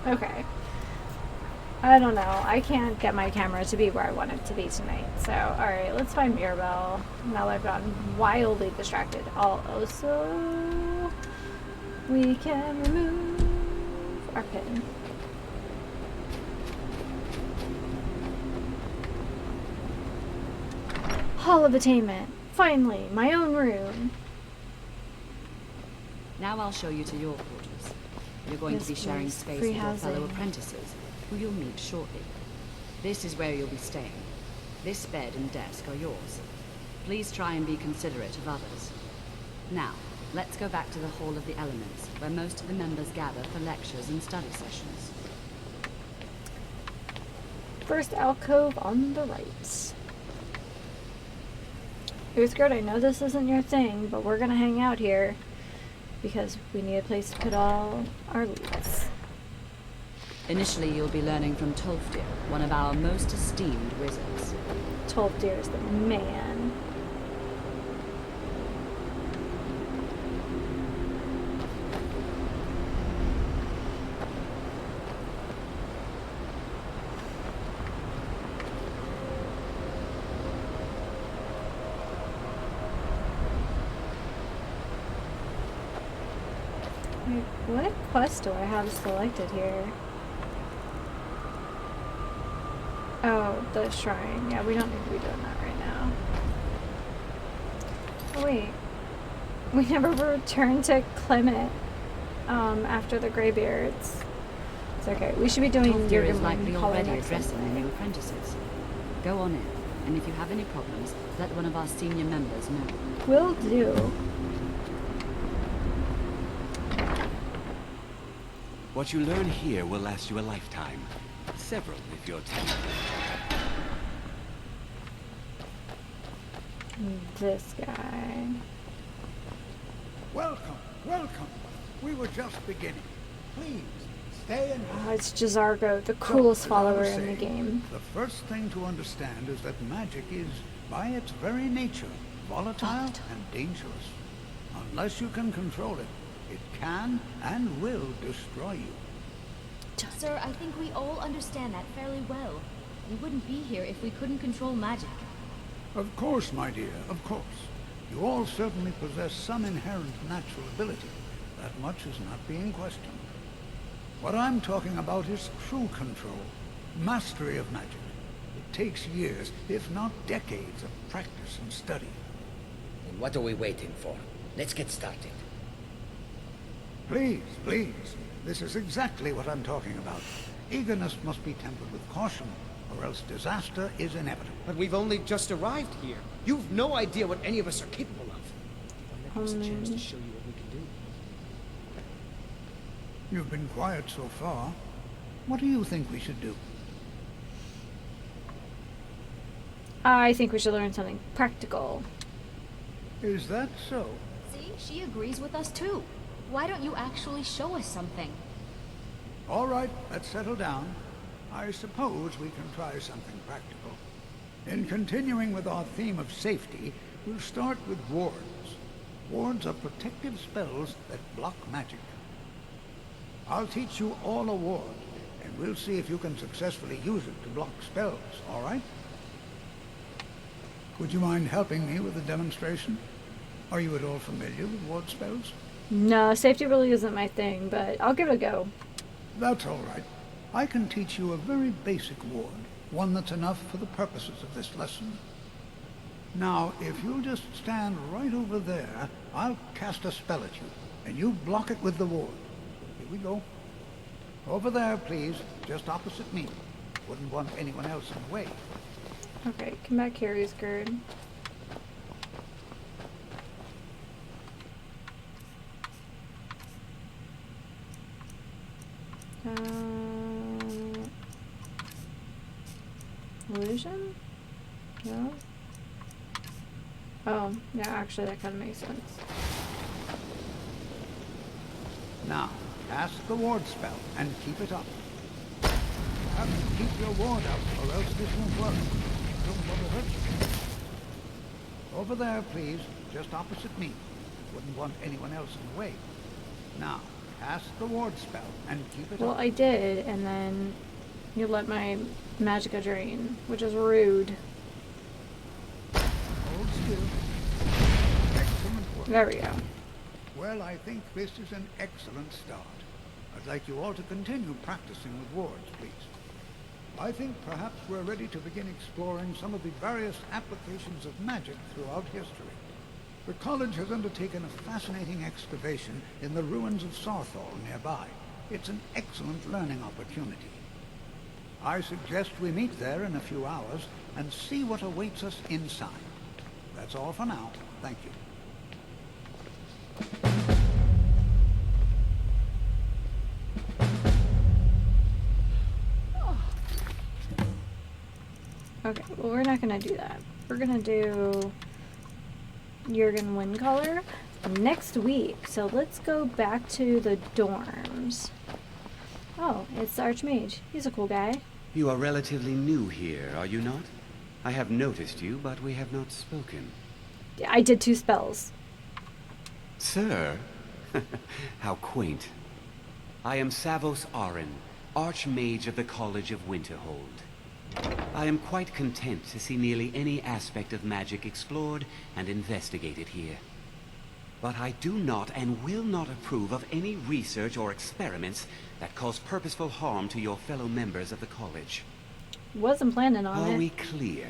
Okay. I don't know. I can't get my camera to be where I want it to be tonight. So, alright, let's find Mirabelle. Now that I've gotten wildly distracted. Also, we can remove our pin. Hall of Attainment. Finally, my own room. Now I'll show you to your quarters. You're going to be Yes, sharing please. space Free with your fellow housing. apprentices, who you'll meet shortly. This is where you'll be staying. This bed and desk are yours. Please try and be considerate of others. Now, let's go back to the Hall of the Elements, where most of the members gather for lectures and study sessions. First alcove on the right. Uthgard, I know this isn't your thing, but we're gonna hang out here because we need a place to put all our loot. Initially, you'll be learning from Tolfdir, one of our most esteemed wizards. Tolfdir is the man. Wait, what quest do I have selected here? Oh, the shrine. Yeah, we don't need to be doing that right now. Oh, wait. We never returned to Clement after the Greybeards. It's okay. We should be doing Toftir is Jurgen likely Color already next addressing the anyway. new apprentices. Go on in, and if you have any problems, let one of our senior members know. Will do. What you learn here will last you a lifetime. Several, if you're talented. This guy. Welcome, welcome. We were just beginning. Please, stay and... Oh, it's Jazargo, the coolest So, as I follower was in the saying, game. The first thing to understand is that magic is, by its very nature, volatile and dangerous. Unless you can control it, it can and will destroy you. Sir, I think we all understand that fairly well. We wouldn't be here if we couldn't control magic. Of course, my dear, of course. You all certainly possess some inherent natural ability. That much is not being questioned. What I'm talking about is true control, mastery of magic. It takes years, if not decades, of practice and study. And what are we waiting for? Let's get started. Please, please. This is exactly what I'm talking about. Eagerness must be tempered with caution, or else disaster is inevitable. But we've only just arrived here. You've no idea what any of us are capable of. Why not use a chance to show you what we can do? You've been quiet so far. What do you think we should do? I think we should learn something practical. Is that so? See, she agrees with us too. Why don't you actually show us something? All right, let's settle down. I suppose we can try something practical. In continuing with our theme of safety, we'll start with wards. Wards are protective spells that block magic. I'll teach you all a ward, and we'll see if you can successfully use it to block spells, all right? Would you mind helping me with a demonstration? Are you at all familiar with ward spells? No, safety really isn't my thing, but I'll give it a go. That's all right. I can teach you a very basic ward, one that's enough for the purposes of this lesson. Now, if you'll just stand right over there, I'll cast a spell at you, and you block it with the ward. Here we go. Over there, please, just opposite me. Wouldn't want anyone else in the way. Okay, come back here, Usgird. Illusion? No? Oh, yeah, actually that kind of makes sense. Now, cast the ward spell and keep it up. You have to keep your ward up, or else this won't work. Don't want to hurt you. Over there, please, just opposite me. Wouldn't want anyone else in the way. Now, cast the ward spell and keep it Well, up. I did, and then you let my magicka drain, which is rude. Hold still. Excellent work. There we go. Well, I think this is an excellent start. I'd like you all to continue practicing with wards, please. I think perhaps we're ready to begin exploring some of the various applications of magic throughout history. The college has undertaken a fascinating excavation in the ruins of Sarthal nearby. It's an excellent learning opportunity. I suggest we meet there in a few hours and see what awaits us inside. That's all for now. Thank you. Okay, well we're not gonna do that. We're gonna do Jurgen Windcaller next week. So let's go back to the dorms. Oh, it's the Archmage. He's a cool guy. You are relatively new here, are you not? I have noticed you, but we have not spoken. Yeah, I did 2 spells. Sir? How quaint. I am Savos Arin, Archmage of the College of Winterhold. I am quite content to see nearly any aspect of magic explored and investigated here. But I do not and will not approve of any research or experiments that cause purposeful harm to your fellow members of the college. Wasn't planning on it. Are we clear?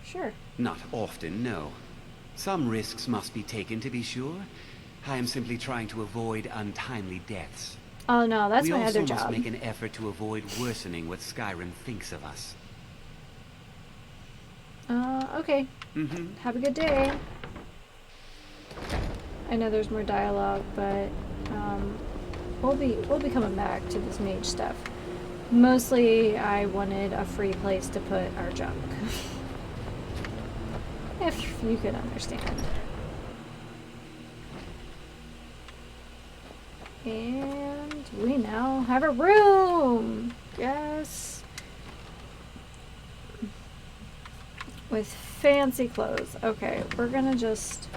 Sure. Not often, no. Some risks must be taken to be sure, I am simply trying to avoid untimely deaths. Oh no, that's we my other also must job. make an effort to avoid worsening what Skyrim thinks of us. Okay. Mm-hmm. Have a good day. I know there's more dialogue, but we'll be coming back to this mage stuff. Mostly, I wanted a free place to put our junk. If you could understand. And we now have a room! Yes! With fancy clothes. Okay, we're gonna just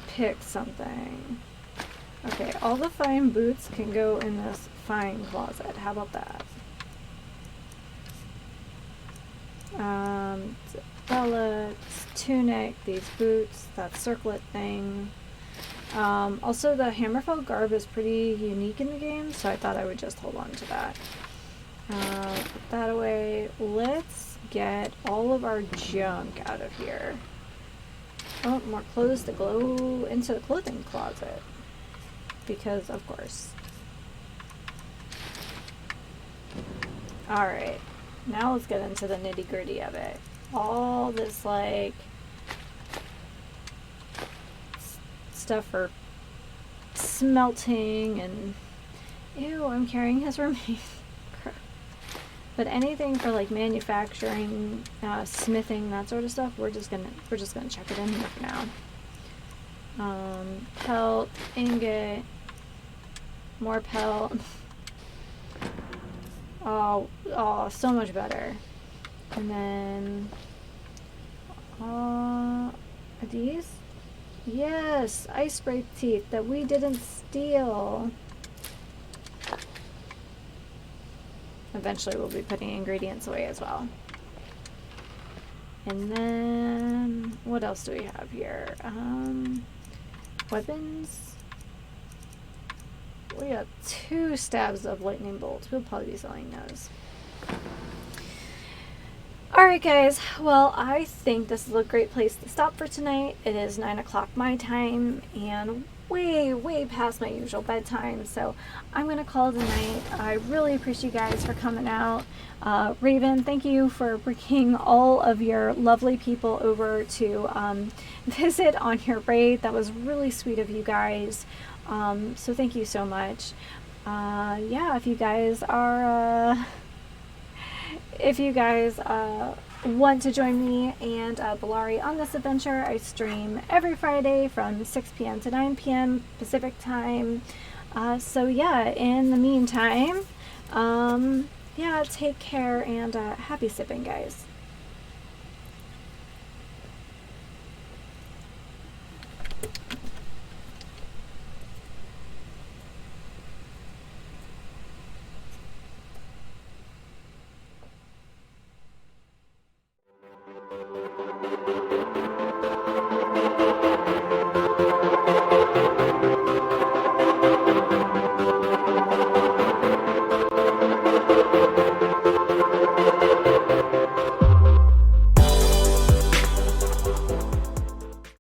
pick something. Okay, all the fine boots can go in this fine closet. How about that? Belts, tunic, these boots, that circlet thing. Also, the Hammerfell garb is pretty unique in the game, so I thought I would just hold on to that. Put that away. Let's get all of our junk out of here. Oh, more clothes to go into the clothing closet. Because, of course. Alright. Now let's get into the nitty-gritty of it. All this, like, stuff for smelting and... Ew, I'm carrying his remains. But anything for, like, manufacturing, smithing, that sort of stuff, we're just gonna chuck it in here for now. Pelt, ingot, more pelt. Oh, so much better. And then, are these? Yes, ice spray teeth that we didn't steal. Eventually we'll be putting ingredients away as well. And then, what else do we have here? Weapons. We got 2 stabs of lightning bolts. We'll probably be selling those. Alright guys, well I think this is a great place to stop for tonight. It is 9 o'clock my time and way past my usual bedtime, so I'm gonna call it a night. I really appreciate you guys for coming out. Raven, thank you for bringing all of your lovely people over to visit on your raid. That was really sweet of you guys. So thank you so much. Yeah, if you guys are want to join me and Bellari on this adventure, I stream every Friday from 6 p.m. to 9 p.m. Pacific time. So yeah, in the meantime, yeah, take care and happy sipping, guys.